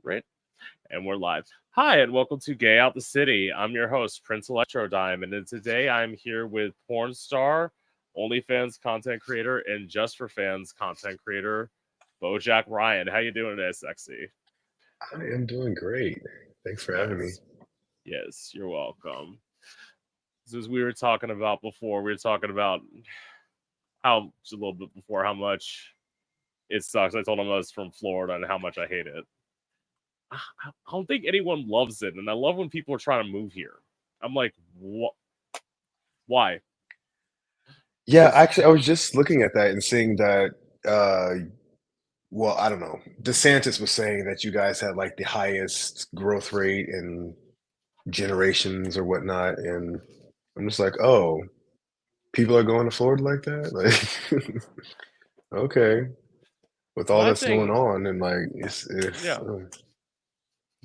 Right? And we're live. Hi, and welcome to Gay Out the City. I'm your host, Prince Electro Diamond, and today I'm here with porn star, OnlyFans content creator, and Just for Fans content creator, Boe Jack Ryan. How you doing today, sexy? I am doing great. Thanks for having me. Nice. Yes, you're welcome. As we were talking about before, we were talking about how just a little bit before how much it sucks. I told him I was from Florida and how much I hate it. I don't think anyone loves it, and I love when people are trying to move here. I'm like, what? Why? Yeah, It's actually, I was just looking at that and seeing that, well, I don't know. DeSantis was saying that you guys had like the highest growth rate in generations or whatnot. And I'm just like, oh, people are going to Florida like that? Like, okay. With all my that's going thing. on, and like, it's Yeah,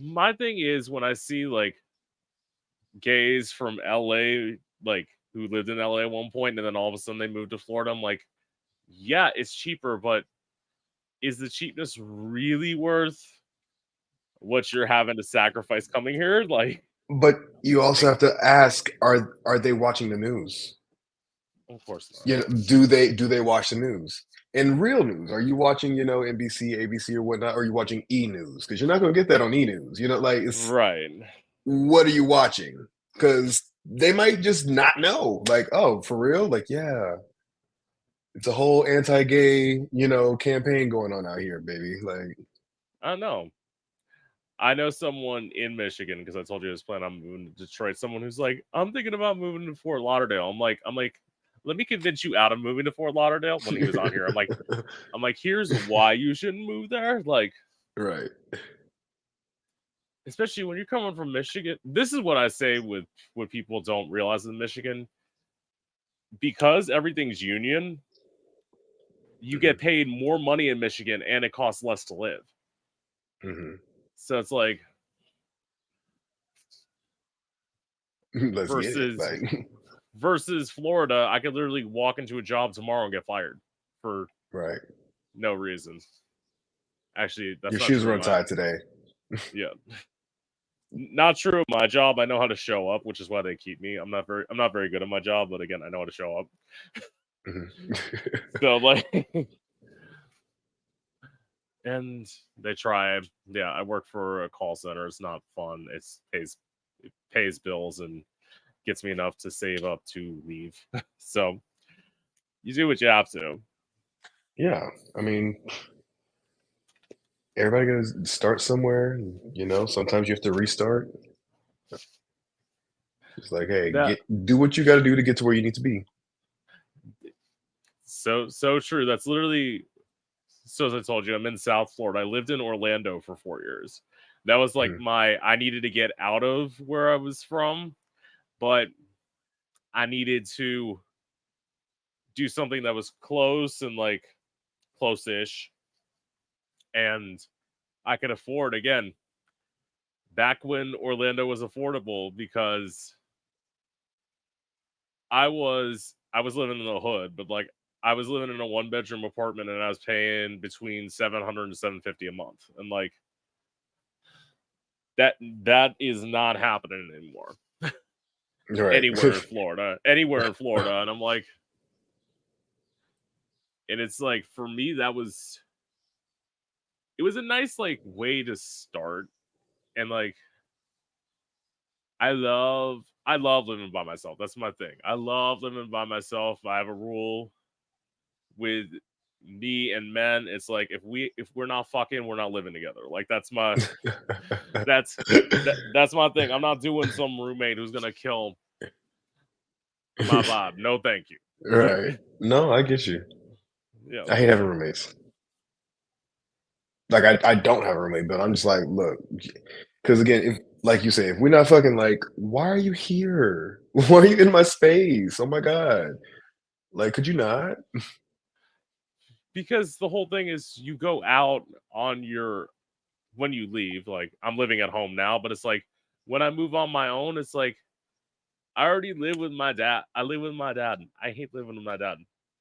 my thing is when I see like gays from LA, like who lived in LA at one point, and then all of a sudden they moved to Florida. I'm like, yeah, it's cheaper, but is the cheapness really worth what you're having to sacrifice coming here? Like, but you also have to ask, are they watching the news? of course not. You know, do they watch the news? And real news, are you watching, NBC, ABC, or whatnot? Or are you watching E News? Because you're not going to get that on E News. Like it's Right. what are you watching? Because they might just not know. Like, oh, for real? Like, yeah, it's a whole anti-gay, campaign going on out here, baby. Like, I don't know. I know someone in Michigan because I told you I was planning on moving to Detroit. Someone who's like, I'm thinking about moving to Fort Lauderdale. I'm like, let me convince you out of moving to Fort Lauderdale. When he was on here, I'm like, here's why you shouldn't move there. Like, right. especially when you're coming from Michigan. This is what I say with what people don't realize in Michigan, because everything's union. You Hmm. get paid more money in Michigan, and it costs less to live. Hmm. So it's like Let's get it. versus Like, versus Florida, I could literally walk into a job tomorrow and get fired for right. no reason. Actually, that's Your not shoes true. were My untied today. Yeah, not true. My job, I know how to show up, which is why they keep me. I'm not very good at my job, but again, I know how to show up. Hmm. So like, and they try. Yeah, I work for a call center. It's not fun. It pays bills and gets me enough to save up to leave. So you do what you have to. Yeah, I mean, everybody goes start somewhere. And, sometimes you have to restart. It's like, hey, That do what you got to do to get to where you need to be. so true. That's literally. So as I told you, I'm in South Florida. I lived in Orlando for 4 years. That was like Mhm. I needed to get out of where I was from, but I needed to do something that was close and like close-ish, and I could afford again back when Orlando was affordable because I was living in the hood, but like I was living in a one bedroom apartment and I was paying between 700 and 750 a month. And like that that is not happening anymore. Right. Anywhere in Florida. Anywhere in Florida. And I'm like, and it's like for me it was a nice like way to start. And like I love living by myself. That's my thing. I love living by myself. I have a rule with me and men. It's like if we're not fucking, we're not living together. Like that's my thing. I'm not doing some roommate who's gonna kill my vibe. No, thank you. Right. No, I get you. Yeah, I hate having roommates. Like, I don't have a roommate, but I'm just like, look, because again, if like you say, if we're not fucking, like, why are you here? Why are you in my space? Oh my God. Like, could you not? because the whole thing is you go out on your when you leave. Like I'm living at home now, but it's like when I move on my own, it's like I already live with my dad. I live with my dad. I hate living with my dad.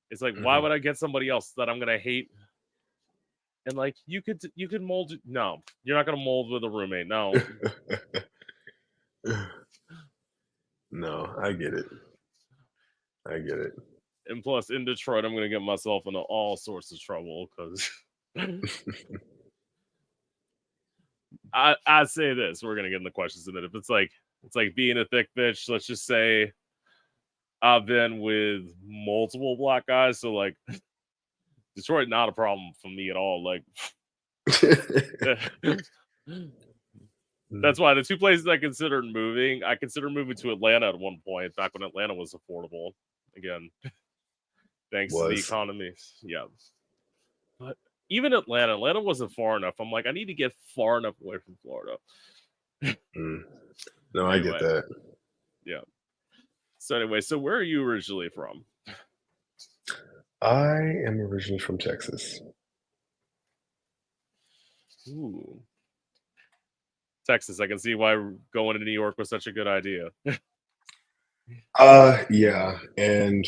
It's like why Hmm. would I get somebody else that I'm gonna hate And like you could mold. No, you're not gonna mold with a roommate. No. No, I get it. I get it. And plus, in Detroit, I'm gonna get myself into all sorts of trouble because I say this. We're gonna get in the questions in a minute. It's like being a thick bitch. Let's just say I've been with multiple black guys, so like Detroit not a problem for me at all. Like that's why the two places I considered moving, I considered moving to Atlanta at one point, back when Atlanta was affordable. Again, thanks to the economy. Yeah. But even Atlanta wasn't far enough. I'm like, I need to get far enough away from Florida. No, I get that. Yeah. So anyway, so where are you originally from? I am originally from Texas. Ooh. Texas. I can see why going to New York was such a good idea. Yeah, and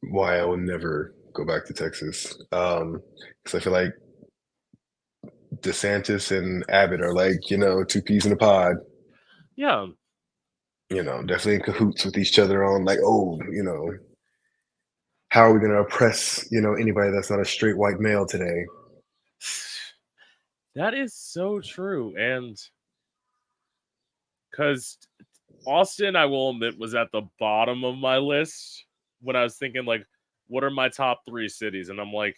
why I will never go back to Texas. Because I feel like DeSantis and Abbott are like, two peas in a pod. Yeah. Definitely in cahoots with each other on like, oh, how are we going to oppress, anybody that's not a straight white male today? That is so true. And because Austin, I will admit, was at the bottom of my list when I was thinking, like, what are my top 3 cities? And I'm like,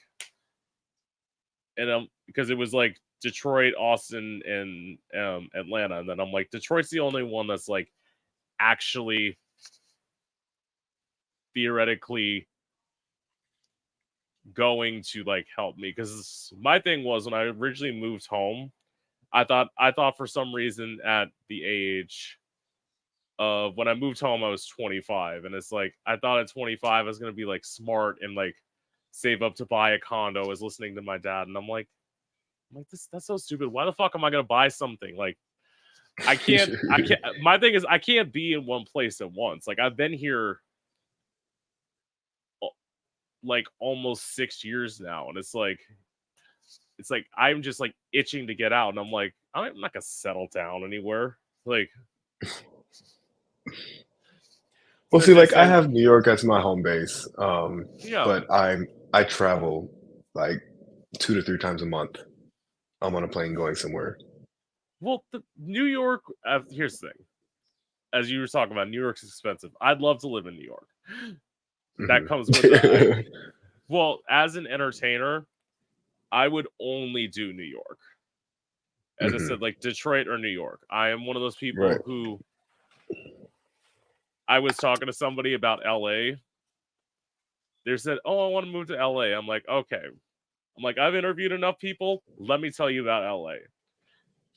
because it was like Detroit, Austin, and Atlanta. And then I'm like, Detroit's the only one that's like actually theoretically going to like help me. Because my thing was when I originally moved home, I thought for some reason at the age of when I moved home, I was 25, and it's like I thought at 25 I was gonna be like smart and like save up to buy a condo. I was listening to my dad, and I'm like this. That's so stupid. Why the fuck am I gonna buy something? Like I can't. My thing is I can't be in one place at once. Like I've been here like almost 6 years now, and it's like I'm just like itching to get out, and I'm like I'm not gonna settle down anywhere. Like. Well, see, like I have New York as my home base, but I travel like 2 to 3 times a month. I'm on a plane going somewhere. Well, New York. Here's the thing: as you were talking about, New York's expensive. I'd love to live in New York. That comes with the. Well, as an entertainer, I would only do New York. As I said, like Detroit or New York. I am one of those people who. I was talking to somebody about LA. They said, "Oh, I want to move to LA." I'm like, "Okay." I'm like, "I've interviewed enough people. Let me tell you about LA.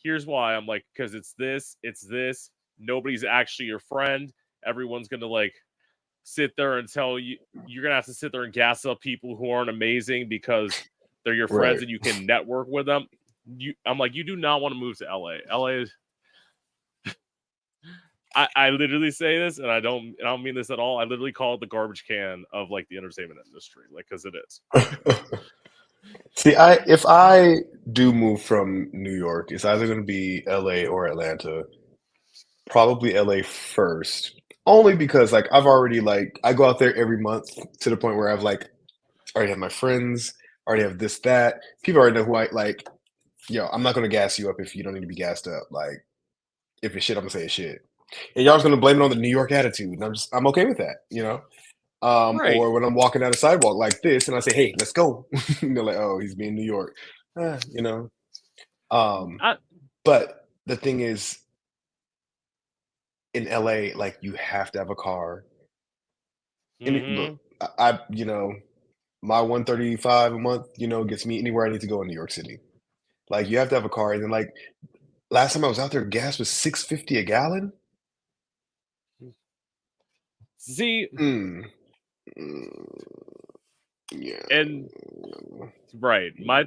Here's why." I'm like, "Because it's this. Nobody's actually your friend. Everyone's gonna like sit there and tell you you're gonna have to sit there and gas up people who aren't amazing because they're your friends and you can network with them." I'm like, you do not want to move to LA. LA is. I literally say this, and I don't mean this at all. I literally call it the garbage can of like the entertainment industry, like because it is. See, if I do move from New York, it's either going to be LA or Atlanta. Probably LA first, only because like I've already like I go out there every month to the point where I've like already have my friends, already have this that people already know who I like. Yo, I'm not going to gas you up if you don't need to be gassed up. Like if it's shit, I'm gonna say it's shit, and y'all's going to blame it on the New York attitude, and I'm okay with that, Right. Or when I'm walking down the sidewalk like this and I say, "Hey, let's go," they're like, "Oh, he's being New York," you know. But the thing is, in LA, like you have to have a car. Look, my 135 a month, gets me anywhere I need to go in New York City. Like you have to have a car, and then like last time I was out there, gas was $6.50 a gallon. See, yeah, and right. My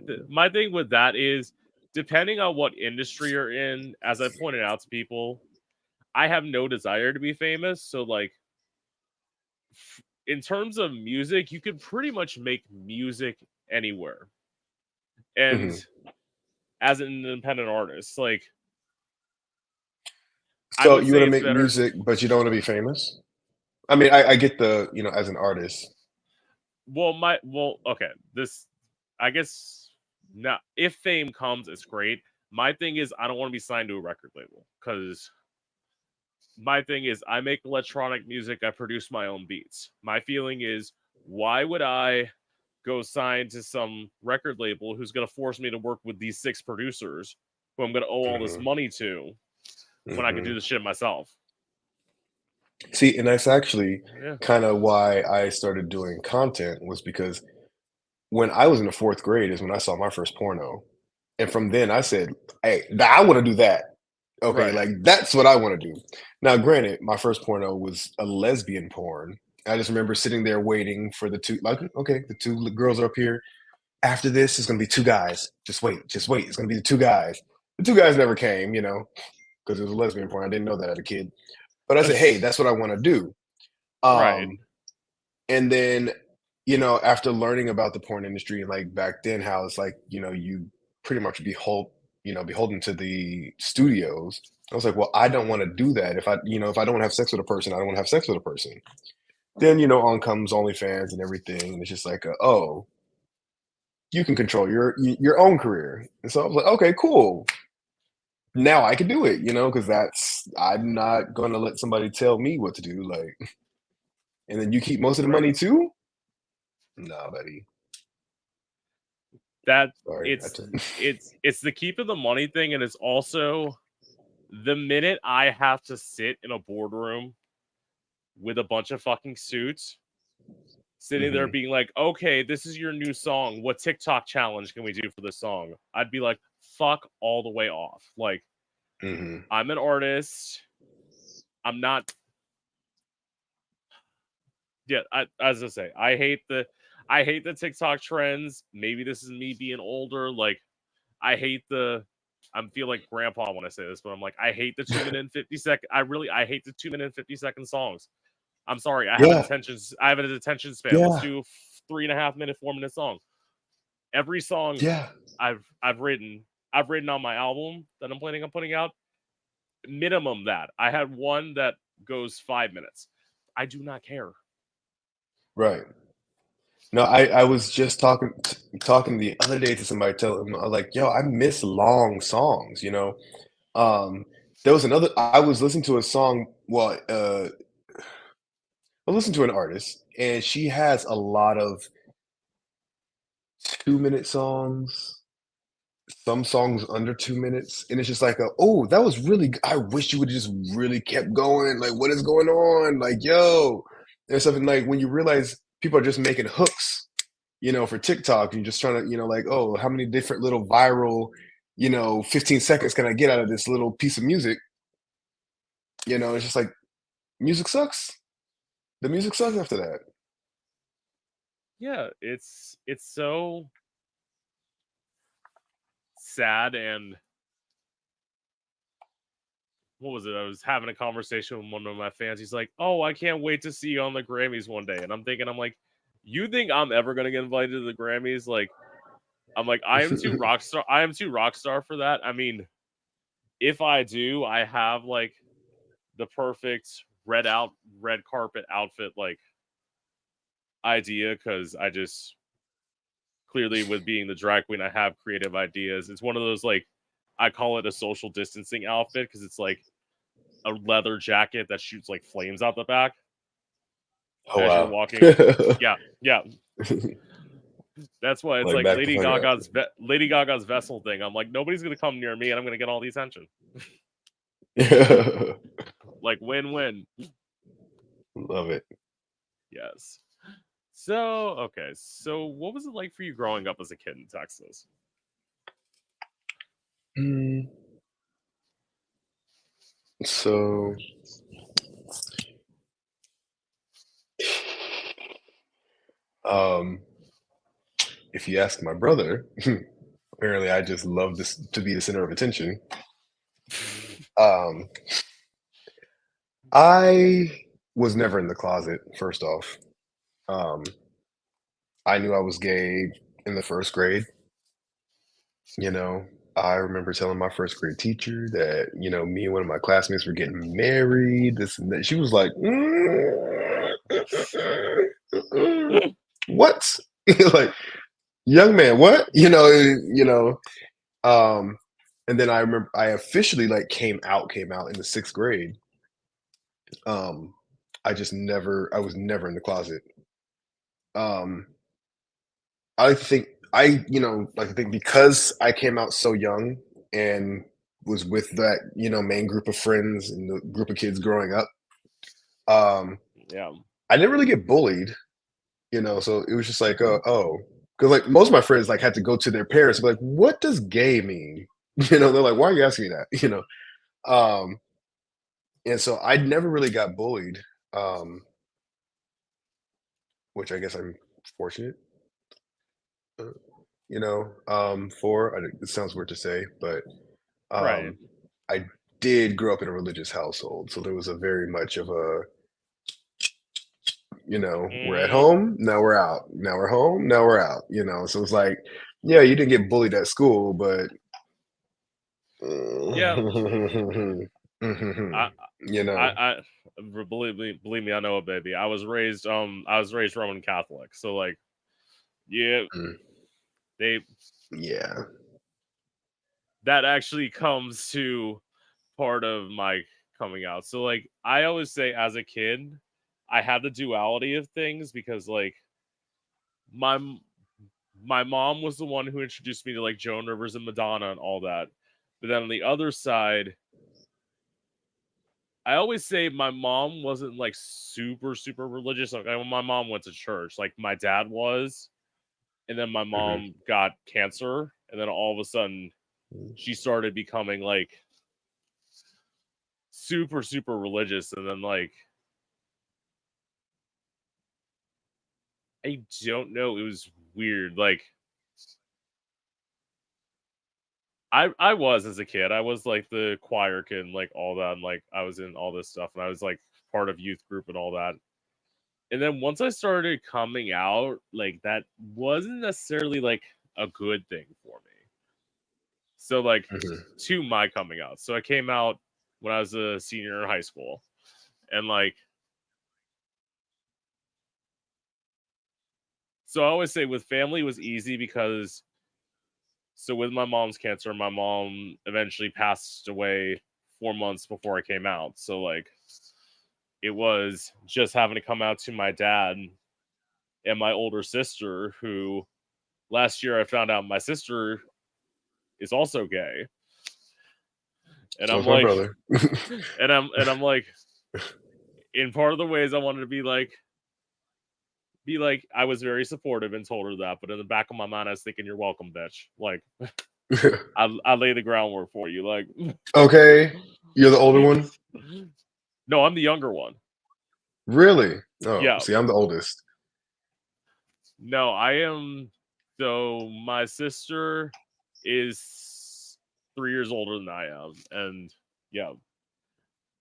thing with that is depending on what industry you're in, as I pointed out to people, I have no desire to be famous. So like in terms of music, you could pretty much make music anywhere. And Mhm. as an independent artist, like I So would you say wanna it's make better. music, but you don't wanna be famous? I mean, I get the, as an artist. Okay. This, I guess, now if fame comes, it's great. My thing is, I don't want to be signed to a record label because my thing is, I make electronic music. I produce my own beats. My feeling is, why would I go sign to some record label who's going to force me to work with these 6 producers who I'm going to owe all this Mhm, money to when I could do mhm. the shit myself? See, and that's actually Yeah. kinda why I started doing content was because when I was in the 4th grade is when I saw my first porno, and from then I said, "Hey, I wanna do that." Okay, Right. like, that's what I wanna do. Now, granted, my first porno was a lesbian porn. I just remember sitting there waiting for the 2 like, "Okay, the 2 girls are up here. After this, it's gonna be 2 guys. Just wait, it's gonna be the 2 guys." The 2 guys never came, because it was a lesbian porn. I didn't know that as a kid. But I said, "Hey, that's what I wanna do." Right. Um, and then, after learning about the porn industry and like back then how it's like, you pretty much beholden to the studios. I was like, well, I don't want to do that. If I don't have sex with a person, I don't want to have sex with a person. Then, on comes OnlyFans and everything. And it's just like, oh, you can control your own career. And so I was like, okay, cool. Now I can do it, because I'm not going to let somebody tell me what to do. Like, and then you keep most of the Right. money too? No, buddy. That Sorry. it's it's the keep of the money thing, and it's also the minute I have to sit in a boardroom with a bunch of fucking suits, sitting there Mhm, being like, okay, this is your new song. What TikTok challenge can we do for this song? I'd be like, fuck all the way off. Like, mhm. I'm an artist. I'm not. Yeah, as I say, I hate the TikTok trends. Maybe this is me being older. Like, I hate the. I feel like grandpa when I say this, but I'm like, I hate the 2 minute and 50 second. I hate the 2 minute and 50 second songs. I'm sorry, Yeah, I have an attention span. Let's yeah, do 3.5 minute, 4 minute song. Every song yeah. I've written, I've written on my album that I'm planning on putting out. Minimum that. I had one that goes 5 minutes. I do not care. Right. No, I was just talking the other day to somebody, telling them, I was like, "Yo, I miss long songs," you know? There was another I was listening to a song, well, I listened to an artist, and she has a lot of 2-minute songs, some songs under 2 minutes, and it's just like, "Oh, that was really g I wish you would've just really kept going, like, what is going on? Like, yo." And something like, when you realize people are just making hooks, for TikTok, you're just trying to, like, "Oh, how many different little viral, 15 seconds can I get out of this little piece of music?" It's just like, music sucks. The music sucks after that. Yeah, it's so sad. And what was it? I was having a conversation with one of my fans. He's like, "Oh, I can't wait to see you on the Grammys one day." And I'm thinking, I'm like, you think I'm ever gonna get invited to the Grammys? Like, I'm like, I am too rock star for that. I mean, if I do, I have like the perfect red carpet outfit like idea because I just clearly with being the drag queen, I have creative ideas. It's one of those like I call it a social distancing outfit because it's like a leather jacket that shoots like flames out the back Oh, as you're wow. walking. Yeah, yeah. That's why it's Like, like back the fuck up. Lady Gaga's vessel thing. I'm like, nobody's gonna come near me, and I'm gonna get all the attention. Like win-win. Love it. Yes. So okay. So what was it like for you growing up as a kid in Texas? Mm, so, um, if you ask my brother, apparently I just love this to be the center of attention. Um, I was never in the closet, first off. Um, I knew I was gay in the 1st grade. You know, I remember telling my first grade teacher that, me and one of my classmates were getting married, this and that. She was like, what? Like, young man, what? Um, and then I remember I officially like came out in the sixth grade. Um, I was never in the closet. Um, I like to think like to think because I came out so young and was with that, main group of friends and the group of kids growing up, um, Yeah. I didn't really get bullied, so it was just like, because like most of my friends like had to go to their parents and be like, what does gay mean? They're like, why are you asking me that? Um, and so I never really got bullied, um, which I guess I'm fortunate, uh, for. It sounds weird to say, but Right. Um, I did grow up in a religious household, so there was a very much of a, we're at Hmm. home, now we're out. Now we're home, now we're out. So it's like, yeah, you didn't get bullied at school, but Yeah. mhm, I you know. I believe me, I know it, baby. I was raised Roman Catholic, so like, yeah, Mm, they yeah. that actually comes to part of my coming out. So like, I always say as a kid, I had the duality of things because like my m- my mom was the one who introduced me to like Joan Rivers and Madonna and all that. But then on the other side, I always say my mom wasn't like super religious. Like my mom went to church, like my dad was, and then my Mhm. mom got cancer, and then all of a sudden she started becoming like super religious, and then like I don't know, it was weird. Like I was as a kid, I was like the choir kid, and like all that, and like I was in all this stuff, and I was like part of youth group and all that. And then once I started coming out, like that wasn't necessarily like a good thing for me. So like Mhm. to my coming out. So I came out when I was a senior in high school. And like so I always say with family was easy because so with my mom's cancer, my mom eventually passed away 4 months before I came out. So like it was just having to come out to my dad and my older sister who last year I found out my sister is also gay. And So I'm is my like brother. and I'm like in part of the ways I wanted to be like I was very supportive and told her that, but in the back of my mind I was thinking you're welcome, bitch. Like I lay the groundwork for you. Like Okay, you're the older one? no, I'm the younger one. Really? Oh, Yeah. see, I'm the oldest. No, I am so my sister is 3 years older than I am. And yeah,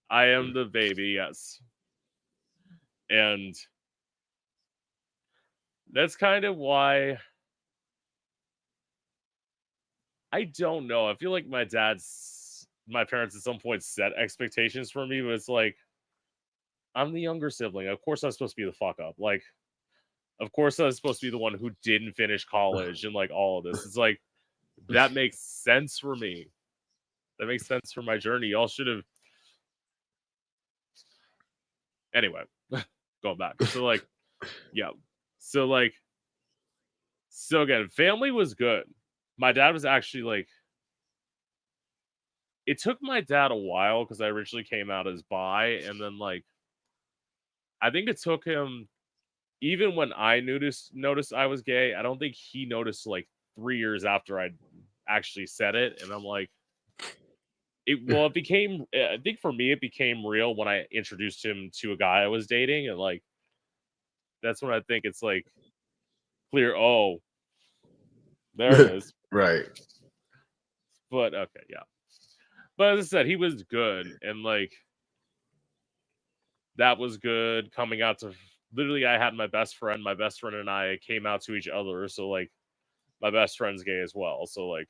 I am the baby, yes. And that's kind of why I don't know. I feel like my parents at some point set expectations for me, but it's like I'm the younger sibling. Of course I'm supposed to be the fuck up. Like, of course I was supposed to be the one who didn't finish college and like all of this. It's like that makes sense for me. That makes sense for my journey. Y'all should have anyway, going back. So like, yeah. So like so again, family was good. My dad was actually like it took my dad a while because I originally came out as bi, and then like I think it took him even when I noticed I was gay. I don't think he noticed like 3 years after I actually said it, and I'm like, it became. I think for me, it became real when I introduced him to a guy I was dating, and like that's when I think it's like clear. Oh, there it is. Right. But okay, yeah. But as I said, he was good, and like that was good coming out to. Literally, I had my best friend. My best friend and I came out to each other. So like my best friend's gay as well. So like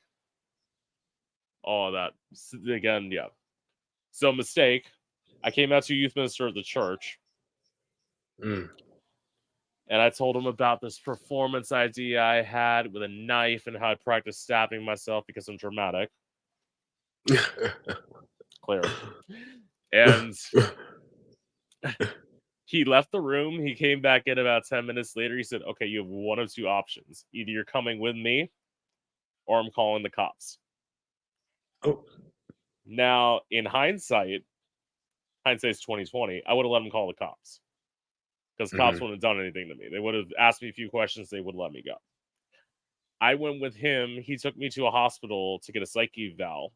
all that. Again, yeah. So mistake. I came out to youth minister at the church, Mm. and I told him about this performance idea I had with a knife and how I practice stabbing myself because I'm dramatic. Clear. And he left the room. He came back in about 10 minutes later. He said, okay, you have one of two options. Either you're coming with me or I'm calling the cops. Oh. Now, in hindsight's 2020, I would have let him call the cops because cops Mhm. wouldn't have done anything to me. They would have asked me a few questions. They would let me go. I went with him. He took me to a hospital to get a psych eval.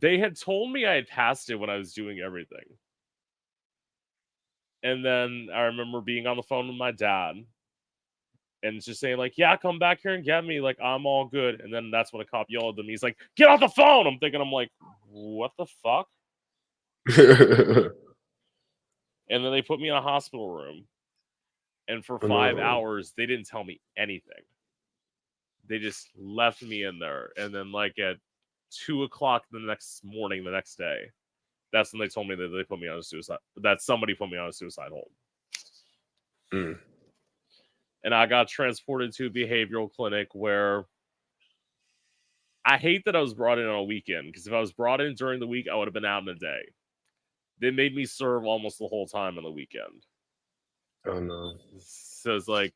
They had told me I had passed it when I was doing everything. And then I remember being on the phone with my dad and just saying, like, yeah, come back here and get me. Like, I'm all good. And then that's when a cop yelled at me. He's like, get off the phone. I'm like, what the fuck? And then they put me in a hospital room. And for Oh, 5 no. hours, they didn't tell me anything. They just left me in there. And then, like, at 2 o'clock the next day, that's when they told me that they put me on a suicide, that somebody put me on a suicide hold. Mm. And I got transported to a behavioral clinic where I hate that I was brought in on a weekend, because if I was brought in during the week, I would have been out in a day. They made me serve almost the whole time on the weekend. Oh, no. So it's like,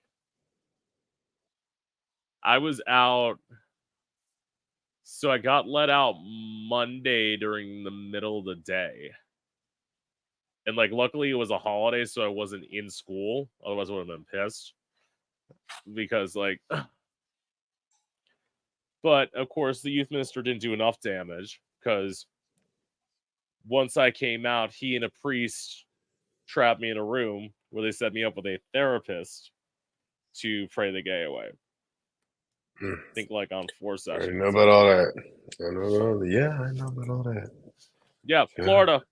I was out. So I got let out Monday during the middle of the day. And, like, luckily it was a holiday, so I wasn't in school. Otherwise, I would have been pissed. Because, like, but of course, the youth minister didn't do enough damage, because once I came out, he and a priest trapped me in a room where they set me up with a therapist to pray the gay away. Mm. I think, like, on 4 I already sessions. know about all that. I know about all that. Yeah, I know about all that. Yeah, Yeah. Florida.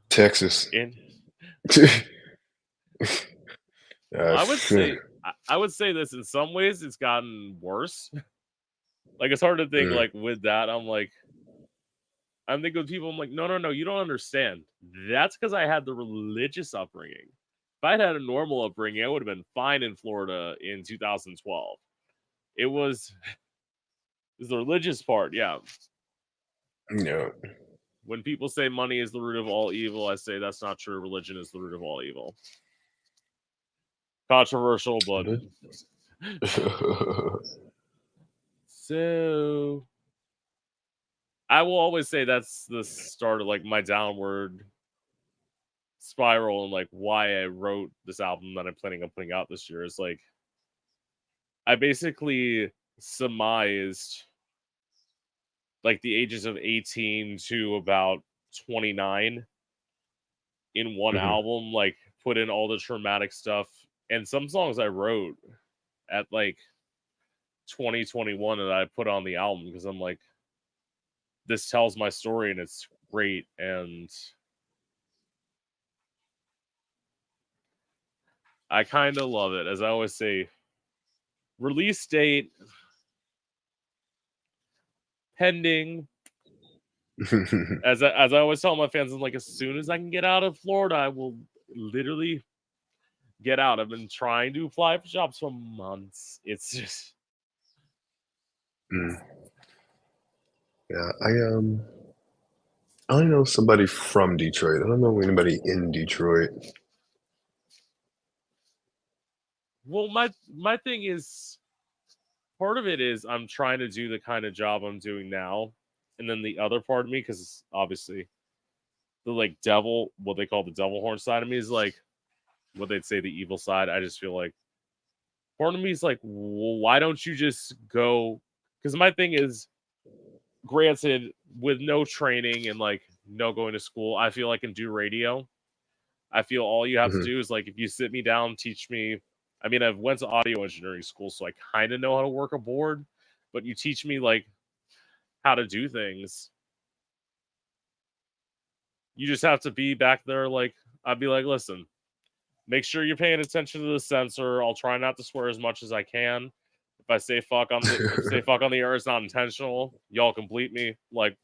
Texas. In, Uh, I would say this, in some ways it's gotten worse. Like, it's hard to think, mm. like, with that, I'm thinking with people, I'm like, no, you don't understand. That's because I had the religious upbringing. If I'd had a normal upbringing, I would have been fine in Florida in 2012. It was the religious part, yeah. Yeah. When people say money is the root of all evil, I say that's not true. Religion is the root of all evil. Controversial, but so I will always say that's the start of, like, my downward spiral, and, like, why I wrote this album that I'm planning on putting out this year. Is like, I basically surmised, like, the ages of 18 to about 29 in one Mhm. album, like, put in all the traumatic stuff. And some songs I wrote at, like, 2021 that I put on the album, because I'm like, this tells my story and it's great. And I kind of love it. As I always say, release date pending. As I always tell my fans, I'm like, as soon as I can get out of Florida, I will literally get out. I've been trying to apply for jobs for months. It's just, Mm. Yeah, I only know somebody from Detroit. I don't know anybody in Detroit. well, my thing is, part of it is I'm trying to do the kind of job I'm doing now, and then the other part of me, because obviously the, like, devil, what they call the devil horn side of me, is like what they'd say the evil side. I just feel like part of me is like, well, why don't you just go? Because my thing is, granted, with no training and, like, no going to school, I feel I can do radio. I feel all you have to Mhm. do is, like, if you sit me down, teach me. I mean, I've went to audio engineering school, so I kind of know how to work a board. But you teach me, like, how to do things. You just have to be back there. Like, I'd be like, listen, make sure you're paying attention to the sensor. I'll try not to swear as much as I can. If If I say fuck on the air, it's not intentional. Y'all complete me. Like,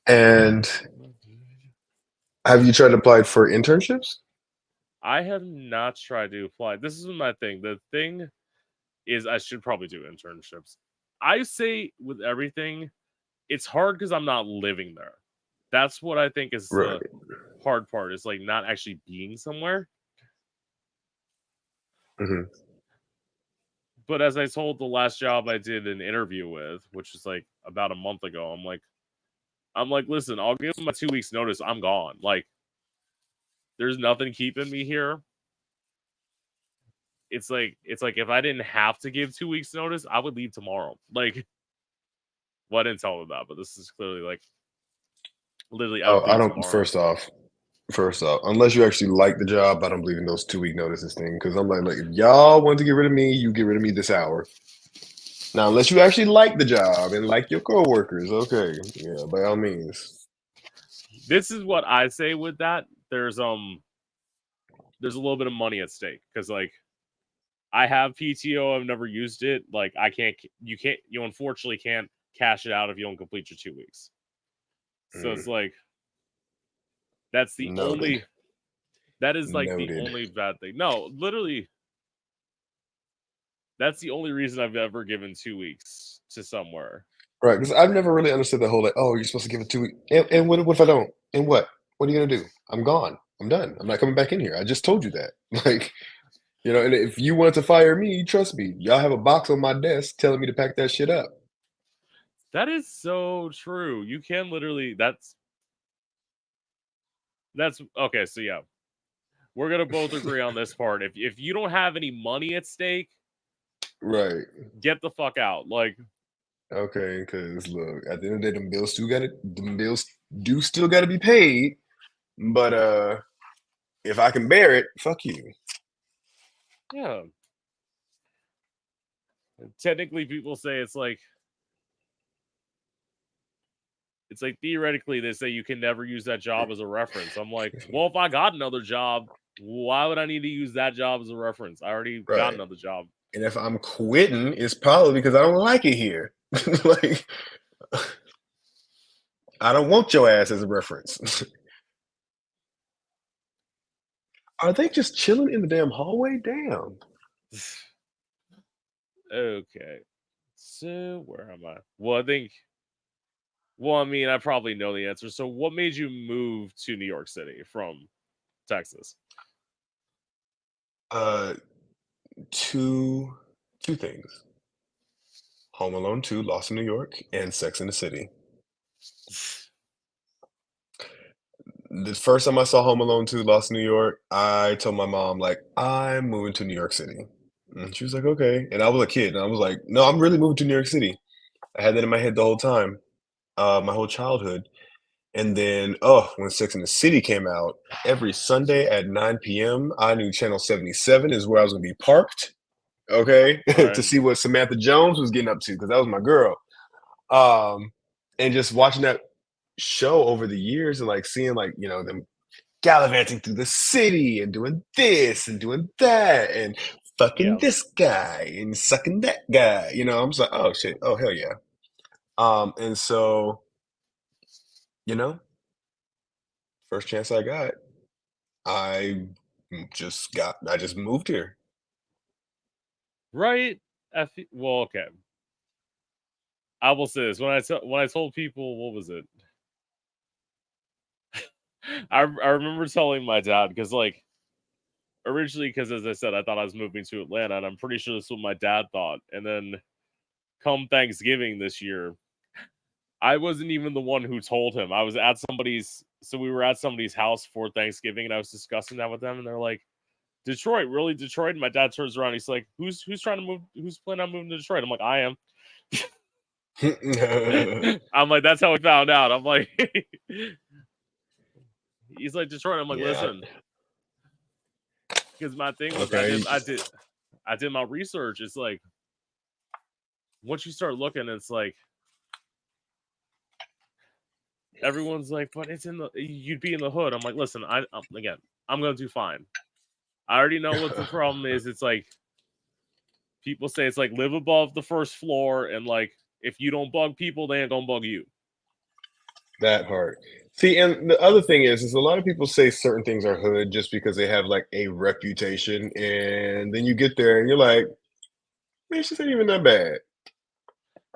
And have you tried to apply for internships? I have not tried to apply. This is my thing. The thing is, I should probably do internships. I say with everything, it's hard because I'm not living there. That's what I think is Right. the hard part, is like not actually being somewhere. hmm But as I told the last job I did an interview with, which is like about a month ago, I'm like, listen, I'll give them my 2 weeks notice. I'm gone. Like, there's nothing keeping me here. It's like if I didn't have to give 2 weeks notice, I would leave tomorrow. Like, well, I didn't tell them that, but this is clearly like literally I Oh, would I leave don't. tomorrow. First off, unless you actually like the job, I don't believe in those 2 week notices thing. Because I'm like, if y'all want to get rid of me, you get rid of me this hour. Now, unless you actually like the job and like your coworkers, okay, yeah, by all means. This is what I say with that. There's a little bit of money at stake because like I have PTO, I've never used it. Like you unfortunately can't cash it out if you don't complete your 2 weeks. So it's like that's the Noted. only that is like the Noted. only bad thing. No, literally that's the only reason I've ever given 2 weeks to somewhere. Right, because I've never really understood the whole like, oh, you're supposed to give it 2 weeks. And what if I don't? And what? What are you gonna do? I'm gone. I'm done. I'm not coming back in here. I just told you that. Like, and if you want to fire me, trust me, y'all have a box on my desk telling me to pack that shit up. That is so true. You can literally that's okay, so yeah. We're gonna both agree on this part. If you don't have any money at stake, Right. get the fuck out. Like, Okay, because look, at the end of the day, them bills do still gotta be paid. But if I can bear it, fuck you. yeah. Technically, people say it's like theoretically they say you can never use that job as a reference. I'm like, well, if I got another job, why would I need to use that job as a reference? I already got Right. another job. And if I'm quitting, it's probably because I don't like it here. Like, I don't want your ass as a reference. Are they just chilling in the damn hallway? Damn. Okay. So where am I? Well, I mean, I probably know the answer. So what made you move to New York City from Texas? Uh, two things: Home Alone 2, Lost in New York, and Sex in the City. The first time I saw Home Alone 2, Lost in New York, I told my mom like I'm moving to New York City, and she was like, "Okay." And I was a kid, and I was like, "No, I'm really moving to New York City." I had that in my head the whole time, my whole childhood. And then, oh, when Sex and the City came out, every Sunday at 9 p.m., I knew Channel 77 is where I was going to be parked, okay, to Right. see what Samantha Jones was getting up to, because that was my girl. Um, and just watching that show over the years and like seeing like, them gallivanting through the city and doing this and doing that and fucking Yeah. this guy and sucking that guy, I'm just like, oh shit, oh hell yeah. And so, you know, first chance I got, I I just moved here. Right. Well, okay. I will say this: when I told people, what was it? I remember telling my dad because like originally, because as I said, I thought I was moving to Atlanta, and I'm pretty sure that's what my dad thought. And then come Thanksgiving this year, I wasn't even the one who told him. I was at we were at somebody's house for Thanksgiving, and I was discussing that with them, and they're like, "Detroit, really, Detroit?" And my dad turns around, he's like, "Who's trying to move? Who's planning on moving to Detroit?" I'm like, "I am." I'm like, "That's how we found out." I'm like, he's like, "Detroit." I'm like, Yeah, "Listen," because my thing was, okay. I did my research. It's like once you start looking, it's like everyone's like, "But it's in the you'd be in the hood." I'm like, "Listen, again, I'm gonna do fine. I already know what the problem is. It's like people say it's like live above the first floor, and like if you don't bug people, they ain't gonna bug you. That hard. See, and the other thing is a lot of people say certain things are hood just because they have like a reputation, and then you get there and you're like, man, this ain't even that bad.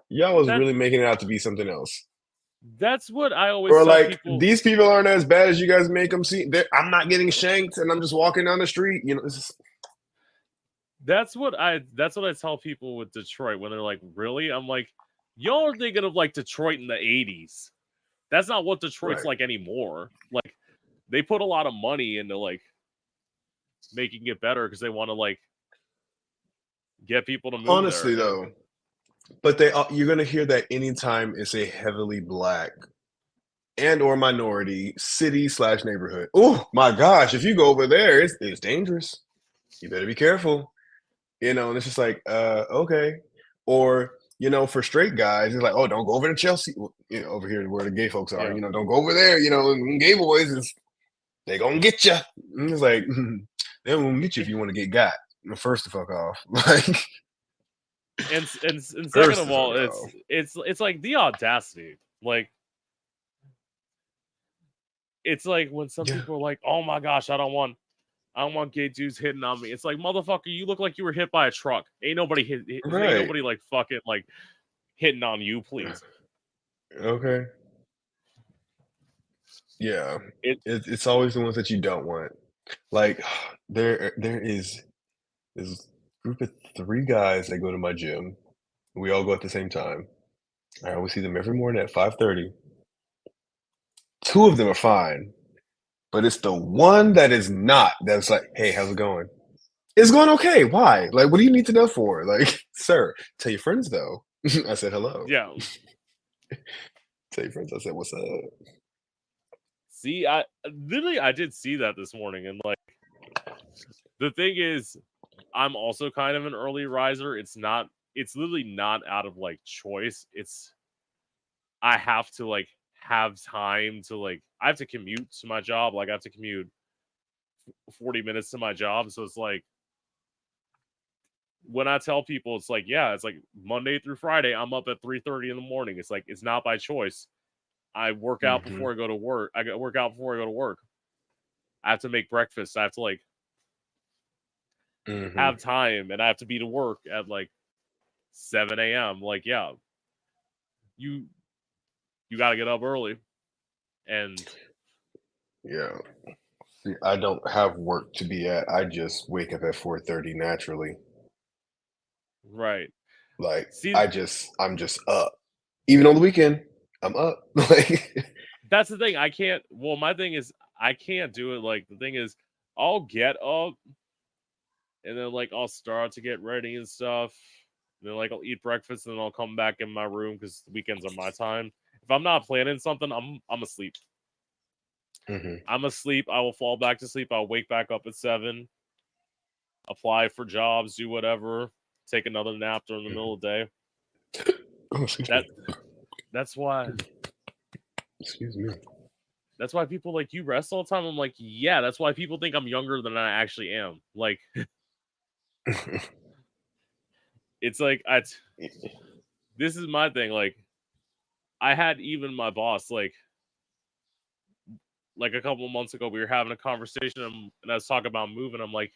Y'all was That really making it out to be something else. that's what I always Or tell like people. these people aren't as bad as you guys make them seem. I'm not getting shanked, and I'm just walking down the street. You know, That's what I tell people with Detroit when they're like, really? I'm like, y'all are thinking of like Detroit in the 80s. That's not what Detroit's right. like anymore. Like they put a lot of money into like making it better because they want to like get people to move Honestly, there. though, but you're gonna hear that anytime it's a heavily black and or minority city slash neighborhood. Oh my gosh, if you go over there, it's dangerous. You better be careful. You know, and it's just like, okay. Or, you know, for straight guys, it's like, oh, don't go over to Chelsea. You know, over here where the gay folks are, Yeah. you know, don't go over there. You know, and gay boys they gonna get you. And it's like they won't get you if you want to get got. First, the fuck off. Like, And second first of the fuck all, off. it's like the audacity. Like it's like when some Yeah. people are like, "Oh my gosh, I don't want gay dudes hitting on me." It's like, motherfucker, you look like you were hit by a truck. Ain't nobody ain't Right. nobody like fucking like hitting on you, please. Okay. Yeah. It's always the ones that you don't want. Like there is this group of 3 guys that go to my gym. We all go at the same time. I always see them every morning at 5:30. 2 of them are fine, but it's the one that is not that's like, "Hey, how's it going?" "It's going okay. Why? Like, what do you need to know for?" Like, "Sir, tell your friends, though." I said, "Hello." Yeah. Tell your friends I said, "What's up?" See, I did see that this morning, and like the thing is, I'm also kind of an early riser. It's literally not out of like choice. It's I have to like have time to like I have to commute to my job. Like I have to commute 40 minutes to my job. So it's like when I tell people it's like, yeah, it's like Monday through Friday, I'm up at 3:30 in the morning. It's like it's not by choice. I work out Mhm, before I go to work. I got work out before I go to work. I have to make breakfast. I have to like mhm. have time and I have to be to work at like 7 a.m. Like, yeah, you gotta get up early. And Yeah. See, I don't have work to be at. I just wake up at 4:30 naturally. right. Like, See, I'm just up. Even on the weekend, I'm up. Like that's the thing. I can't well, my thing is I can't do it. Like the thing is I'll get up and then like I'll start to get ready and stuff. And then like I'll eat breakfast and then I'll come back in my room because the weekends are my time. If I'm not planning something, I'm asleep. Mhm. I'm asleep. I will fall back to sleep. I'll wake back up at 7, apply for jobs, do whatever, take another nap during the Mhm. middle of the day. Oh, excuse That me. that's why Excuse me. that's why people like you rest all the time. I'm like, yeah, that's why people think I'm younger than I actually am. Like it's like this is my thing. Like I had even my boss like a couple of months ago, we were having a conversation and I was talking about moving. I'm like,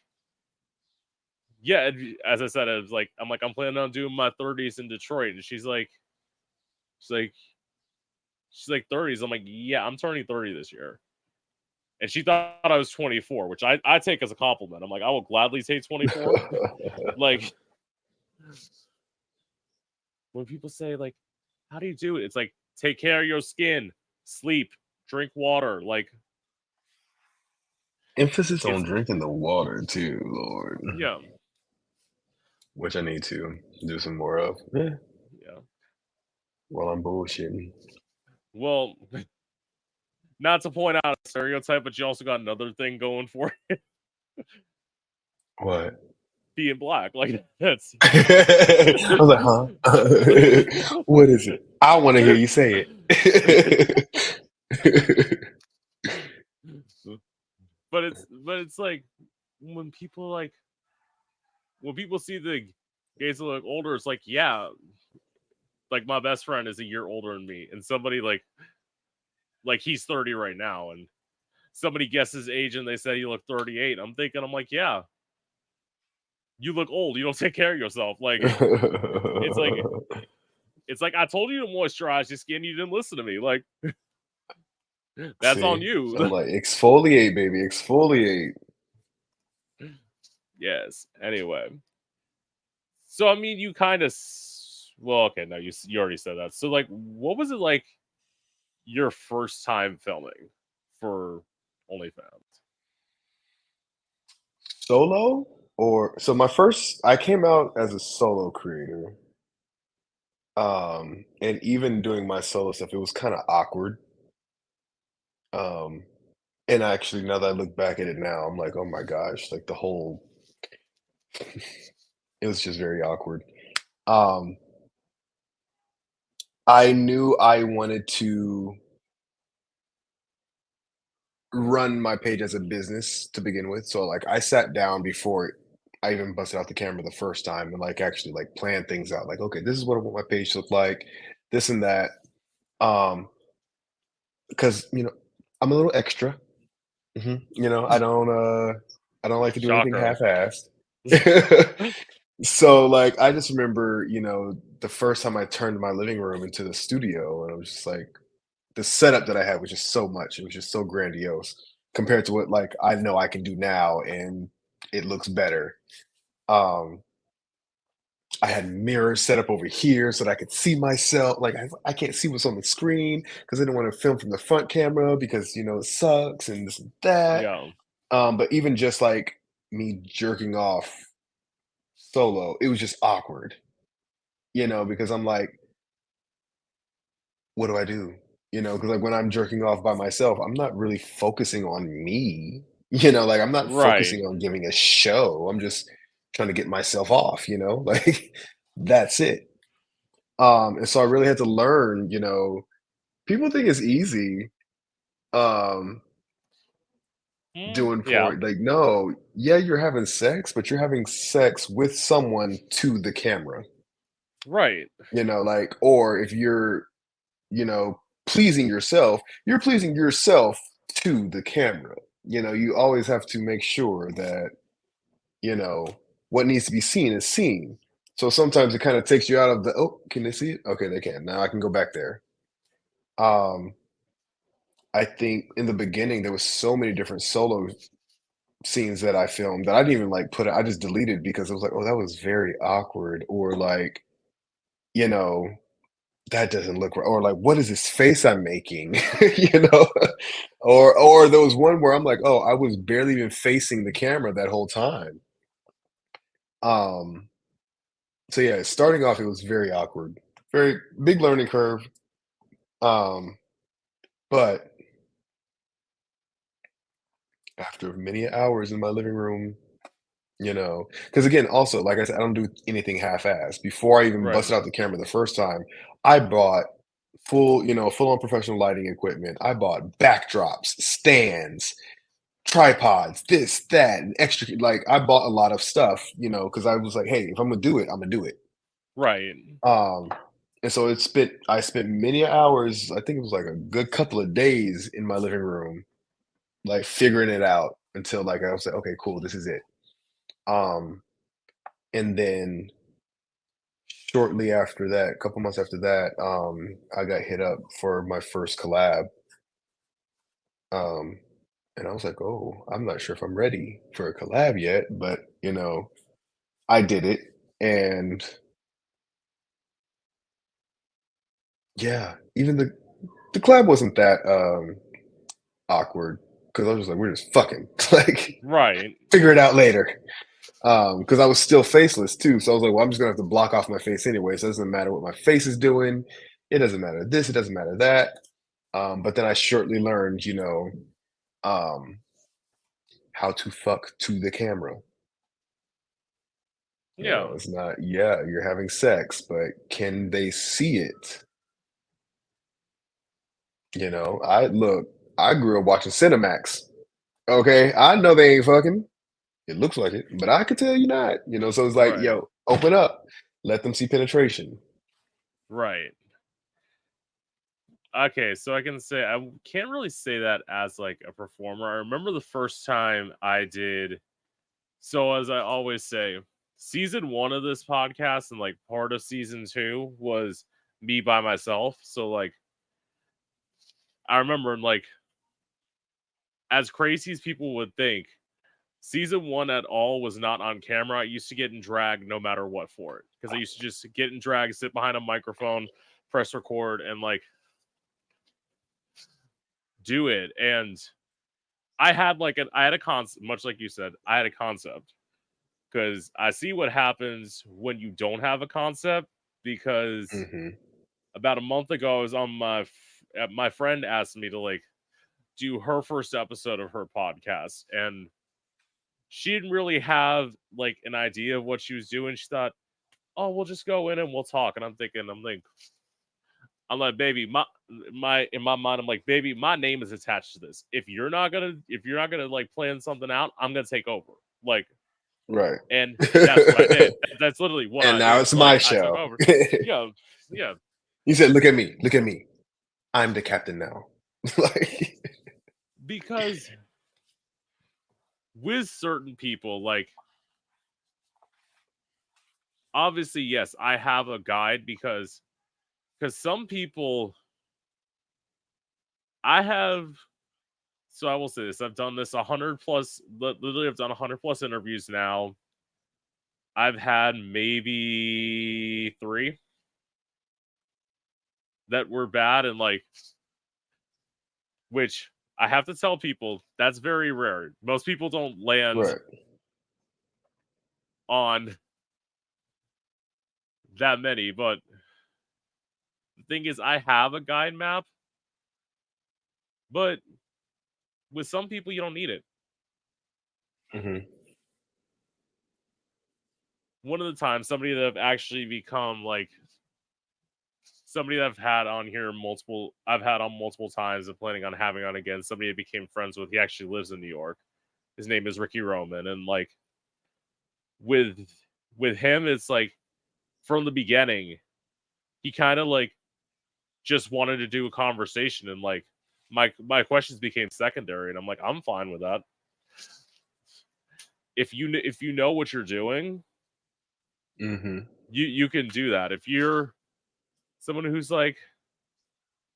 yeah, as I said, I'm planning on doing my 30s in Detroit. And she's like, she's like 30s. I'm like, yeah, I'm turning 30 this year. And she thought I was 24, which I take as a compliment. I'm like, I will gladly take 24. Like when people say like, how do you do it? It's like, take care of your skin, sleep, drink water. Like Emphasis on it's, drinking the water too, Lord, yeah, which I need to do some more of. Yeah, yeah. while I'm bullshitting. Well, not to point out a stereotype, but you also got another thing going for it, What? being black. Like that's I was like, huh? What is it? I want to hear you say it. but it's like when people like when people see the gays that look older, it's like, yeah, like my best friend is a year older than me, and somebody like he's 30 right now, and somebody guesses his age and they say you look 38. I'm thinking, I'm like, yeah, you look old. You don't take care of yourself. Like it's like it's like I told you to moisturize your skin. You didn't listen to me. Like that's on See, so I'm you. like, exfoliate, baby, exfoliate. Yes. Anyway, so I mean, you kind of well, okay. No, you already said that. So like, what was it like your first time filming for OnlyFans? Solo or so my first I came out as a solo creator. And even doing my solo stuff, it was kind of awkward. Um, and actually now that I look back at it now, I'm like, oh my gosh, like the whole it was just very awkward. Um, I knew I wanted to run my page as a business to begin with. So like I sat down before I even busted out the camera the first time and like actually like plan things out. Like, okay, this is what I want my page to look like, this and that. Um, because I'm a little extra. I don't like to do anything Shocker. half-assed. So like I just remember, the first time I turned my living room into the studio and I was just like the setup that I had was just so much. It was just so grandiose compared to what like I know I can do now and it looks better. Um, I had mirrors set up over here so that I could see myself. Like I can't see what's on the screen because I didn't want to film from the front camera because it sucks and this and that. Yeah. But even just like me jerking off solo, it was just awkward, because I'm like, what do I do? Because like when I'm jerking off by myself, I'm not really focusing on me, like I'm not Right. focusing on giving a show. I'm just trying to get myself off, like that's it. And so I really had to learn, people think it's easy um doing Yeah. porn. Like, no, yeah, you're having sex, but you're having sex with someone to the camera, Right. like, or if you're, pleasing yourself, you're pleasing yourself to the camera. You always have to make sure that, you know, what needs to be seen is seen. So sometimes it kind of takes you out of the, oh, can they see it? Okay, they can. Now I can go back there. Um, I think in the beginning there was so many different solo scenes that I filmed that I didn't even like put it, I just deleted because it was like, oh, that was very awkward, or like, you know, that doesn't look right, or like, what is this face I'm making? you know, or there was one where I'm like, oh, I was barely even facing the camera that whole time. Um, so yeah, starting off, it was very awkward, very big learning curve. Um, but after many hours in my living room, because again, also, like I said, I don't do anything half-assed. Before I even Right. busted out the camera the first time, I bought full-on professional lighting equipment. I bought backdrops, stands, tripods, this, that, and extra. Like I bought a lot of stuff, because I was like, hey, if I'm gonna do it, I'm gonna do it. Right. Um, and so I spent many hours, I think it was like a good couple of days in my living room, like figuring it out until like I was like, okay, cool, this is it. Um, and then shortly after that, a couple months after that, I got hit up for my first collab. Um, and I was like, oh, I'm not sure if I'm ready for a collab yet, but I did it. And yeah, even the collab wasn't that awkward because I was just like, we're just fucking like Right. figure it out later. Because I was still faceless too. So I was like, well, I'm just gonna have to block off my face anyway. So it doesn't matter what my face is doing. It doesn't matter this, it doesn't matter that. But then I shortly learned, um, how to fuck to the camera. Yeah. It's not, yeah, you're having sex, but can they see it? I grew up watching Cinemax. Okay, I know they ain't fucking. It looks like it, but I could tell you not. So it's like, Right. yo, open up, let them see penetration. Right. Okay, so I can say can't really say that as like a performer. I remember the first time I did. So as I always say, season 1 of this podcast and like part of season 2 was me by myself. So like I remember like as crazy as people would think, season 1 at all was not on camera. I used to get in drag no matter what for it because I used to just get in drag, sit behind a microphone, press record, and like do it. And I had a concept, much like you said, I had a concept because I see what happens when you don't have a concept. Because Hmm. about a month ago, I was on my friend asked me to like do her first episode of her podcast, and she didn't really have like an idea of what she was doing. She thought, "Oh, we'll just go in and we'll talk." And I'm like, baby, my in my mind, I'm like, baby, my name is attached to this. If you're not gonna like plan something out, I'm gonna take over. Like, Right. and that's what I did. That's literally what And I now did. it's Like, my I took show. over. Yeah, yeah. He said, "Look at me, look at me. I'm the captain now." Like, Because with certain people, like obviously, yes, I have a guide because some people I have. So I will say this: I've done this 100 plus. Literally, I've done 100 plus interviews now. I've had maybe 3 that were bad, and like, which I have to tell people that's very rare. Most people don't land right. on that many, but the thing is, I have a guide map, but with some people, you don't need it. Hmm. One of the times, somebody that I've actually become like somebody that I've had on multiple times and planning on having on again, somebody I became friends with. He actually lives in New York. His name is Ricky Roman, and like with with him, it's like from the beginning, he kind of like just wanted to do a conversation, and like my questions became secondary, and I'm like, I'm fine with that. If you know what you're doing, Hmm. you can do that. If you're someone who's like,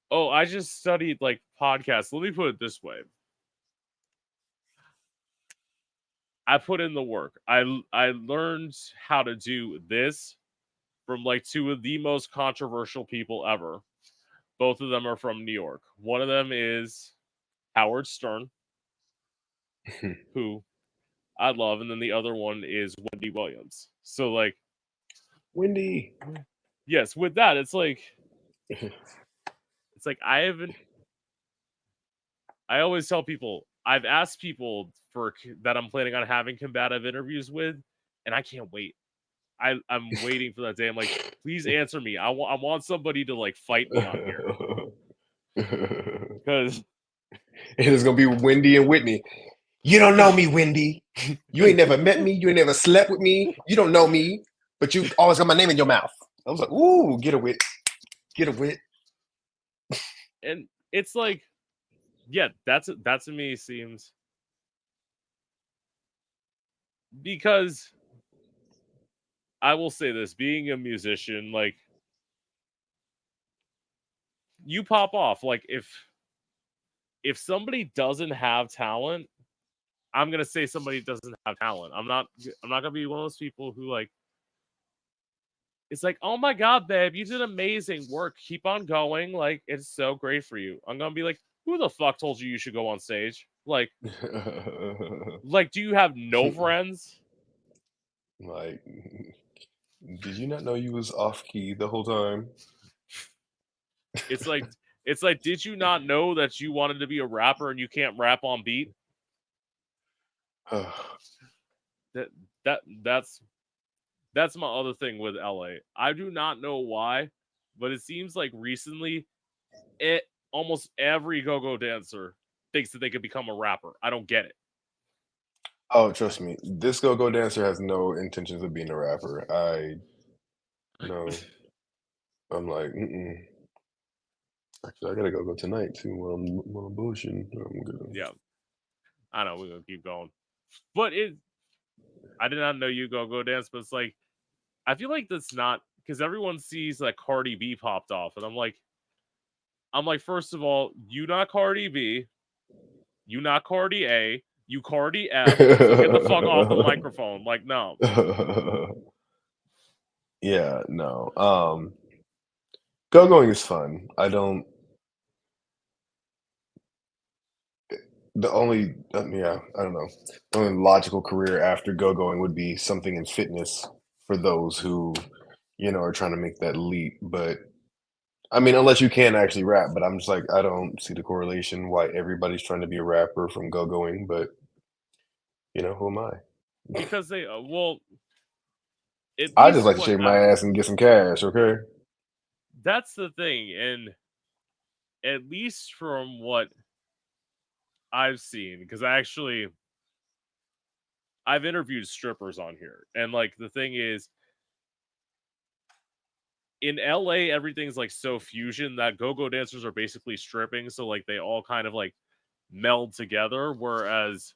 oh, I just studied like podcasts. Let me put it this way: I put in the work. I learned how to do this from like 2 of the most controversial people ever. Both of them are from New York. One of them is Howard Stern, who I love, and then the other one is Wendy Williams. So like, Wendy. yes, with that, it's like I haven't. I always tell people I've asked people that I'm planning on having combative interviews with, and I can't wait. I'm waiting for that day. I'm like, please answer me. I want somebody to like fight me on here because It is gonna be Wendy and Whitney. You don't know me, Wendy. You ain't never met me. You ain't never slept with me. You don't know me, but you always got my name in your mouth. I was like, ooh, get a wit, get a wit. and it's like, yeah, that to me seems because I will say this: being a musician, like you pop off. Like if somebody doesn't have talent, I'm gonna say somebody doesn't have talent. I'm not gonna be one of those people who like it's like, oh my god, babe, you did amazing work. Keep on going. Like it's so great for you. I'm gonna be like, who the fuck told you should go on stage? Like, do you have no friends? Like, did you not know you was off key the whole time? It's like it's like, did you not know that you wanted to be a rapper and you can't rap on beat? That that's that's my other thing with LA. I do not know why, but it seems like recently it almost every go-go dancer thinks that they could become a rapper. I don't get it. Oh, trust me, this go-go dancer has no intentions of being a rapper. I no, I'm like, mm-mm. Actually, I gotta go tonight too while I'm bullshitting. I'm gonna Yeah, I know we're gonna keep going, but I did not know you go dance, but it's like I feel like that's not because everyone sees like Cardi B popped off, and I'm like, first of all, you not Cardi B, you not Cardi A, you Cardi F, so get the fuck off the microphone. Like, no, Yeah, no. Go-going is fun. I don't the only yeah, I don't know. The only logical career after go-going would be something in fitness for those who, are trying to make that leap. But I mean, unless you can actually rap, but I'm just like, I don't see the correlation why everybody's trying to be a rapper from go-going, but who am I? because they well, at I just least like to what shake my I ass and get some cash, okay? that's the thing, and at least from what I've seen, because I've interviewed strippers on here, and like the thing is, in LA, everything's like so fusion that go-go dancers are basically stripping, so like they all kind of like meld together. Whereas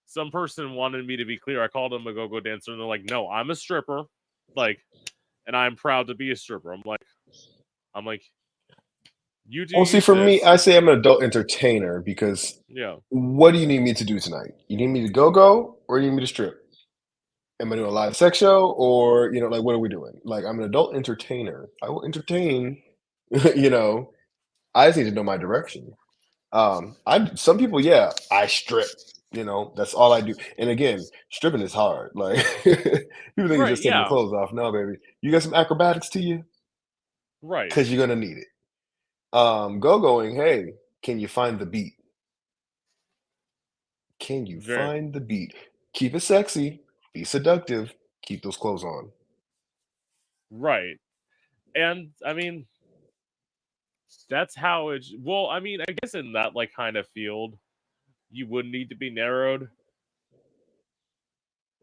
some person wanted me to be clear, I called them a go-go dancer, and they're like, "No, I'm a stripper, like, and I'm proud to be a stripper." I'm like, you do Well, see, you, for me, sis. I say I'm an adult entertainer because Yeah, what do you need me to do tonight? You need me to go or you need me to strip? Am I doing a live sex show or, like, what are we doing? Like, I'm an adult entertainer. I will entertain, you know, I just need to know my direction. Some people, yeah, I strip, that's all I do. And again, stripping is hard. Like, people think it's right, just taking the yeah, clothes off. No, baby. You got some acrobatics to you? right, Because you're going to need it. Go-going, hey, can you find the beat? Can you very find the beat? Keep it sexy, be seductive, keep those clothes on. right. And I mean, that's how it's. Well, I mean, I guess in that like kind of field, you would need to be narrowed.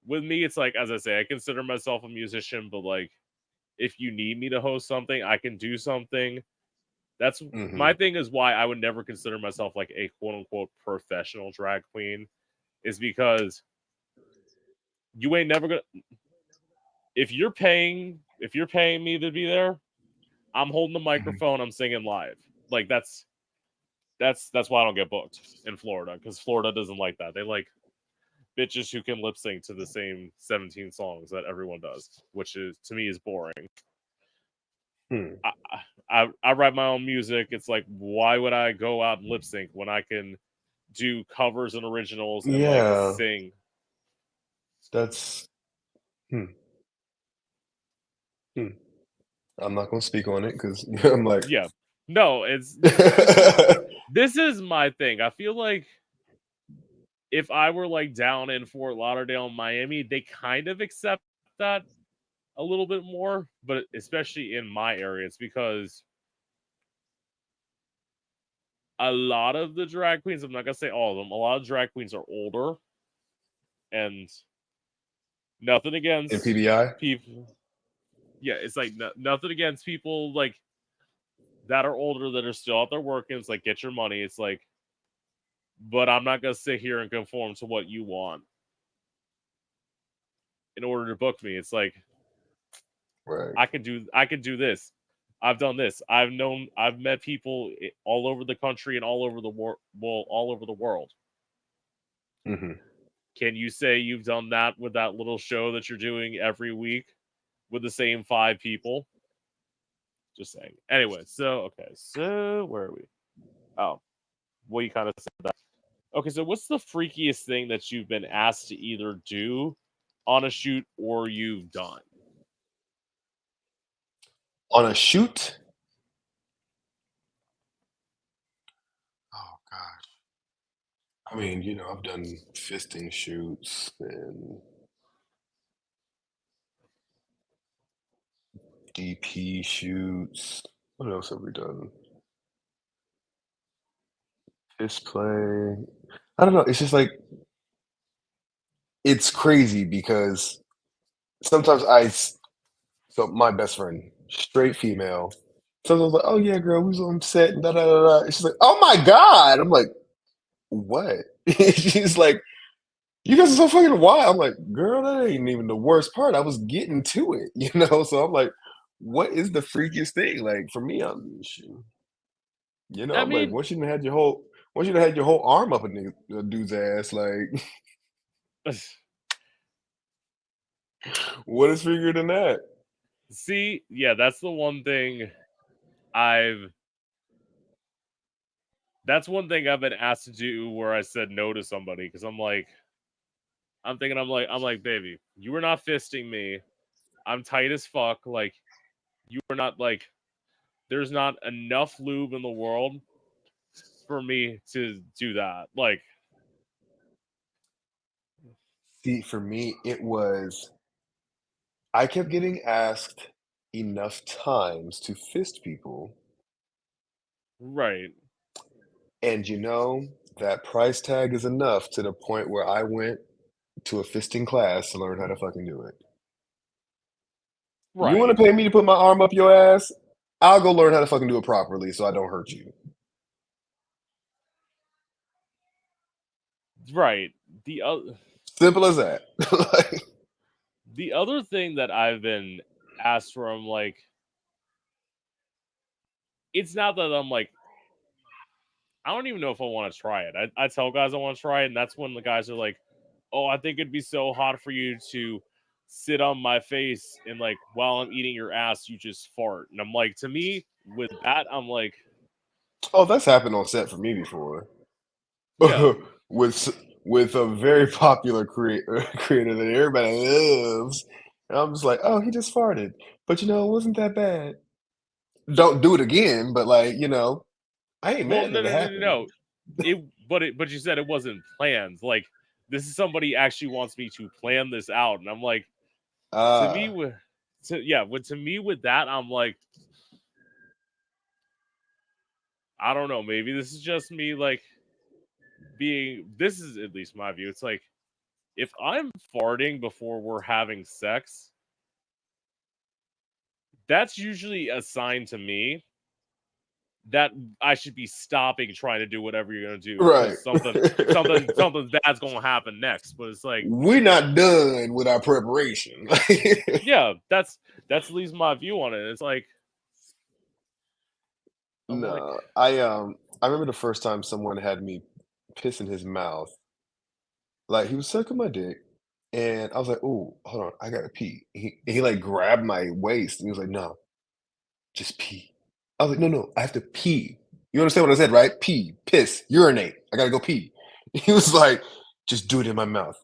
With me, it's like as I say, I consider myself a musician, but like if you need me to host something, I can do something. That's my Mhm. thing is why I would never consider myself like a quote unquote professional drag queen is because you ain't never gonna if you're paying me to be there, I'm holding the Mhm. microphone, I'm singing live. Like that's why I don't get booked in Florida because Florida doesn't like that. They like bitches who can lip sync to the same 17 songs that everyone does, which is to me is boring. Hmm. I, I write my own music. It's like why would I go out and lip sync when I can do covers and originals and like Yeah, sing? that's hmm, hmm. I'm not gonna speak on it because I'm like Yeah, no, it's this is my thing. I feel like if I were like down in Fort Lauderdale, Miami, they kind of accept that a little bit more, but especially in my area, it's because a lot of the drag queens, I'm not gonna say all of them, a lot of drag queens are older and nothing in against PBI. people. Yeah, it's like nothing against people like that are older that are still out there working. It's like get your money. It's like, but I'm not gonna sit here and conform to what you want in order to book me. It's like Right. I can do this. I've done this. I've met people all over the country and all over the world, well, all over the world. Mhm. Can you say you've done that with that little show that you're doing every week with the same 5 people? Just saying. Anyway, so okay, so where are we? Oh, well, you kind of said that. Okay, so what's the freakiest thing that you've been asked to either do on a shoot or you've done? On a shoot? Oh gosh. I mean, I've done fisting shoots and DP shoots. What else have we done? Fist play. I don't know. It's just like it's crazy because sometimes so my best friend, straight female, sometimes I was like, oh yeah, girl, we was on set and da da da da. And she's like, oh my God. I'm like, what? She's like, you guys are so fucking wild. I'm like, girl, that ain't even the worst part. I was getting to it, you know? So I'm like, what is the freakiest thing? Like for me, I I'm like, mean, once you done had your whole arm up a dude's ass, like, what is freakier than that? see, yeah, that's the one thing I've. That's one thing I've been asked to do where I said no to somebody because I'm like, baby, you are not fisting me. I'm tight as fuck. Like, you are not like, there's not enough lube in the world for me to do that. Like, See, for me, it was I kept getting asked enough times to fist people, right, and that price tag is enough to the point where I went to a fisting class to learn how to fucking do it. You want right, to pay me to put my arm up your ass? I'll go learn how to fucking do it properly so I don't hurt you. right. The other, Simple as that. Like, the other thing that I've been asked for, I'm like, it's not that I'm like, I don't even know if I want to try it. I tell guys I want to try it, and that's when the guys are like, "Oh, I think it'd be so hot for you to sit on my face and like while I'm eating your ass, you just fart." And I'm like, to me, with that, I'm like, oh, that's happened on set for me before. yeah, with with a very popular creator that everybody loves. And I'm just like, oh, he just farted. But it wasn't that bad. Don't do it again, but like, I ain't well, mad no, that it no, no, no, happened. no. But you said it wasn't planned. Like, this is somebody actually wants me to plan this out, and I'm like, to me, Ah, to me with that, I'm like, I don't know, maybe this is just me like being. This is at least my view. It's like if I'm farting before we're having sex, that's usually a sign to me that I should be stopping trying to do whatever you're gonna do right. because something bad's gonna happen next. But it's like, We're not done with our preparation. yeah, that's at least my view on it. It's like I'm like, No, I remember the first time someone had me piss in his mouth. Like he was sucking my dick, and I was like, "Oh, hold on, I gotta pee." He like grabbed my waist, and he was like, "No, just pee." I was like, "No, no, I have to pee." You understand what I said, right? Pee, piss, urinate. I gotta go pee. He was like, "Just do it in my mouth."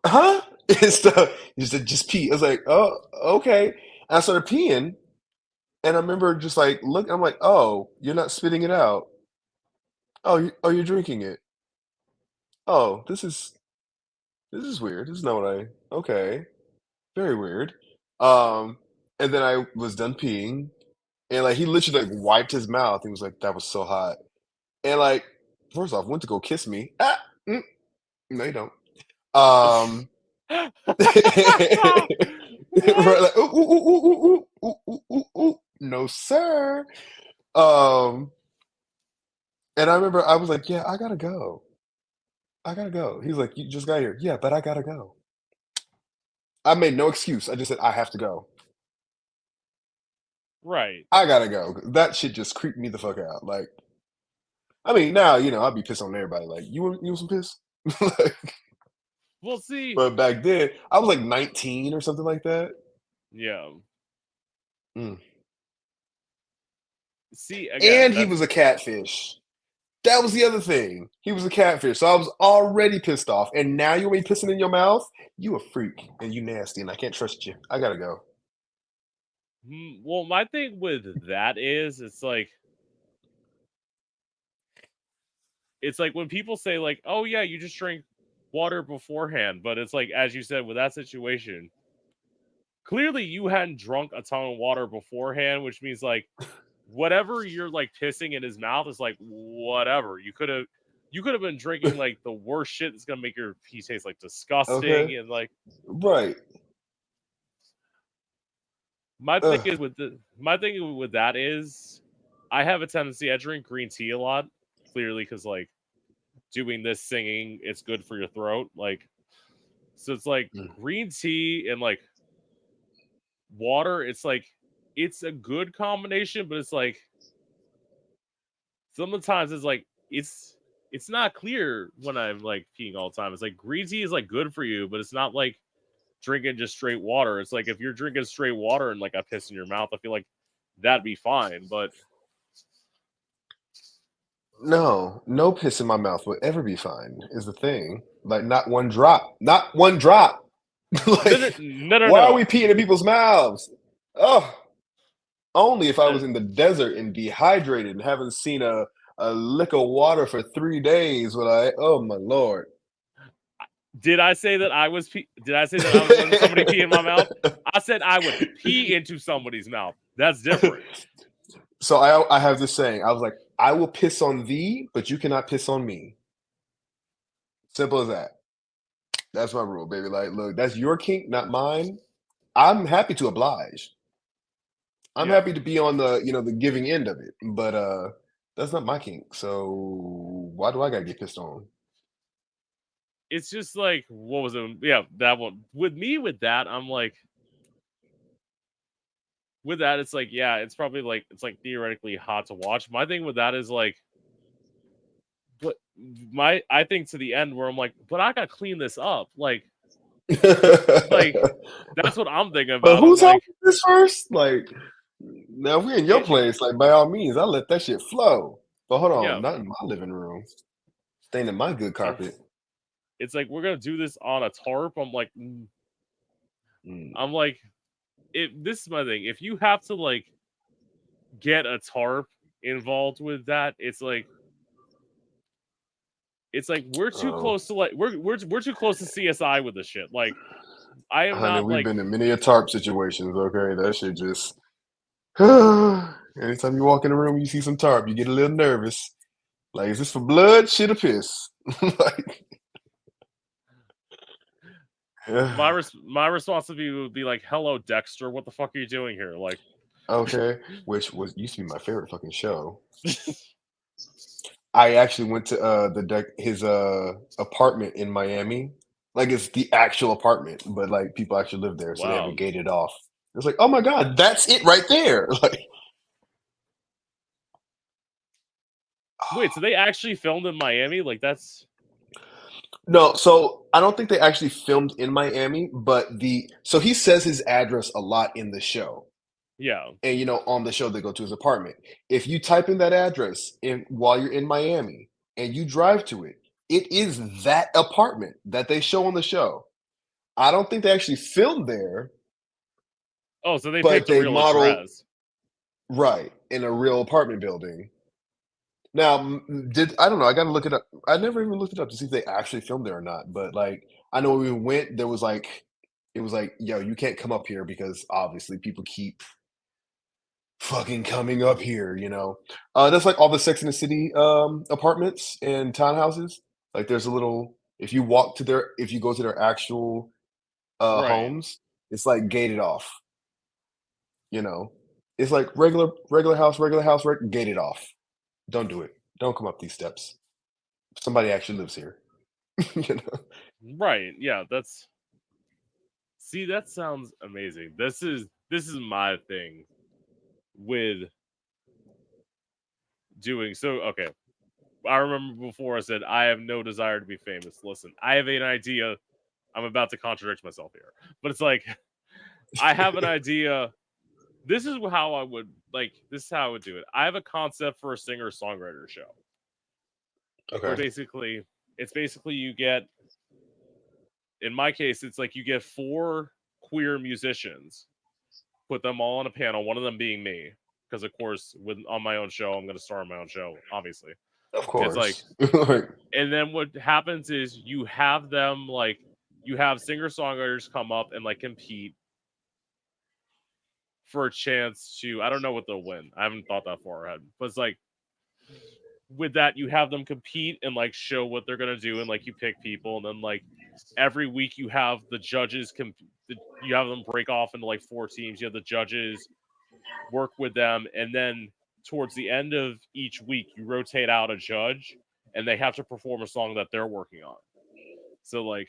Huh? And stuff. He said, "Just pee." I was like, "Oh, okay." And I started peeing, and I remember just like look. I'm like, "Oh, you're not spitting it out. Oh, you're drinking it. Oh, this is weird. This is not what I. Okay, very weird." Um, and then I was done peeing, and like he literally like wiped his mouth. He was like, "That was so hot." And like, first off, went to go kiss me. No, you don't. Um, right, what? like, ooh, ooh, ooh, ooh, ooh, ooh, ooh, ooh, ooh. No, sir. Um, and I remember I was like, "Yeah, I gotta go. I gotta go." He's like, "You just got here." Yeah, but I gotta go. I made no excuse. I just said, "I have to go. Right. I gotta go." That shit just creeped me the fuck out. Like, I mean, now I'll be pissed on everybody. Like, you want some piss? Like, We'll see. but back then, I was like 19 or something like that. Yeah. Mm. See again. And he That's was a catfish. That was the other thing. He was a catfish. So I was already pissed off. And now you ain't pissing in your mouth? You a freak and you nasty and I can't trust you. I gotta go. well. My thing with that is, it's like when people say like, "Oh yeah, you just drink water beforehand," but it's like as you said with that situation, clearly you hadn't drunk a ton of water beforehand, which means like whatever you're like pissing in his mouth is like whatever. You could have. you could have been drinking like the worst shit that's gonna make your pee taste like disgusting Okay. and like Right. my thing Ugh. is with my thing with that is I have a tendency I drink green tea a lot, clearly because like doing this singing, it's good for your throat. Like so it's like Mm. green tea and like water, it's like it's a good combination, but it's like sometimes it's like it's not clear when I'm like peeing all the time. It's like green tea is like good for you, but it's not like drinking just straight water. It's like if you're drinking straight water and like a piss in your mouth, I feel like that'd be fine. But No, no piss in my mouth would ever be fine, is the thing. Like, not one drop. Not one drop. no, no, Like, no, no, why are no. we peeing in people's mouths? Oh, only if I Uh, was in the desert and dehydrated and haven't seen a lick of water for 3 days would I, oh my lord. Did I say that I was? Did I say that I was letting somebody pee in my mouth? I said I would pee into somebody's mouth. That's different. So I have this saying. I was like, I will piss on thee, but you cannot piss on me. Simple as that. That's my rule, baby. Like, look, that's your kink, not mine. I'm happy to oblige. I'm Yeah, happy to be on the, the giving end of it, but that's not my kink. So why do I gotta get pissed on? it's just like what was it? Yeah, that one with me. With that, I'm like, with that, it's like, yeah, it's probably like it's like theoretically hot to watch. My thing with that is like, but I think to the end where I'm like, but I gotta clean this up. Like that's what I'm thinking But about. I'm who's helping like, this first? Like, now if we're in your it, place, like by all means, I let that shit flow. But hold yeah, on, not in my living room. Staying in my good it's like carpet. it's like we're gonna do this on a tarp. I'm like, Mm. I'm like, this is my thing. If you have to like get a tarp involved with that, it's like we're too Oh, close to like we're too close to CSI with this shit. Like I am honey, not we've like been in many a tarp situations. Okay, that shit just. Anytime you walk in a room, you see some tarp, you get a little nervous. Like, is this for blood, shit, or piss? Like, yeah. my responsibility would be like, hello Dexter, what the fuck are you doing here? Like Okay, which was used to be my favorite fucking show. I actually went to his apartment in Miami. Like, it's the actual apartment, but like people actually live there, so they have it wow. gated off. It's like, oh my god, that's it right there. Like, Wait, so they actually filmed in Miami? Like that's no, so I don't think they actually filmed in Miami, but so he says his address a lot in the show. yeah. And on the show they go to his apartment. If you type in that address in while you're in Miami and you drive to it, it is that apartment that they show on the show. I don't think they actually filmed there, Oh, so they but picked a they real modeled address. right in a real apartment building. Now, did I don't know, I gotta look it up. I never even looked it up to see if they actually filmed there or not. But like I know when we went, there was like it was like, yo, you can't come up here because obviously people keep fucking coming up here. That's like all the Sex in the City apartments and townhouses. Like there's a little if you go to their actual Right. homes, it's like gated off, you know. It's like regular house, gated off. Don't do it. Don't come up these steps. Somebody actually lives here. you know. Right. Yeah, that's see, that sounds amazing. This is my thing with doing so okay. I remember before I said I have no desire to be famous. Listen, I have an idea. I'm about to contradict myself here. But it's like I have an idea. This is how I would like this is how I would do it. I have a concept for a singer-songwriter show. Where Okay. it's basically you get in my case, it's like you get four queer musicians, put them all on a panel, one of them being me. Because of course, with on my own show, I'm gonna star on my own show, obviously. Of It's like course. Like, and then what happens is you have them like you have singer-songwriters come up and like compete for a chance to I don't know what they'll win. I haven't thought that far ahead. But it's like with that, you have them compete and like show what they're gonna do, and like you pick people, and then like every week you have the judges you have them break off into like 4 teams. You have the judges work with them, and then towards the end of each week, you rotate out a judge, and they have to perform a song that they're working on. So like,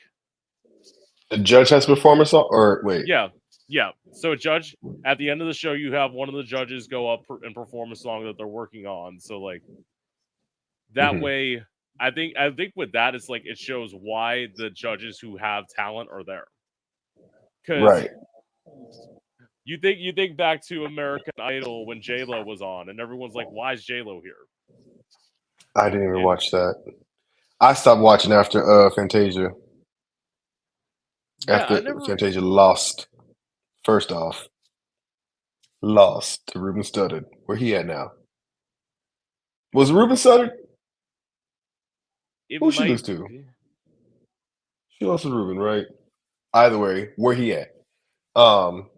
The judge has performance song, or wait. yeah, yeah. So a judge at the end of the show, you have one of the judges go up and perform a song that they're working on. So like that Mhm. way, I think with that, it's like it shows why the judges who have talent are there. Because Right. you think back to American Idol when J Lo was on, and everyone's like, "Why is J Lo here?" I didn't even And watch that. I stopped watching after Fantasia. yeah, I After never Fantasia lost. First off, lost to Ruben Studdard. Where he at now? Was Ruben Studdard? it Who she might lose to? be. She lost to Ruben, right? Either way, where he at? Um,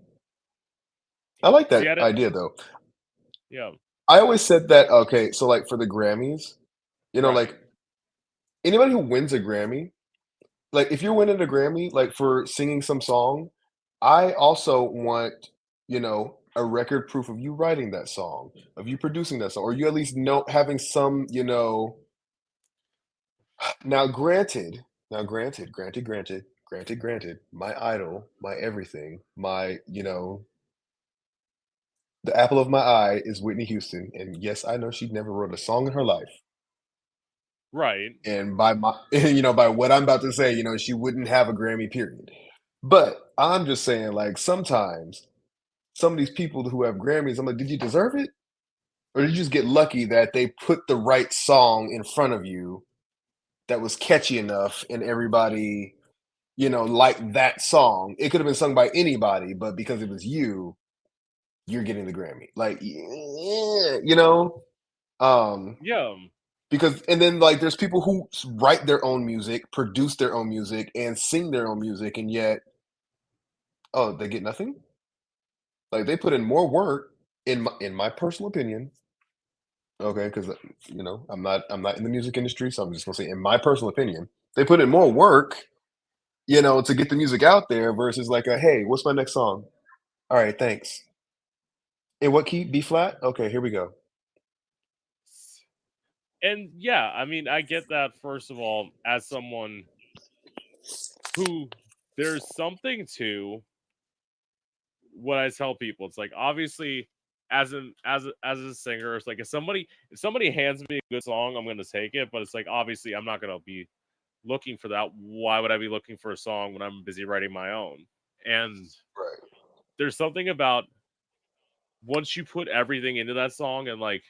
I like See, that I didn't. idea though. Yeah, I always said that. Okay, so like for the Grammys, right. like anybody who wins a Grammy, like if you're winning a Grammy, like for singing some song, I also want, a record proof of you writing that song, of you producing that song, or you at least know having some, now granted, my idol, my everything, my, the apple of my eye is Whitney Houston. And yes, I know she never wrote a song in her life. Right. And by my, by what I'm about to say, she wouldn't have a Grammy, period. But I'm just saying, like, sometimes some of these people who have Grammys, I'm like, did you deserve it? Or did you just get lucky that they put the right song in front of you that was catchy enough and everybody, liked that song? It could have been sung by anybody, but because it was you, you're getting the Grammy. Like, yeah, um, Yeah. because and then like there's people who write their own music, produce their own music, and sing their own music, and yet, oh, they get nothing. Like they put in more work, in my personal opinion. Okay, because I'm not in the music industry, so I'm just gonna say, in my personal opinion, they put in more work, to get the music out there versus like a, hey, what's my next song? All right, thanks. In what key? B flat. Okay, here we go. And yeah, I mean, I get that first of all, as someone who there's something to what I tell people. It's like obviously as a singer, it's like if somebody hands me a good song, I'm gonna take it. But it's like obviously I'm not gonna be looking for that. Why would I be looking for a song when I'm busy writing my own? And Right. there's something about once you put everything into that song and like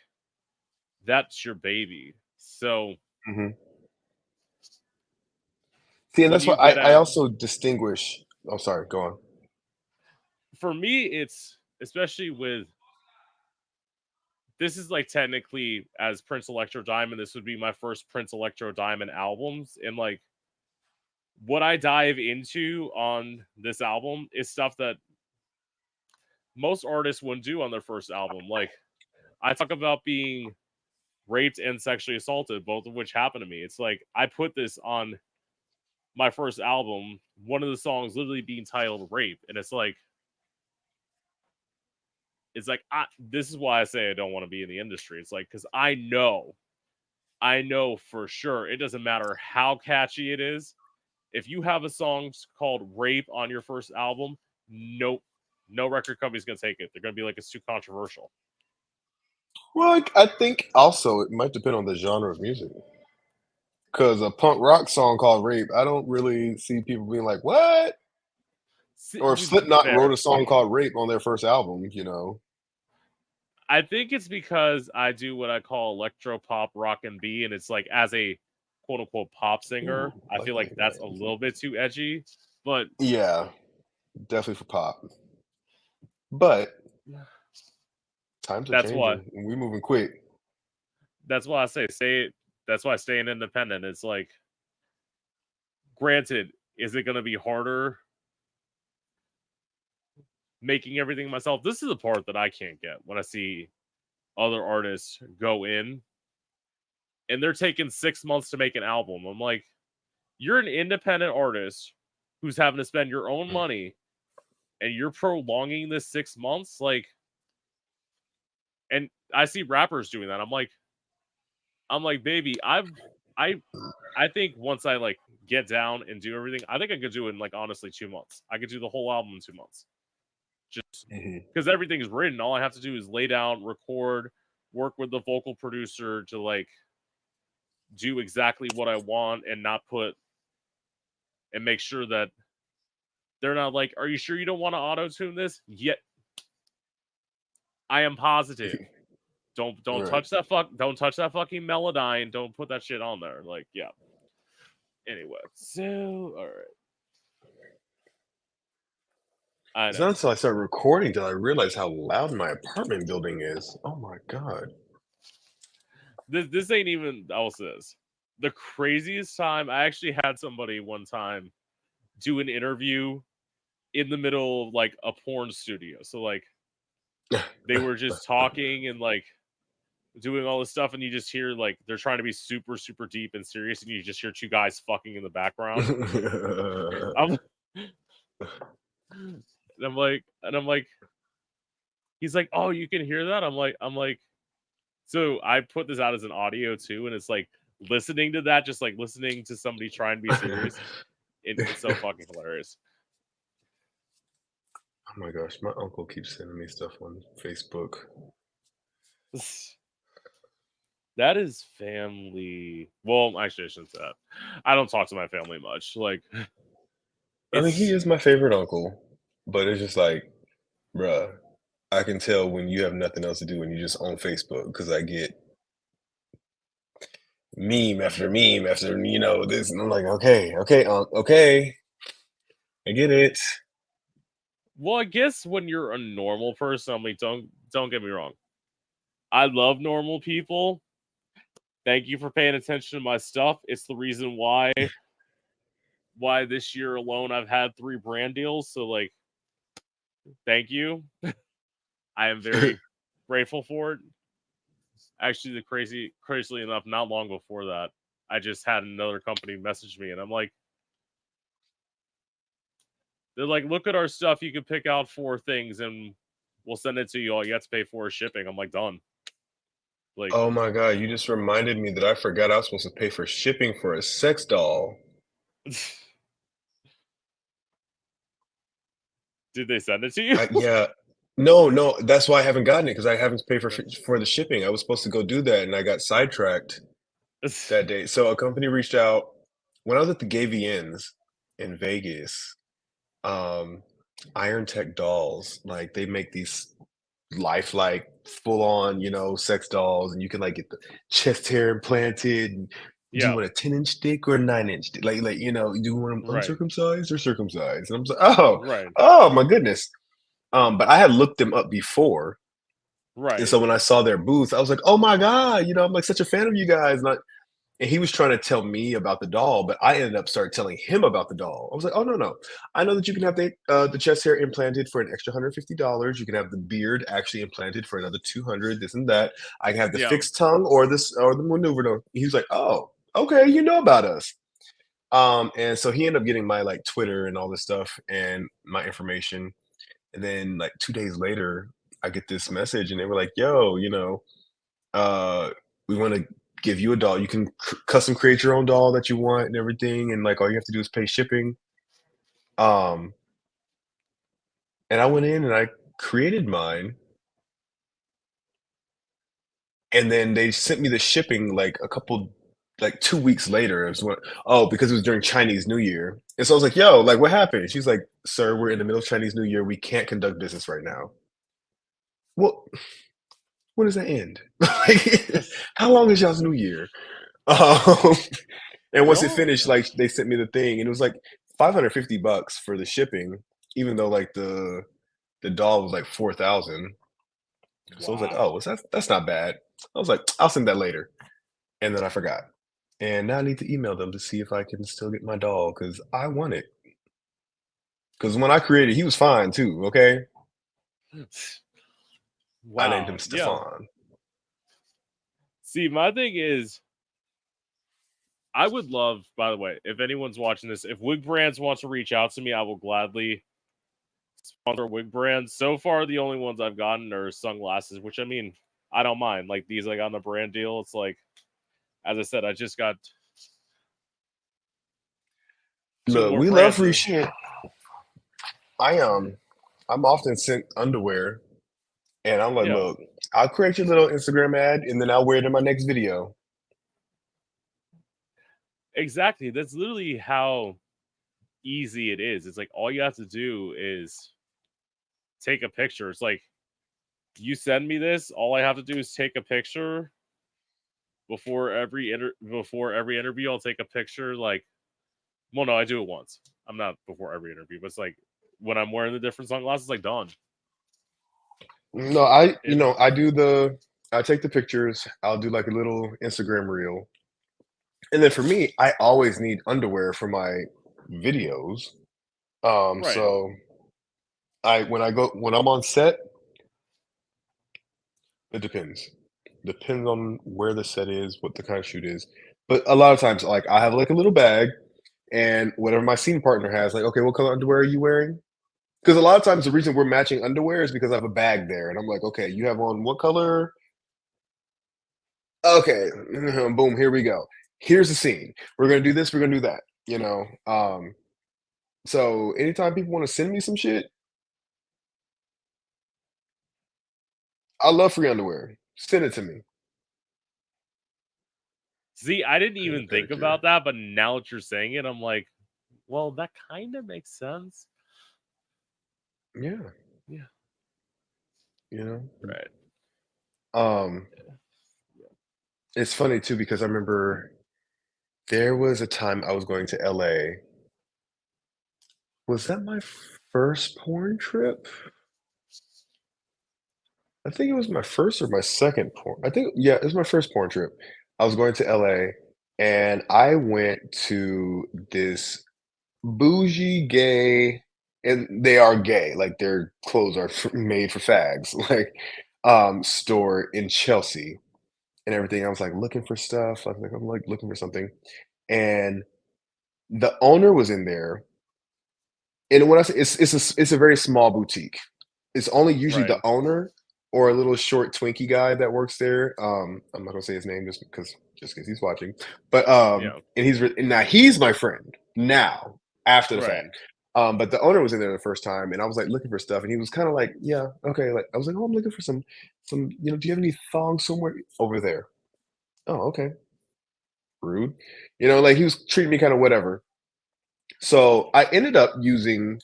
that's your baby. So Hmm. See, and when that's why you I, get I at also distinguish. Oh, sorry. Go on. for me, it's especially with this is like technically as Prince Electro Diamond, this would be my first Prince Electro Diamond albums. And like what I dive into on this album is stuff that most artists wouldn't do on their first album. Like I talk about being raped and sexually assaulted, both of which happened to me. It's like I put this on my first album, one of the songs literally being titled Rape. And this is why I say I don't want to be in the industry. It's like, because I know for sure it doesn't matter how catchy it is. If you have a song called Rape on your first album, nope, no record company's gonna take it. They're gonna be like, it's too controversial. Well, I think also it might depend on the genre of music. Because a punk rock song called "Rape," I don't really see people being like, "What?" Or if Slipknot Fair. wrote a song called "Rape" on their first album. I think it's because I do what I call electro pop rock and B, and it's like as a quote unquote pop singer, Ooh, I like feel like that that's a guy. little bit too edgy. But Yeah, definitely for pop. But times are that's why changing, and we're moving quick. that's why I say stay. That's why staying independent. It's like, granted, is it going to be harder making everything myself? This is the part that I can't get when I see other artists go in and they're taking 6 months to make an album. I'm like, you're an independent artist who's having to spend your own money, and you're prolonging this 6 months, like. And I see rappers doing that. I'm like, baby, I think once I like get down and do everything, I think I could do it in like honestly 2 months. I could do the whole album in 2 months. Just because everything is written, all I have to do is lay down, record, work with the vocal producer to like do exactly what I want and not put and make sure that they're not like, are you sure you don't want to auto-tune this? Yet I am positive. Don't Right. touch that don't touch that fucking Melodyne. Don't put that shit on there. Like, yeah. Anyway, so all right. I It's know. not until I started recording that I realized how loud my apartment building is. Oh my god. This ain't even also this. The craziest time I actually had somebody one time do an interview in the middle of like a porn studio. So like they were just talking and like doing all this stuff, and you just hear like they're trying to be super, super deep and serious, and you just hear two guys fucking in the background. I'm, and I'm like, he's like, oh, you can hear that? I'm like, so I put this out as an audio too, and it's like listening to that, just like listening to somebody trying to be serious. It's so fucking hilarious. Oh my gosh, my uncle keeps sending me stuff on Facebook. That is family. Well, actually, I shouldn't say that. I don't talk to my family much. Like, I mean, he it's is my favorite uncle, but it's just like, bruh, I can tell when you have nothing else to do and you just on Facebook because I get meme after meme after this, and I'm like, okay, okay, I get it. well, I guess when you're a normal person, I'm like, don't get me wrong. I love normal people. Thank you for paying attention to my stuff. It's the reason why this year alone I've had 3 brand deals. So like, thank you. I am very grateful for it. Actually, crazily enough, not long before that, I just had another company message me, and I'm like, they're like, look at our stuff. You can pick out 4 things, and we'll send it to you. All you have to pay for is shipping. I'm like, done. Like, Oh my god, you just reminded me that I forgot I was supposed to pay for shipping for a sex doll. did they send it to you? Yeah. No, that's why I haven't gotten it because I haven't paid for the shipping. I was supposed to go do that, and I got sidetracked that day. So a company reached out when I was at the GVNs in Vegas. Iron Tech Dolls, like they make these lifelike, full on, sex dolls, and you can like get the chest hair implanted. And do you Yeah, want a 10-inch dick or a 9-inch? Like do you want them right, uncircumcised or circumcised? And I'm like, right, oh my goodness. But I had looked them up before. And right. so when I saw their booth, I was like, oh my God, I'm like such a fan of you guys. And he was trying to tell me about the doll, but I ended up started telling him about the doll. I was like, oh no. I know that you can have the chest hair implanted for an extra $150. You can have the beard actually implanted for another 200, this and that. I can have the Yeah, fixed tongue or the maneuver. No. He's like, oh, okay, you know about us. And so he ended up getting my like Twitter and all this stuff and my information. And then like 2 days later, I get this message and they were like, yo, we want to give you a doll. You can custom create your own doll that you want and everything. And like all you have to do is pay shipping. Um, and I went in and I created mine. And then they sent me the shipping like 2 weeks later. It was because it was during Chinese New Year. And so I was like, yo, like what happened? She's like, sir, we're in the middle of Chinese New Year. We can't conduct business right now. Well, when does that end? Like, how long is y'all's New Year? Um, and once it y'all. finished, like they sent me the thing, and it was like $550 for the shipping, even though like the doll was like 4,000. So I was like, Wow. oh, that's not bad. I was like, I'll send that later, and then I forgot. And now I need to email them to see if I can still get my doll because I want it. Because when I created, he was fine too. Okay, I named him Wow. Yeah. Stefan. See, my thing is, I would love, by the way, if anyone's watching this, if wig brands want to reach out to me, I will gladly sponsor wig brands. So far, the only ones I've gotten are sunglasses, which I mean, I don't mind. Like these, like on the brand deal, it's like, as I said, I just got two Look, more we love brands. free shit. I'm often sent underwear, and I'm like, Yeah, look, I'll create your little Instagram ad, and then I'll wear it in my next video. exactly. That's literally how easy it is. It's like all you have to do is take a picture. It's like you send me this, all I have to do is take a picture before every interview. I'll take a picture. Like, well, no, I do it once. I'm not before every interview, but it's like when I'm wearing the different sunglasses, like done. No, It I take the pictures. I'll do like a little Instagram reel, and then for me, I always need underwear for my videos. right. So when I'm on set, it depends. Depends on where the set is, what the kind of shoot is. But a lot of times, like I have like a little bag, and whatever my scene partner has, like, okay, what color underwear are you wearing? Because a lot of times the reason we're matching underwear is because I have a bag there, and I'm like, okay, you have on what color? Okay, boom, here we go. Here's the scene. We're gonna do this. We're gonna do that. So anytime people want to send me some shit, I love free underwear. Send it to me. See, I didn't Paint a even think pedicure. about that, but now that you're saying it, I'm like, well, that kind of makes sense. Yeah, Yeah, you know. right. Um, it's funny too because I remember there was a time I was going to LA. Was that my first porn trip? I think it was my first or my second porn. I think, yeah, it was my first porn trip. I was going to LA and I went to this bougie gay, and they are gay, like their clothes are made for fags, like store in Chelsea and everything. I was like looking for stuff. I'm like looking for something. And the owner was in there. And when I say it's a very small boutique. It's only usually Right. the owner or a little short Twinkie guy that works there. I'm not gonna say his name just because he's watching. But Yeah. and now he's my friend now after the fact. Right. But the owner was in there the first time, and I was like looking for stuff, and he was kind of like, "Yeah, okay." Like I was like, "Oh, I'm looking for some. Do you have any thongs somewhere over there?" Oh, okay. Rude. Like he was treating me kind of whatever. So I ended up using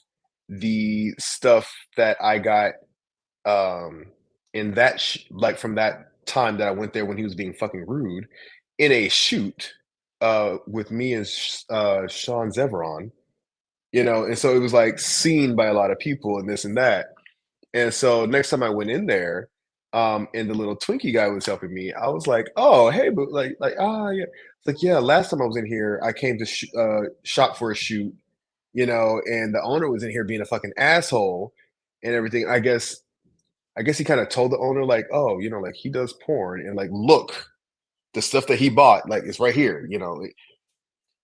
the stuff that I got um in that like from that time that I went there when he was being fucking rude in a shoot with me and Sean Zeveron, and so it was like seen by a lot of people and this and that. And so next time I went in there, and the little Twinkie guy was helping me, I was like, "Oh, hey, but yeah." It's like, "Yeah, last time I was in here, I came to shop for a shoot, and the owner was in here being a fucking asshole and everything." I guess he kind of told the owner like, "Oh, like he does porn, and like, look, the stuff that he bought, like, it's right here."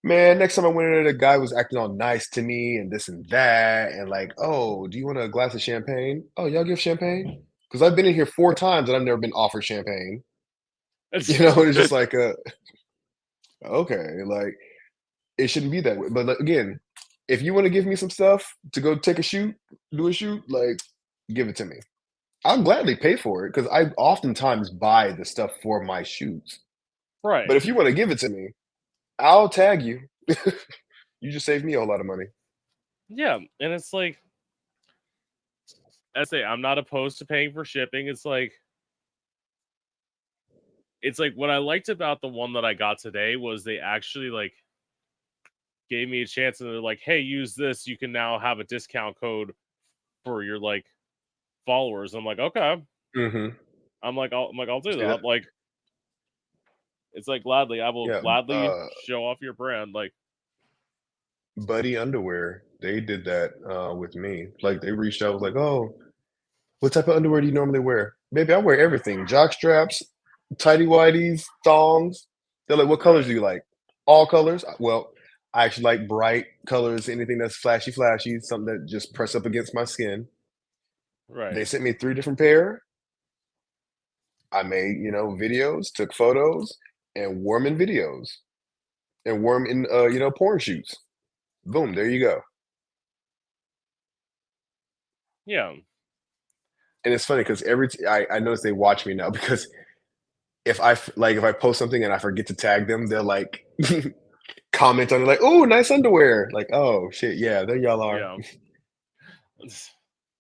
Man, next time I went in there, the guy was acting all nice to me and this and that, and like, "Oh, do you want a glass of champagne? Oh, y'all give champagne? Because I've been in here 4 times and I've never been offered champagne." And it's just like, okay, like it shouldn't be that way. But like, again, if you want to give me some stuff to go take a shoot, do a shoot, like, give it to me. I'll gladly pay for it because I oftentimes buy the stuff for my shoots. But Right. if you want to give it to me, I'll tag you. You just saved me a whole lot of money. Yeah, and it's like I say, I'm not opposed to paying for shipping. It's like what I liked about the one that I got today was they actually like gave me a chance and they're like, hey, use this. You can now have a discount code for your like followers. I'm like, okay. Mhm. I'll do See that. that? Like, it's like gladly, I will Yeah, gladly show off your brand. Like, Buddy Underwear, they did that, with me. Like, they reached out, was like, "Oh, what type of underwear do you normally wear?" "Baby, I wear everything, jock straps, tighty whities, thongs." They're like, "What colors do right. you like?" All colors. Well, I actually like bright colors, anything that's flashy, flashy, something that just press up against my skin. They Right. sent me 3 different pair. I made, videos, took photos, and wore 'em in videos, and wore 'em in, porn shoots. Boom, there you go. Yeah. And it's funny because I notice they watch me now because if I post something and I forget to tag them, they'll like comment on it like, "Oh, nice underwear." Like, "Oh shit, yeah, there y'all are." Yeah.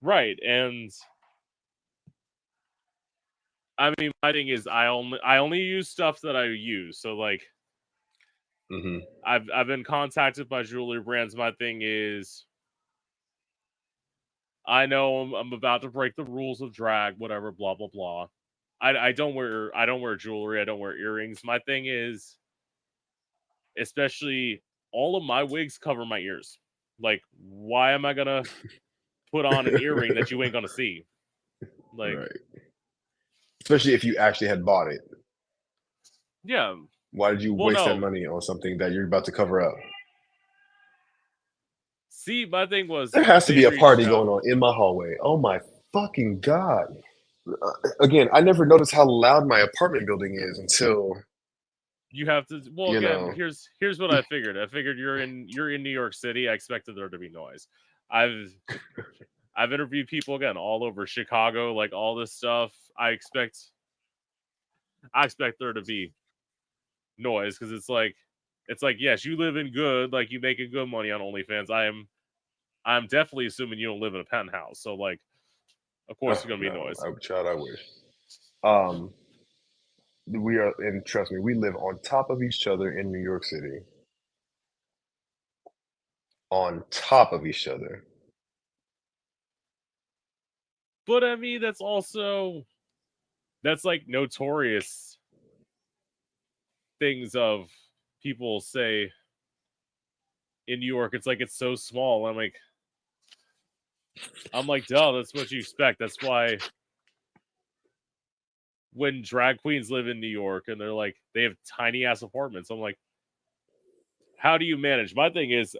Right. And I mean, my thing is, I only use stuff that I use. So like, Mhm. I've been contacted by jewelry brands. My thing is, I know I'm about to break the rules of drag, whatever, blah blah blah. I don't wear jewelry. I don't wear earrings. My thing is, especially all of my wigs cover my ears. Like, why am I gonna put on an earring that you ain't gonna see? Like, Right. Especially if you actually had bought it. yeah. Why did you Well, waste that no. money on something that you're about to cover up? See, my thing was There has to they be a reached party out. going on in my hallway. Oh my fucking god. Again, I never noticed how loud my apartment building is until, You have to. Well, you again, know here's what I figured. I figured you're in New York City. I expected there to be noise. I've I've interviewed people again all over Chicago, like all this stuff. I expect there to be noise because it's like yes, you live in good, like you making good money on OnlyFans. I'm definitely assuming you don't live in a penthouse, so like of course oh, there's gonna be no, noise. child, I wish. Um, we are and trust me, we live on top of each other in New York City. On top of each other. But I mean that's like notorious things of people say in New York. It's like it's so small. I'm like, duh, that's what you expect. That's why when drag queens live in New York and they're like they have tiny ass apartments. I'm like, how do you manage? My thing is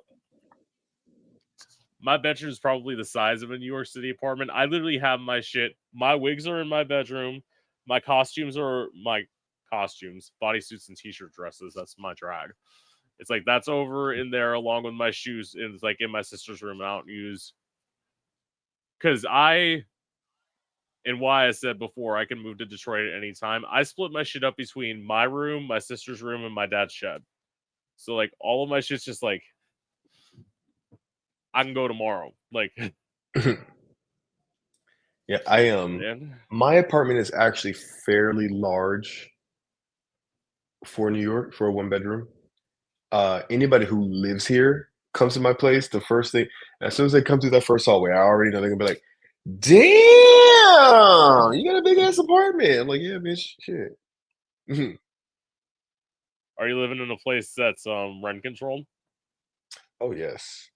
my bedroom is probably the size of a New York City apartment. I literally have my shit. My wigs are in my bedroom. My costumes are my costumes, bodysuits and t-shirt dresses. That's my drag. It's like that's over in there along with my shoes. And it's like in my sister's room. I don't use because and why I said before I can move to Detroit at any time. I split my shit up between my room, my sister's room, and my dad's shed. So like all of my shit's just like I can go tomorrow. Like Yeah, and my apartment is actually fairly large for New York for a one bedroom. Anybody who lives here comes to my place, the first thing as soon as they come through that first hallway, I already know they're gonna be like, "Damn, you got a big ass apartment." I'm like, "Yeah, bitch, shit." Mhm. are you living in a place that's rent controlled? Oh yes,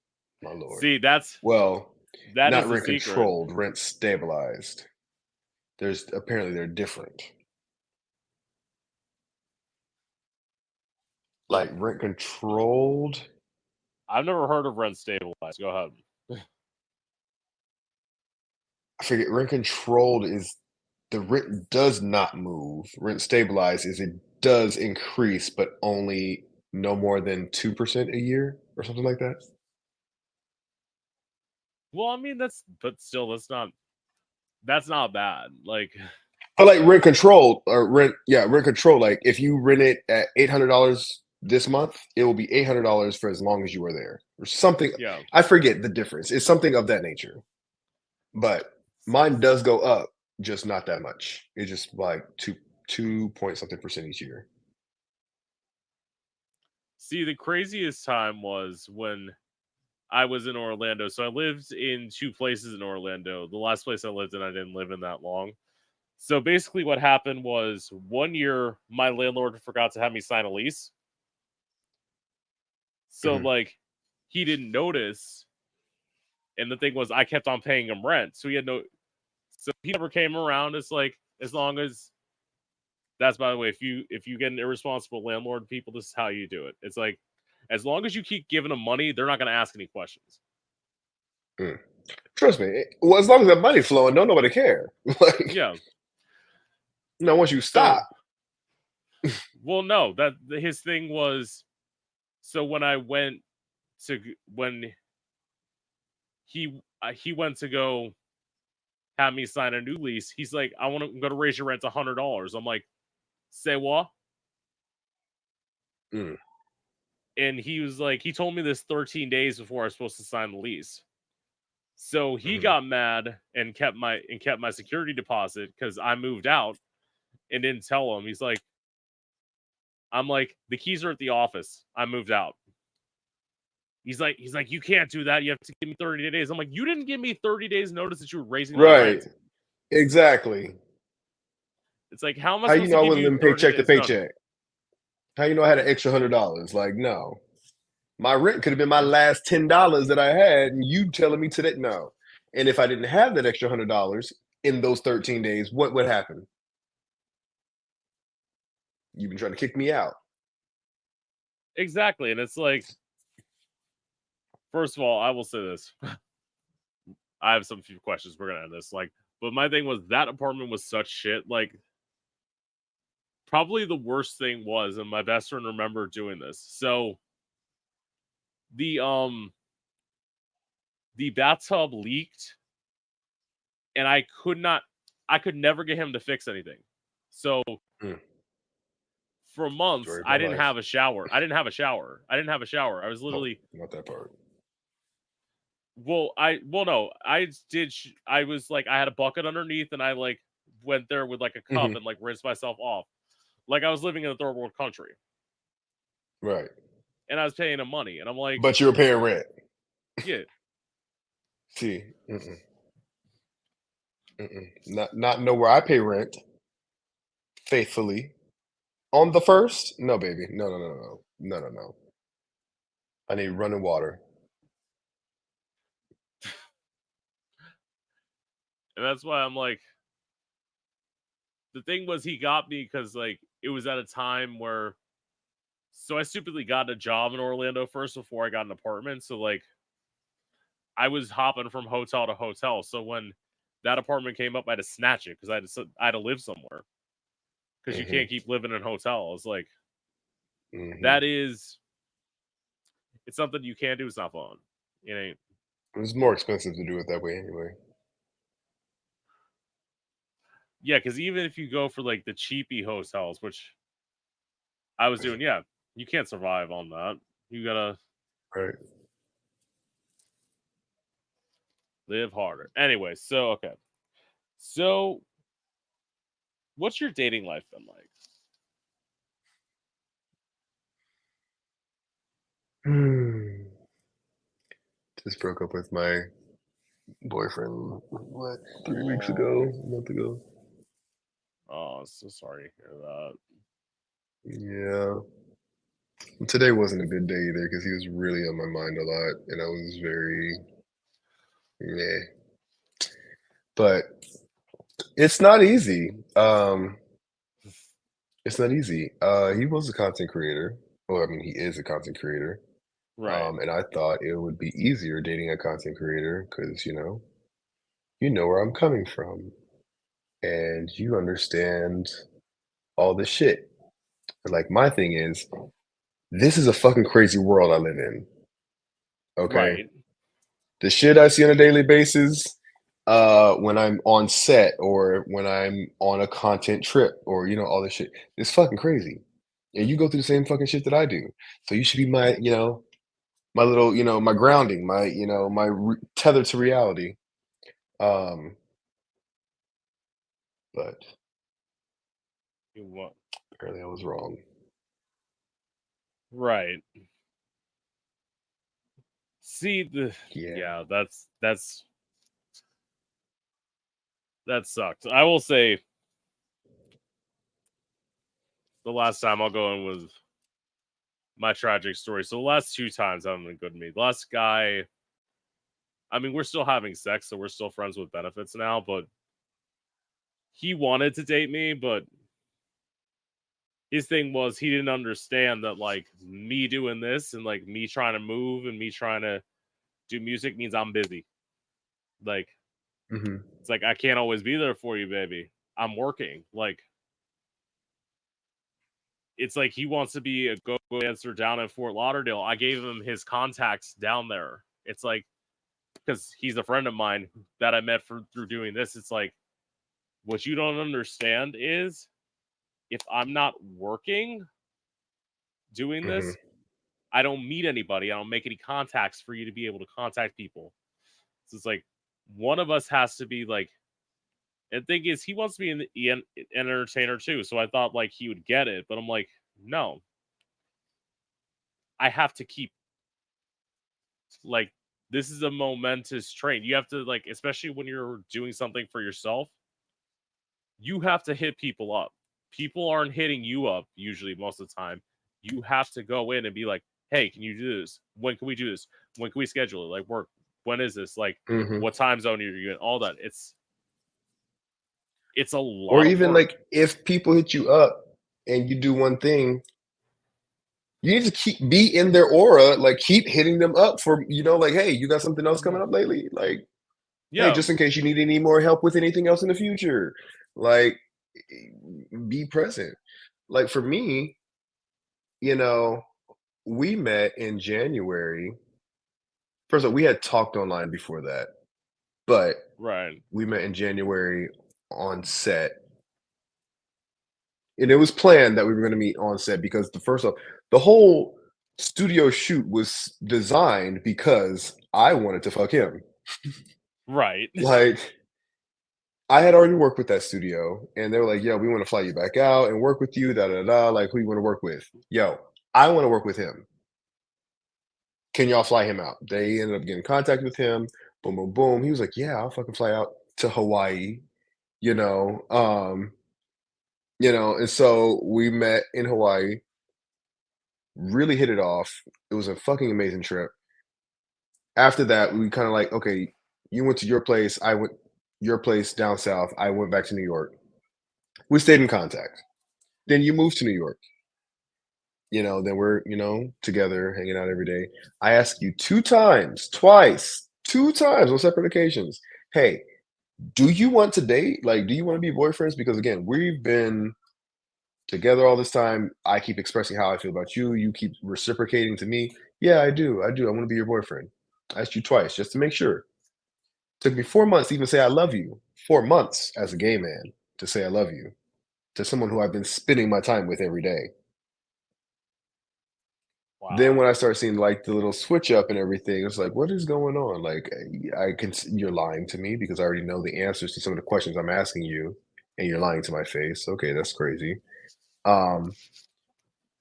my lord. See, that's Well, that not is the rent secret. controlled, rent stabilized. They're different. Like rent controlled, I've never heard of rent stabilized. Go ahead. I forget rent controlled is the rent does not move. Rent stabilized is it does increase, but only no more than 2% a year or something like that. Well, I mean but still that's not bad. Like But like rent control or rent control. Like if you rent it at $800 this month, it will be $800 for as long as you are there, or something. yeah. I forget the difference. It's something of that nature. But mine does go up, just not that much. It's just like two point something percent each year. See, the craziest time was when I was in Orlando. So I lived in two places in Orlando. The last place I lived in, I didn't live in that long. So basically, what happened was 1 year, my landlord forgot to have me sign a lease. So, Mhm. like, he didn't notice. And the thing was, I kept on paying him rent. So he had no, so he never came around. It's like, as long as That's, by the way, if you get an irresponsible landlord, people, this is how you do it. It's like, as long as you keep giving them money, they're not going to ask any questions. Mm. Trust me. Well, as long as that money flowing, don't nobody care. Like, Yeah. no, once you stop. So, well, no, that his thing was. So when I went when he went to go have me sign a new lease, he's like, I'm going to raise your rent $100. I'm like, say what? Mm. And he was like, he told me this 13 days before I was supposed to sign the lease. So he got mad and kept my security deposit because I moved out and didn't tell him. He's like, I'm like, the keys are at the office. I moved out. He's like, you can't do that. You have to give me 30 days. I'm like, you didn't give me 30 days notice that you were raising my Right. rent. Exactly. It's like, how am I How you supposed to know I give wasn't you living 30 paycheck to days notice? paycheck? How you know I had an extra $100? Like, no. My rent could have been my last $10 that I had, and you telling me today no. And if I didn't have that extra $100 in those 13 days, what would happen? You've been trying to kick me out. Exactly. And it's like, first of all, I will say this. I have some few questions. We're gonna end this. Like, but my thing was that apartment was such shit. Like, probably the worst thing was, and my best friend remembered doing this. So the bathtub leaked, and I could never get him to fix anything. So Mm. for months, Story of I my didn't life. have a shower. I was Oh, literally not that part. no, I was like, I had a bucket underneath, and I like went there with like a cup and like rinsed myself off, like I was living in a third world country, Right. and I was paying him money, and I'm like, But you were paying rent. yeah, See, not know where I pay rent faithfully on the first. No, baby, no. I need running water. and that's why I'm like, the thing was, he got me because like it was at a time where, so I stupidly got a job in Orlando first before I got an apartment, so like I was hopping from hotel to hotel. So when that apartment came up, I had to snatch it because I had to live somewhere because you hmm can't keep living in hotels. Like, hmm that is, it's something you can't do. It's not fun. It ain't. It's more expensive to do it that way anyway. Yeah, because even if you go for like the cheapy hotels, which I was doing, yeah, you can't survive on that. You gotta Right. live harder. Anyway, so okay. So what's your dating life been like? Just broke up with my boyfriend, what, 3 weeks ago, a month ago? Oh, so sorry to hear that. Yeah. Today wasn't a good day either because he was really on my mind a lot, and I was very meh. But it's not easy. It's not easy. He was a content creator. Well, I mean, he is a content creator. Right. And I thought it would be easier dating a content creator because, you know where I'm coming from and you understand all the shit. But like my thing is, this is a fucking crazy world I live in. Okay. Right. The shit I see on a daily basis, when I'm on set or when I'm on a content trip or all this shit, it's fucking crazy. And you go through the same fucking shit that I do. So you should be my little, my grounding, my tether to reality. Um, but You want apparently I was wrong. right. See the Yeah. yeah, that sucks. I will say the last time I'll go in with my tragic story. So the last two times haven't been good to me. The last guy, I mean, we're still having sex, so we're still friends with benefits now, but he wanted to date me, but his thing was he didn't understand that like me doing this and like me trying to move and me trying to do music means I'm busy. Like Mhm. it's like I can't always be there for you, baby. I'm working. Like it's like he wants to be a go-go dancer down in Fort Lauderdale. I gave him his contacts down there. It's like because he's a friend of mine that I met through doing this. It's like what you don't understand is if I'm not working doing Mhm. this, I don't meet anybody. I don't make any contacts for you to be able to contact people. So it's like one of us has to be like. And the thing is, he wants to be an entertainer too. So I thought like he would get it, but I'm like, no, I have to keep like this is a momentous train. You have to like, especially when you're doing something for yourself, you have to hit people up. People aren't hitting you up usually most of the time. You have to go in and be like, hey, can you do this? When can we do this? When can we schedule it? Like work. When is this? Like Mhm. what time zone are you in? All that. It's a Or lot of even, work. like, if people hit you up and you do one thing, you need to be in their aura, like, keep hitting them up for, like, "Hey, you got something else Yeah. coming up lately?" Like, "Hey, Yeah. just in case you need any more help with anything else in the future." Like, be present. Like, for me, you know, we met in January. First of all, we had talked online before that, but Right. we met in January on set, and it was planned that we were gonna meet on set because the whole studio shoot was designed because I wanted to fuck him. Right. Like, I had already worked with that studio, and they were like, "Yo, we wanna fly you back out and work with you, da da da, like, who you wanna work with?" Yo, I wanna work with him. Can y'all fly him out? They ended up getting in contact with him. Boom, boom, boom. He was like, "Yeah, I'll fucking fly out to Hawaii," you know. And so we met in Hawaii, really hit it off. It was a fucking amazing trip. After that, we kind of like, okay, you went to your place, I went your place down south, I went back to New York. We stayed in contact. Then you moved to New York. Then we're, together, hanging out every day. I asked you two times on separate occasions. Hey, do you want to date? Like, do you want to be boyfriends? Because again, we've been together all this time. I keep expressing how I feel about you. You keep reciprocating to me. Yeah, I do. I do. I want to be your boyfriend. I asked you twice just to make sure. Took me 4 months to even say I love you. 4 months as a gay man to say I love you to someone who I've been spending my time with every day. Then Wow. when I start seeing like the little switch up and everything, it's like, what is going on? Like, you're lying to me because I already know the answers to some of the questions I'm asking you, and you're lying to my face. Okay, that's crazy. Um,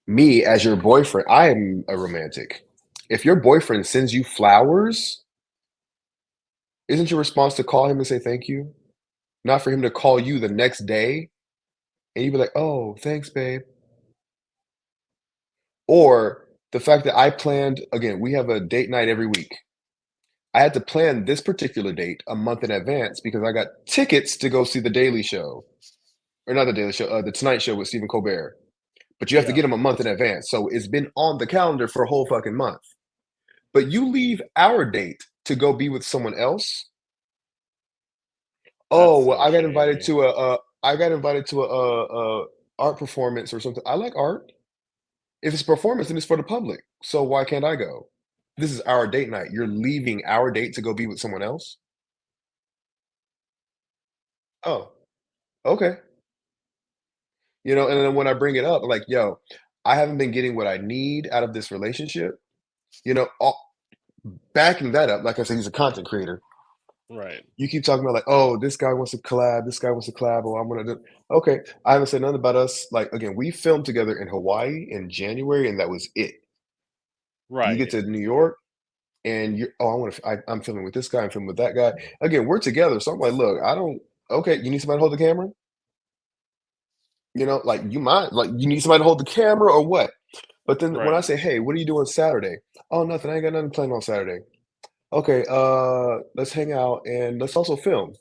Me as your boyfriend, I am a romantic. If your boyfriend sends you flowers, isn't your response to call him and say thank you? Not for him to call you the next day and you be like, "Oh, thanks, babe." Or the fact that I planned again, we have a date night every week. I had to plan this particular date a month in advance because I got tickets to go see The Daily Show, or not The Daily Show, The Tonight Show with Stephen Colbert. But you have to Yeah. get them a month in advance. So it's been on the calendar for a whole fucking month. But you leave our date to go be with someone else. That's Oh, well, so shady. I got invited to a art performance or something. I like art. If it's a performance, then it's for the public. So why can't I go? This is our date night. You're leaving our date to go be with someone else? Oh, okay. And then when I bring it up, like, yo, I haven't been getting what I need out of this relationship. Backing that up, like I said, he's a content creator. Right. You keep talking about like, oh, this guy wants to collab, this guy wants to collab, oh, I'm gonna do okay. I haven't said nothing about us. Like again, we filmed together in Hawaii in January, and that was it. You get Right. to New York and I'm filming with this guy, I'm filming with that guy. Again, we're together. So I'm like, look, I don't okay, you need somebody to hold the camera? Like you might like you need somebody to hold the camera or what? But then when I Right. say, hey, what are you doing Saturday? Oh, nothing. I ain't got nothing planned on Saturday. Okay, let's hang out and let's also film.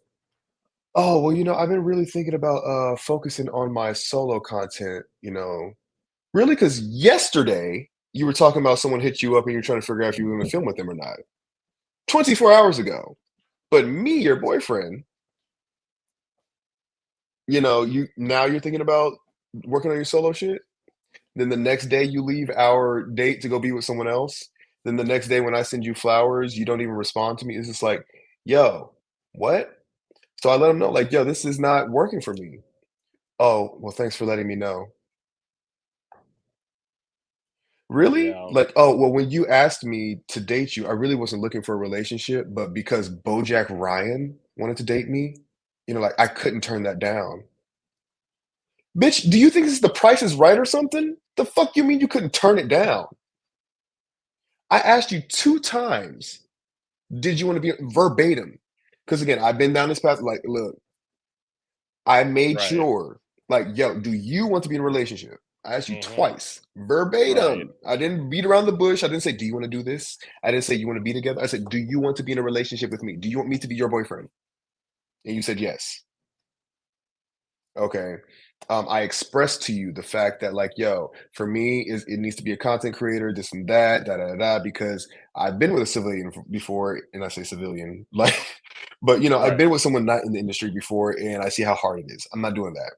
Oh, well, I've been really thinking about focusing on my solo content, really, because yesterday you were talking about someone hit you up and you're trying to figure out if you were going to film with them or not. 24 hours ago. But me, your boyfriend, you're thinking about working on your solo shit. Then the next day you leave our date to go be with someone else. Then the next day when I send you flowers, you don't even respond to me. It's just like, yo, what? So I let him know, like, yo, this is not working for me. Oh, well, thanks for letting me know. Really? Yeah, Like, oh, well, when you asked me to date you, I really wasn't looking for a relationship, but because Boe Jack Ryan wanted to date me, like I couldn't turn that down. Bitch, do you think this is The Price is Right or something? The fuck you mean you couldn't turn it down? I asked you 2 times, did you want to be verbatim? Because again, I've been down this path. Like, look, I made right. sure, like, yo, do you want to be in a relationship? I asked you Hmm. twice, Right. verbatim. I didn't beat around the bush. I didn't say, do you want to do this? I didn't say you want to be together. I said, do you want to be in a relationship with me? Do you want me to be your boyfriend? And you said yes. Okay. I expressed to you the fact that, like, yo, for me, it needs to be a content creator, this and that, da da da, because I've been with a civilian before, and I say civilian, like, but I've Right. been with someone not in the industry before, and I see how hard it is. I'm not doing that.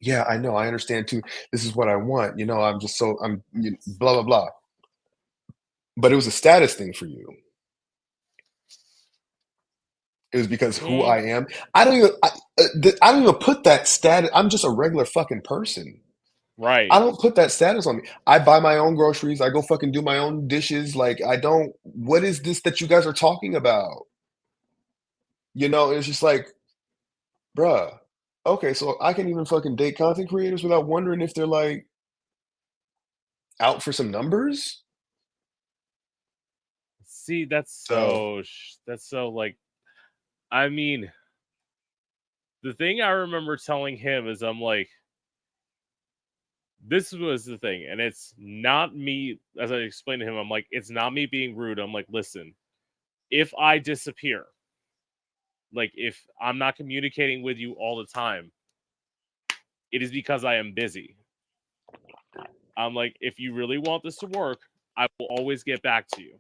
Yeah, I know. I understand too. This is what I want. I'm just so blah blah blah. But it was a status thing for you. It was because who Mm, I am. I don't even put that status. I'm just a regular fucking person. I right. don't put that status on me. I buy my own groceries. I go fucking do my own dishes. Like I don't. What is this that you guys are talking about? It's just like, bruh. Okay, so I can even fucking date content creators without wondering if they're like out for some numbers. See, that's So, so that's so like I mean, the thing I remember telling him is I'm like, this was the thing, and it's not me. As I explained to him, I'm like, it's not me being rude. I'm like, listen, if I disappear, like if I'm not communicating with you all the time, it is because I am busy. I'm like, if you really want this to work, I will always get back to you,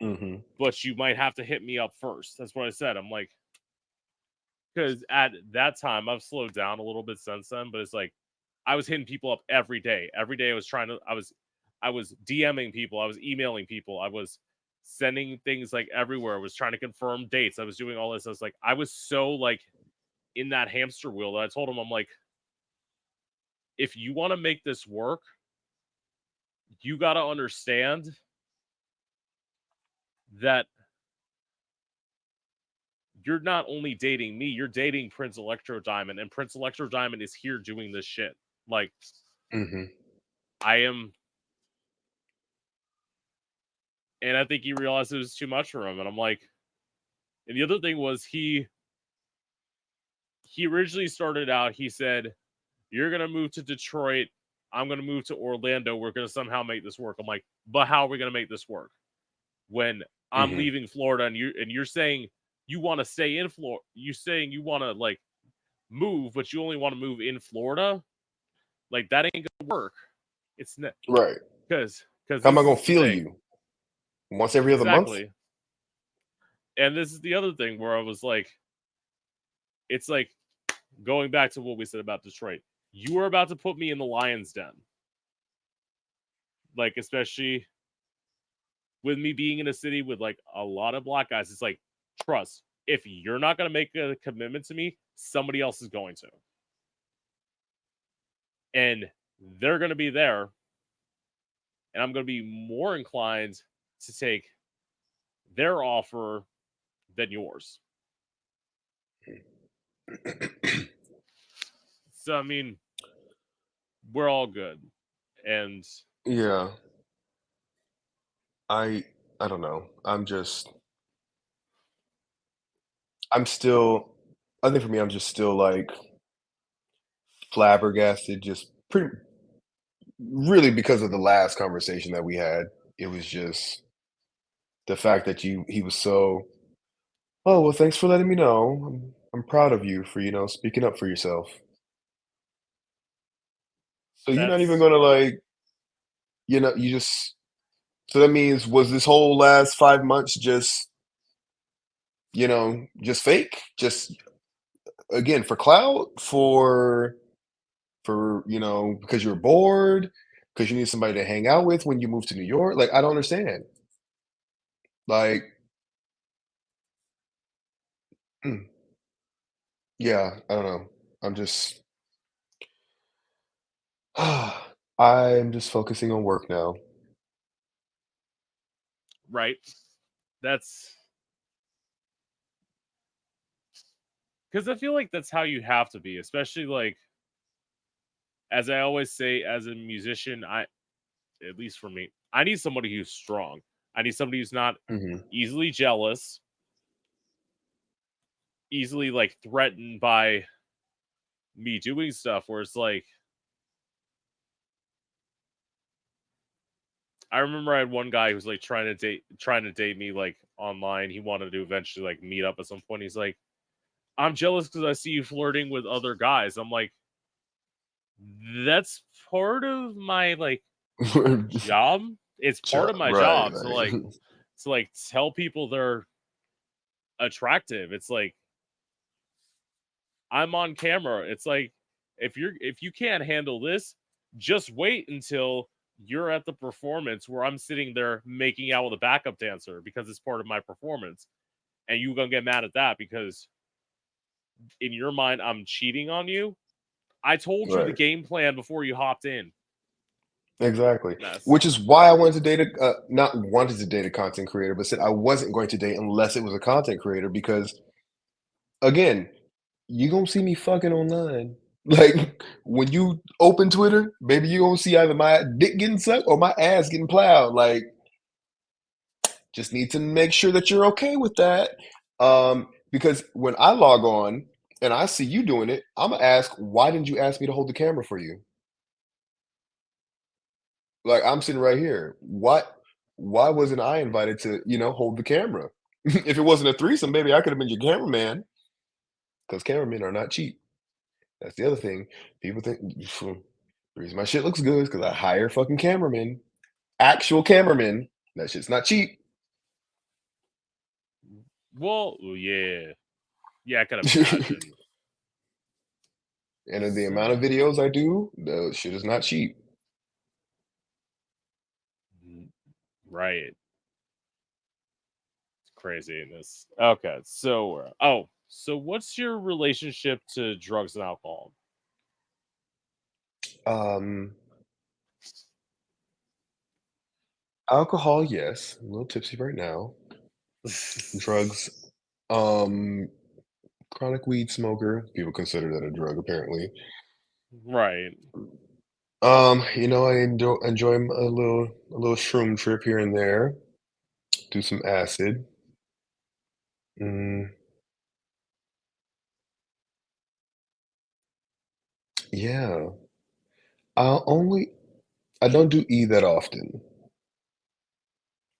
mhm, but you might have to hit me up first. That's what I said. I'm like, because at that time I've slowed down a little bit since then, but it's like I was hitting people up every day. Every day I was trying to I was DMing people, I was emailing people, I was sending things like everywhere. I was trying to confirm dates. I was doing all this. I was like, I was so like in that hamster wheel that I told him, I'm like, if you want to make this work, you got to understand that you're not only dating me, you're dating Prince Electro Diamond, and Prince Electro Diamond is here doing this shit. Like, mhm. I am, and I think he realized it was too much for him. And I'm like, and the other thing was he originally started out, he said, you're gonna move to Detroit, I'm gonna move to Orlando, we're gonna somehow make this work. I'm like, but how are we gonna make this work? When I'm Mhm. leaving Florida and you're saying you want to stay in Florida, you saying you want to like move, but you only want to move in Florida, like that ain't gonna work. It's not Right. because How am I this gonna is the feel thing. you? Once every other month? Exactly. And this is the other thing where I was like, it's like going back to what we said about Detroit. You were about to put me in the lion's den. Like, especially with me being in a city with like a lot of black guys, it's like, trust. If you're not gonna make a commitment to me, somebody else is going to. And they're gonna be there, and I'm gonna be more inclined to take their offer than yours. So I mean, we're all good. And Yeah. I I don't know. I'm still I think for me, I'm just still, like, flabbergasted, just pretty really because of the last conversation that we had. It was just the fact that he was so, "Oh, well, thanks for letting me know. I'm I'm proud of you for, speaking up for yourself. So you're not even That's gonna like, you just so that means was this whole last 5 months just fake? Just again for clout, for because you're bored, because you need somebody to hang out with when you move to New York. Like, I don't understand. Like, mm, yeah, I don't know. I'm just I'm just focusing on work now. right. That's because I feel like that's how you have to be, especially like as I always say, as a musician, at least for me, I need somebody who's strong. I need somebody who's not Mhm. easily jealous, easily like threatened by me doing stuff where it's like I remember I had one guy who was like trying to date me like online. He wanted to eventually like meet up at some point. He's like, I'm jealous because I see you flirting with other guys. I'm like, that's part of my like job. It's part of my Right, job. So right. like tell people they're attractive. It's like I'm on camera. It's like if you can't handle this, just wait until you're at the performance where I'm sitting there making out with a backup dancer because it's part of my performance. And you gonna get mad at that because in your mind I'm cheating on you. I told you the Right. game plan before you hopped in. Exactly. Mess. Which is why I wanted to date not wanted to date a content creator, but said I wasn't going to date unless it was a content creator because again, you gonna see me fucking online. Like when you open Twitter, baby, you gonna see either my dick getting sucked or my ass getting plowed. Like, just need to make sure that you're okay with that. Because when I log on and I see you doing it, I'm gonna ask, why didn't you ask me to hold the camera for you? Like I'm sitting right here. Why wasn't I invited to, hold the camera? If it wasn't a threesome, maybe I could have been your cameraman because cameramen are not cheap. That's the other thing. People think the reason my shit looks good is because I hire fucking cameramen, actual cameramen. That shit's not cheap. Well, yeah. Yeah, I could And imagine. in the amount of So videos I do, the shit is not cheap. right. It's craziness. Okay, so so what's your relationship to drugs and alcohol? Um, Alcohol, yes. I'm a little tipsy right now. Drugs, um, chronic weed smoker. People consider that a drug, apparently. Right. I enjoy a little shroom trip here and there. Do some acid. Mm, yeah. I'll only I don't do E that often.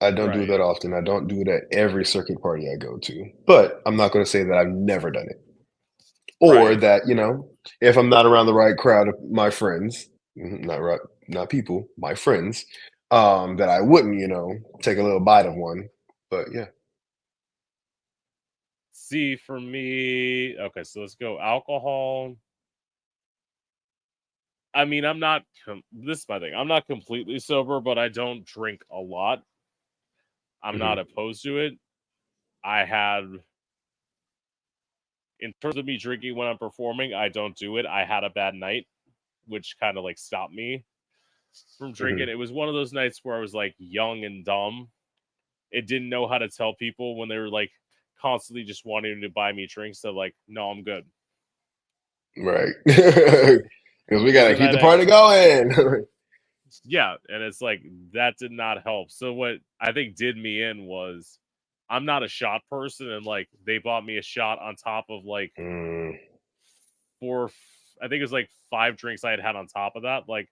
I don't do it Right. that often. I don't do it at every circuit party I go to. But I'm not going to say that I've never done it. Or Right. that, if I'm not around the right crowd of my friends, not right, not people, my friends, that I wouldn't, take a little bite of one. But yeah. See, for me, okay, so let's go alcohol. I mean, this is my thing. I'm not completely sober, but I don't drink a lot. I'm not Hmm. opposed to it. I had, in terms of me drinking when I'm performing, I don't do it. I had a bad night, which kind of like stopped me from drinking. Hmm. It was one of those nights where I was like young and dumb. It didn't know how to tell people when they were like constantly just wanting to buy me drinks. So like, no, I'm good. Right. Because we Because got to then keep I the like, party going. yeah, and it's like that did not help. So what I think did me in was I'm not a shot person, and like they bought me a shot on top of like Mm, four. I think it was like five drinks I had on top of that. Like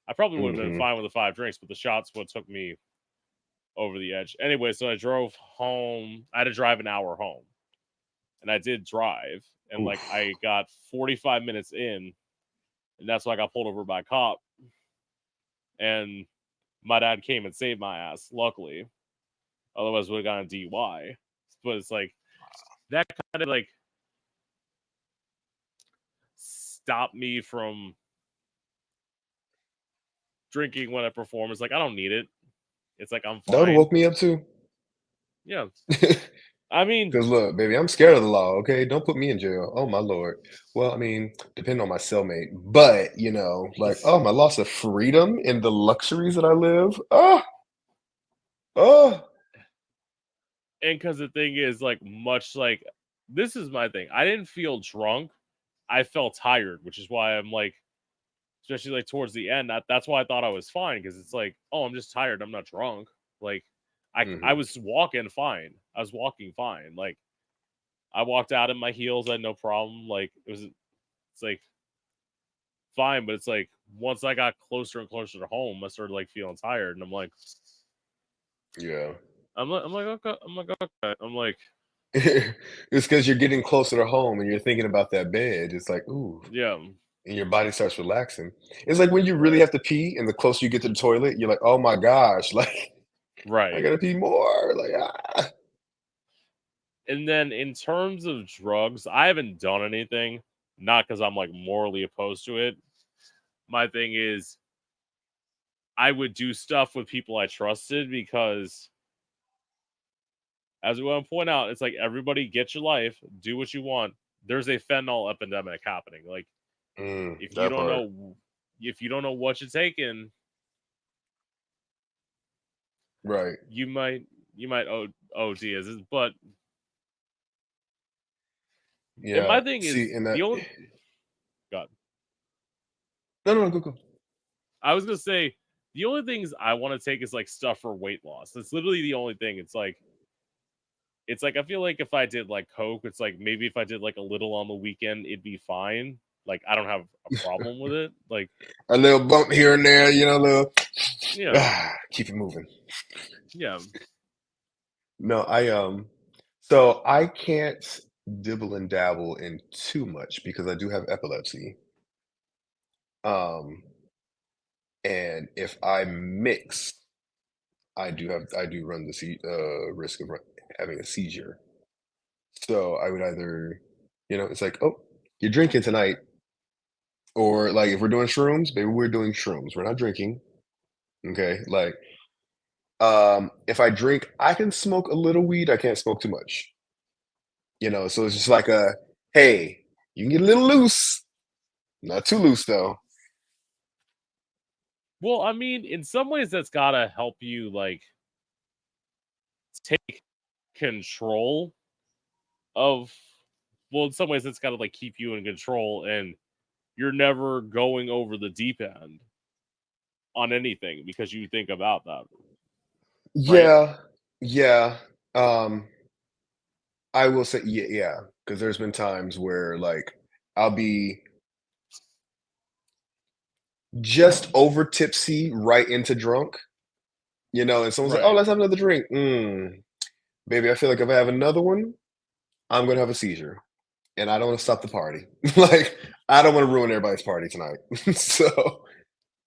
I probably would have been hmm. fine with the five drinks, but the shots what took me over the edge. Anyway, so I drove home. I had to drive an hour home. and I did drive, and like Oof. I got 45 minutes in, and that's why I got pulled over by a cop, and my dad came and saved my ass. Luckily, otherwise would have gotten a DUI. But it's like that kind of like stopped me from drinking when I perform. It's like I don't need it. It's like I'm That would have fine. woke me up too. Yeah, I mean, Because look, baby, I'm scared of the law. Okay, don't put me in jail. Oh my lord. Well, I mean, depending on my cellmate, but like, oh, my loss of freedom and the luxuries that I live. Oh, and because the thing is, like, much like this is my thing. I didn't feel drunk. I felt tired, which is why I'm like, especially like towards the end. That's why I thought I was fine because it's like, oh, I'm just tired. I'm not drunk. Like, I hmm was walking fine. I was walking fine. Like, I walked out in my heels. I had no problem. Like, it's like fine, but it's like once I got closer and closer to home, I started like feeling tired, and yeah. I'm like okay, I'm like okay, I'm like It's because you're getting closer to home and you're thinking about that bed. It's like, ooh, yeah, and your body starts relaxing. It's like when you really right, have to pee, and the closer you get to the toilet, you're like, oh my gosh, like I right. gotta pee more. Like, And then in terms of drugs, I haven't done anything, not because I'm like morally opposed to it. My thing is, I would do stuff with people I trusted because, as we want to point out, it's like everybody get your life, do what you want. There's a fentanyl epidemic happening. Like if you that don't part. know, if you don't know what you're taking, Right. you might OD as is. But and Yeah. my thing See, is and that the only God, no, go. I was gonna say the only things I want to take is like stuff for weight loss. That's literally the only thing. It's like I feel like if I did like coke, it's like maybe if I did like a little on the weekend, it'd be fine. Like I don't have a problem with it. Like A little bump here and there, a little yeah, keep it moving. yeah, No, so I can't dibble and dabble in too much because I do have epilepsy. Um, and if I mix, I do run the risk of having a seizure. So I would either, it's like, oh, you're drinking tonight, or like if we're doing shrooms, maybe we're doing shrooms. We're not drinking. Okay. Like, if I drink, I can smoke a little weed. I can't smoke too much. So it's just like hey, you can get a little loose, not too loose though. Well, I mean, in some ways, that's gotta help you like take control of. Well, in some ways, it's gotta like keep you in control, and you're never going over the deep end on anything because you think about that, right? Yeah, yeah. Um, I will say, yeah, because there's been times where like I'll be just over tipsy, right into drunk, and someone's like, "Oh, Right. let's have another drink." Baby, I feel like if I have another one, I'm gonna have a seizure, and I don't want to stop the party. Like, I don't want to ruin everybody's party tonight. So,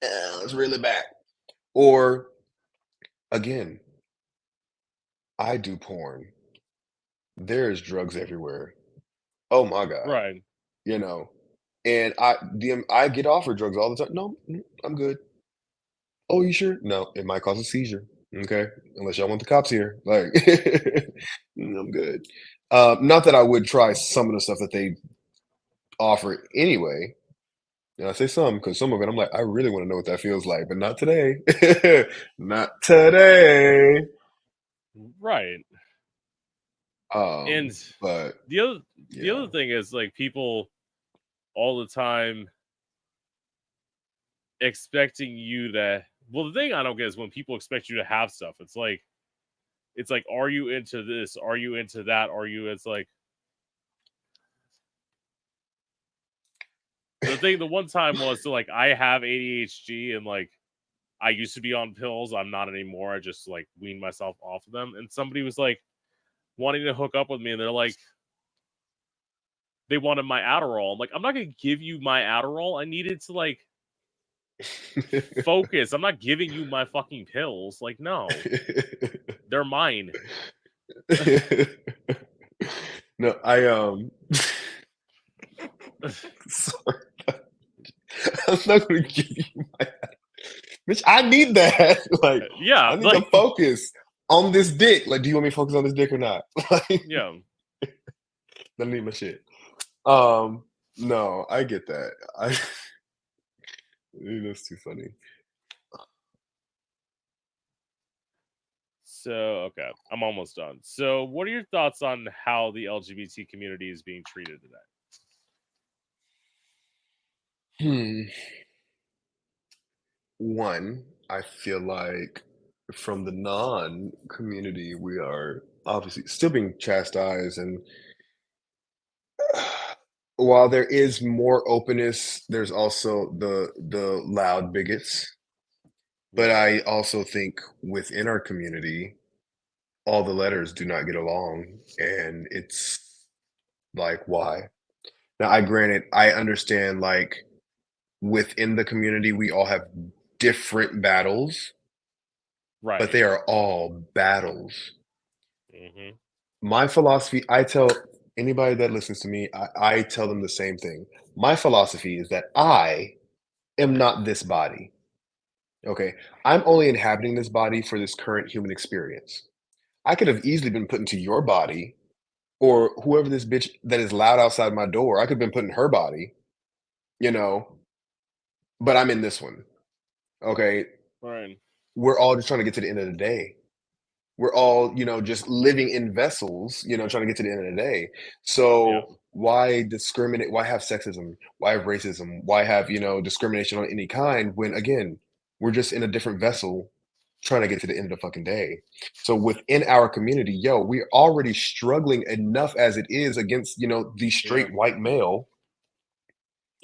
yeah, let's reel it back. Or again, I do porn. There's drugs everywhere. Oh my god, Right. you know, and I get offered drugs all the time. No, I'm good. Oh, you sure? No, it might cause a seizure. Okay, unless y'all want the cops here. Like, I'm good. Not that I would try some of the stuff that they offer anyway. And I say some because some of it I'm like, I really want to know what that feels like, but not today. Not today. Right. And But the other the yeah. other thing is like people all the time expecting you to well the thing I don't get is when people expect you to have stuff. It's like are you into this? Are you into that? Are you it's like the one time was so like I have ADHD and like I used to be on pills. I'm not anymore. I just like weaned myself off of them. And somebody was like wanting to hook up with me and they're like they wanted my Adderall. I'm like, I'm not gonna give you my Adderall. I needed to like focus. I'm not giving you my fucking pills. Like, no, they're mine. No, sorry. I'm not gonna give you my bitch. I need that. Like, Yeah, I need to like, focus on this dick. Like, do you want me to focus on this dick or not? Like, yeah. I need my shit. No, I get that. That's too funny. So, okay, I'm almost done. So, what are your thoughts on how the LGBT community is being treated today? Hmm. One, I feel like from the non-community, we are obviously still being chastised, and while there is more openness, there's also the loud bigots. But Right. I also think within our community, all the letters do not get along, and it's like, why? Now, I understand, like, within the community, we all have different battles, but Right. they are all battles. Hmm. My philosophy, I tell anybody that listens to me, I tell them the same thing. My philosophy is that I am not this body. Okay. I'm only inhabiting this body for this current human experience. I could have easily been put into your body or whoever this bitch that is loud outside my door. I could have been put in her body, you know, but I'm in this one. Okay. Right. We're all just trying to get to the end of the day. We're all, just living in vessels, trying to get to the end of the day. Yeah. So why discriminate? Why have sexism? Why have racism? Why have, discrimination on any kind when again, we're just in a different vessel trying to get to the end of the fucking day. So within our community, we're already struggling enough as it is against, the Yeah. straight white male.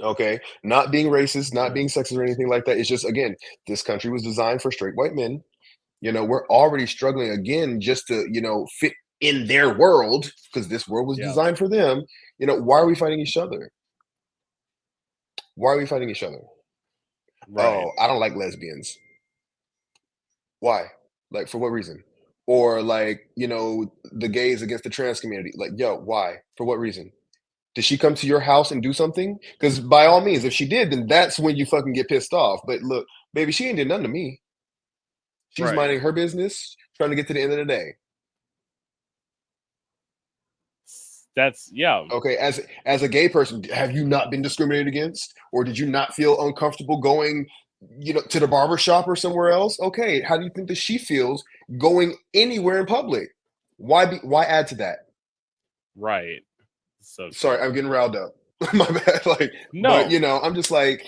Okay. Not being racist, not Yeah. being sexist or anything like that. It's just again, this country was designed for straight white men. We're already struggling again just to, fit in their world because this world was Yeah. designed for them. Why are we fighting each other? Why are we fighting each other? Right. Oh, I don't like lesbians. Why? Like, for what reason? Or like, the gays against the trans community. Like, why? For what reason? Did she come to your house and do something? Because by all means, if she did, then that's when you fucking get pissed off. But look, baby, she ain't did nothing to me. She's Right. minding her business, trying to get to the end of the day. That's yeah. Okay, as a gay person, have you not been discriminated against, or did you not feel uncomfortable going, to the barber shop or somewhere else? Okay, how do you think that she feels going anywhere in public? Why add to that? Right. So Sorry, true. I'm getting riled up. My bad. Like, but No. I'm just like,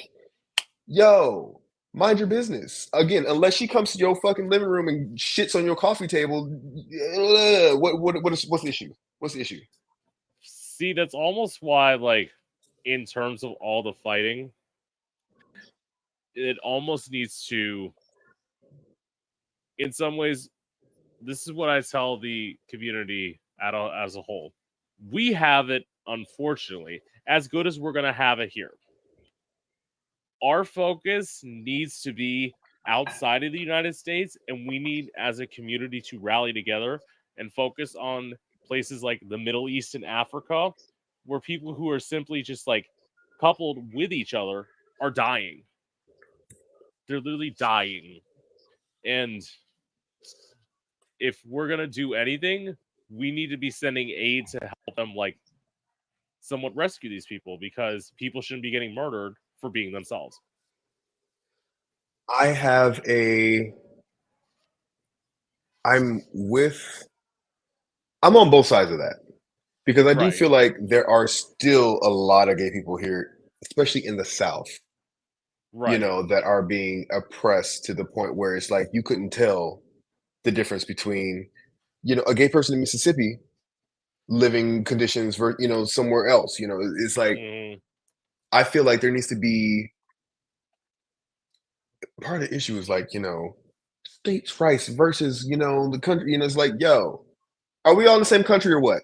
yo, mind your business. Again, unless she comes to your fucking living room and shits on your coffee table, what's the issue? What's the issue? See, that's almost why, like, in terms of all the fighting, it almost needs to, in some ways, this is what I tell the community as a whole. We have it, unfortunately, as good as we're going to have it here. Our focus needs to be outside of the United States, and we need, as a community, to rally together and focus on places like the Middle East and Africa, where people who are simply just like coupled with each other are dying. They're literally dying. And if we're going to do anything, we need to be sending aid to help them, like, somewhat rescue these people because people shouldn't be getting murdered for being themselves. I have a I'm with I'm on both sides of that because I do Right. feel like there are still a lot of gay people here, especially in the South, Right. that are being oppressed to the point where it's like you couldn't tell the difference between, a gay person in Mississippi living conditions for, somewhere else. It's like Mm, I feel like there needs to be part of the issue is like, states' rights versus, the country, it's like, yo, are we all in the same country or what?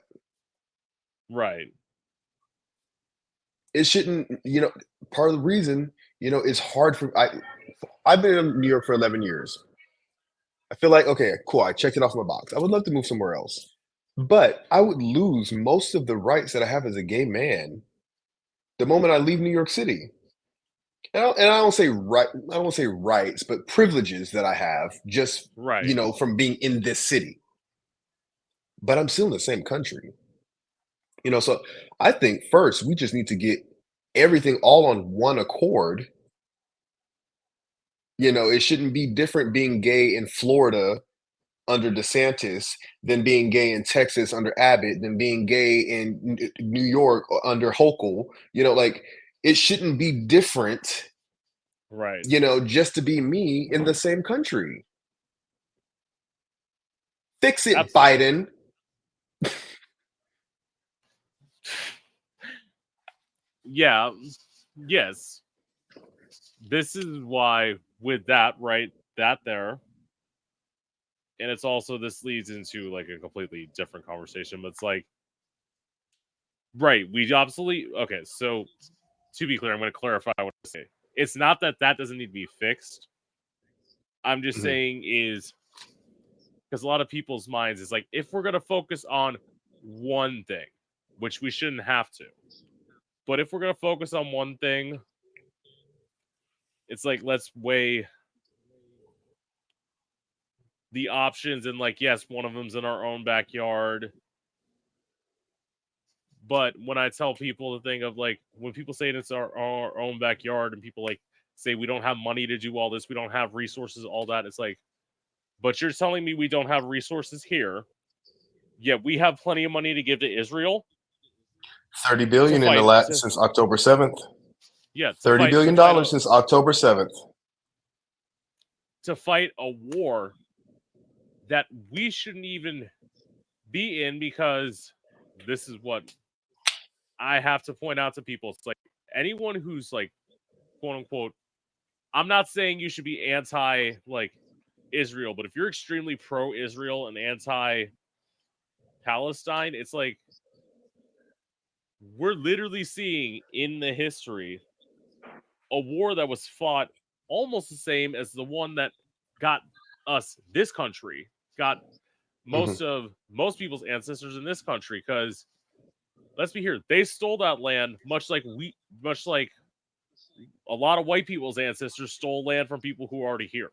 right. it shouldn't, part of the reason, it's hard for I've been in New York for 11 years. I feel like, okay, cool, I checked it off my box. I would love to move somewhere else. But I would lose most of the rights that I have as a gay man the moment I leave New York City. And I don't say right, I don't say rights, but privileges that I have just, Right. from being in this city. But I'm still in the same country. So I think first we just need to get everything all on one accord. It shouldn't be different being gay in Florida under DeSantis than being gay in Texas under Abbott than being gay in New York under Hochul. Like it shouldn't be different, Right. just to be me in the same country. Fix it, Absolutely. Biden. Yeah. Yes. This is why with that, right, that there, and it's also, this leads into like a completely different conversation, but it's like, right, we absolutely, okay, so to be clear, I'm going to clarify what I say. It's not that that doesn't need to be fixed. I'm just Mhm. saying is, because a lot of people's minds is like, if we're going to focus on one thing, which we shouldn't have to, but if we're going to focus on one thing, it's like, let's weigh the options, and like, yes, one of them's in our own backyard. But when I tell people the thing of like, when people say it's our own backyard, and people like say we don't have money to do all this, we don't have resources, all that, it's like, but you're telling me we don't have resources here, yet we have plenty of money to give to Israel $30 to billion in the fight last since October 7th. yeah, $30 billion since October 7th. to fight a war that we shouldn't even be in, because this is what I have to point out to people. It's like, anyone who's like, quote unquote, I'm not saying you should be anti like Israel, but if you're extremely pro Israel and anti Palestine, it's like, we're literally seeing in the history a war that was fought almost the same as the one that got us this country, got Mhm. most people's ancestors in this country. Because let's be here, they stole that land much like a lot of white people's ancestors stole land from people who are already here,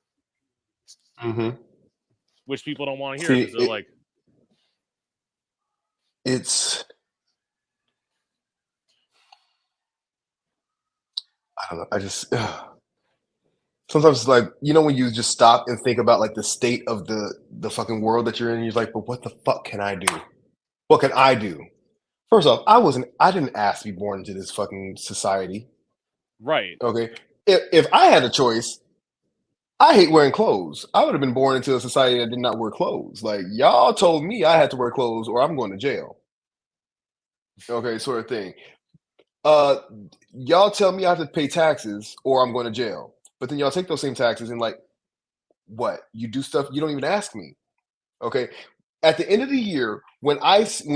Mhm. which people don't want to hear See, because they're like, it's I don't know. I just sometimes it's like, when you just stop and think about like the state of the fucking world that you're in, you're like, but what the fuck can I do? What can I do? First off, I didn't ask to be born into this fucking society. right, Okay. If I had a choice, I hate wearing clothes. I would have been born into a society that did not wear clothes. Like y'all told me I had to wear clothes or I'm going to jail. Okay, sort of thing. Uh, y'all tell me I have to pay taxes or I'm going to jail. But then y'all take those same taxes and like, what? You do stuff you don't even ask me. Okay. At the end of the year, when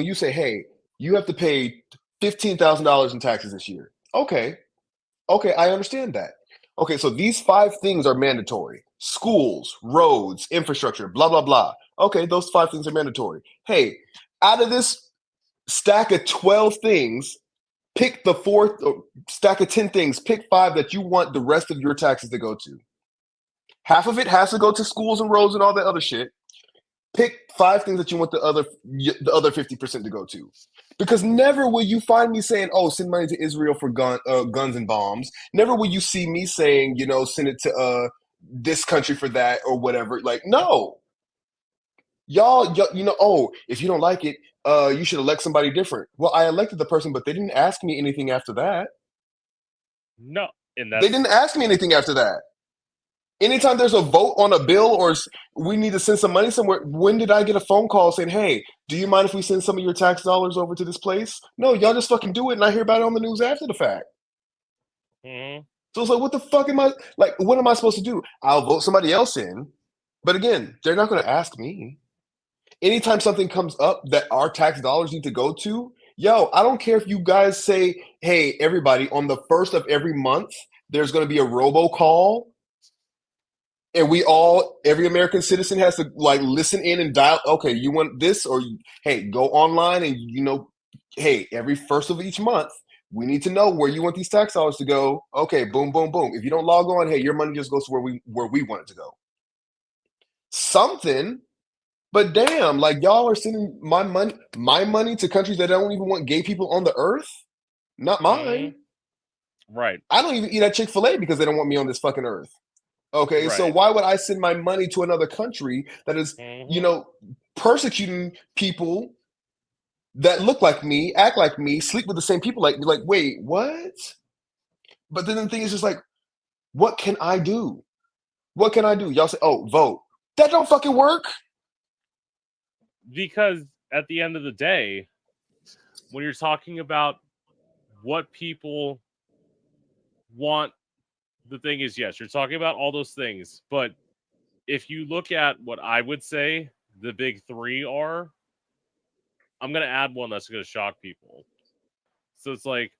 you say, hey, you have to pay $15,000 in taxes this year. Okay. Okay, I understand that. Okay, so these 5 things are mandatory: schools, roads, infrastructure, blah, blah, blah. Okay, those 5 things are mandatory. Hey, out of this stack of 12 things, pick the fourth stack of 10 things, pick 5 that you want the rest of your taxes to go to. Half of it has to go to schools and roads and all that other shit. Pick 5 things that you want the other 50% to go to. Because never will you find me saying, "Oh, send money to Israel for guns and bombs." Never will you see me saying, send it to this country for that or whatever. Like, no, y'all, oh, if you don't like it, you should elect somebody different. Well, I elected the person, but they didn't ask me anything after that. no, and They that's didn't ask me anything after that. Anytime there's a vote on a bill or we need to send some money somewhere, when did I get a phone call saying, hey, do you mind if we send some of your tax dollars over to this place? No, y'all just fucking do it and I hear about it on the news after the fact. mhm. So it's like, what the fuck am I, like, what am I supposed to do? I'll vote somebody else in. But again, they're not going to ask me. Anytime something comes up that our tax dollars need to go to, Yo, I don't care if you guys say, hey, everybody, on the first of every month, there's going to be a robocall, and every American citizen has to like listen in and dial. Okay, you want this, or hey, go online and hey, every first of each month, we need to know where you want these tax dollars to go. Okay, boom, boom, boom. If you don't log on, hey, your money just goes to where we want it to go. Something. But damn, like y'all are sending my money to countries that don't even want gay people on the earth. Not mine. Right. I don't even eat at Chick-fil-A because they don't want me on this fucking earth. Okay, so Right. why would I send my money to another country that is, persecuting people that look like me, act like me, sleep with the same people like me? Like, wait, what? But then the thing is just like, what can I do? What can I do? Y'all say, oh, vote. That don't fucking work. Because at the end of the day, when you're talking about what people want, the thing is, yes, you're talking about all those things. But if you look at what I would say the big three are, I'm going to add one that's going to shock people. So it's like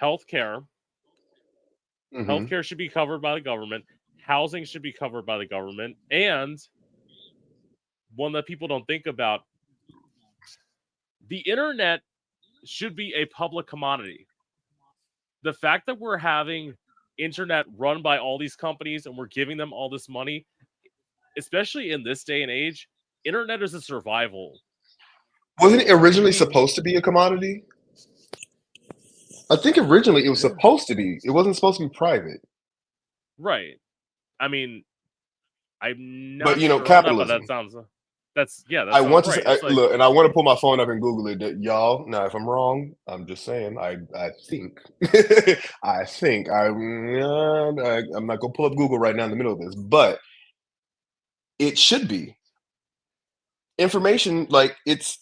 healthcare. Mm-hmm. Healthcare should be covered by the government. Housing should be covered by the government. And one that people don't think about, the internet should be a public commodity. The fact that we're having internet run by all these companies and we're giving them all this money, especially in this day and age, internet is a survival. Wasn't it originally supposed to be a commodity? I think originally it was supposed to be. It wasn't supposed to be private. Right. I mean, I'm not But sure on that, but that capitalism. sounds that I sounds want to say, right. It's like, look, and I want to pull my phone up and Google it. Y'all, now if I'm wrong, I'm just saying. I think, I think I'm not gonna pull up Google right now in the middle of this, but it should be information. Like it's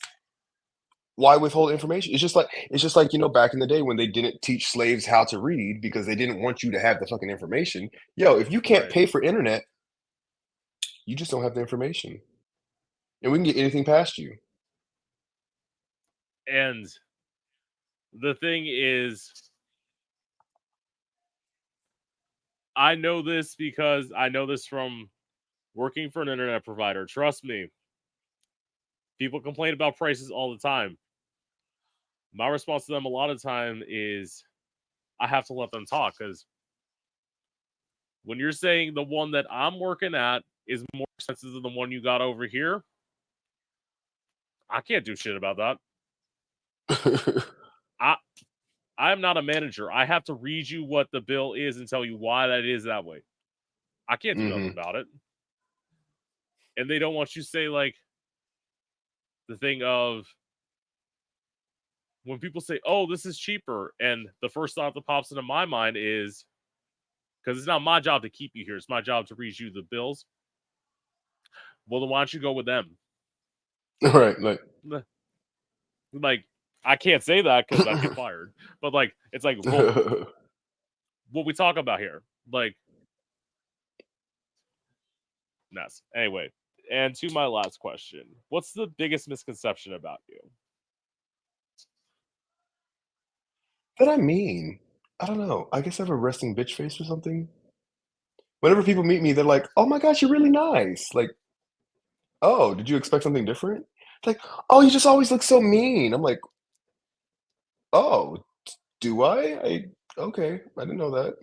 why withhold information? It's just like back in the day when they didn't teach slaves how to read because they didn't want you to have the fucking information. Yo, if you can't right. pay for internet, you just don't have the information, and we can get anything past you. And the thing is, I know this because I know this from working for an internet provider. Trust me, people complain about prices all the time. My response to them a lot of time is I have to let them talk, because when you're saying the one that I'm working at is more expensive than the one you got over here, I can't do shit about that. I'm not a manager. I have to read you what the bill is and tell you why that is that way. I can't do nothing about it. And they don't want you to say, like, the thing of when people say, oh, this is cheaper, and the first thought that pops into my mind is, because it's not my job to keep you here, it's my job to read you the bills. Well, then why don't you go with them? Right, like I can't say that because I'd get fired. But like, it's like, well, what we talk about here, like, mess. Anyway, and to my last question, what's the biggest misconception about you? What I mean, I don't know. I guess I have a resting bitch face or something. Whenever people meet me, they're like, "Oh my gosh, you're really nice." Like, "Oh, did you expect something different?" It's like, "Oh, you just always look so mean." I'm like, "Oh, do I? Okay, I didn't know that."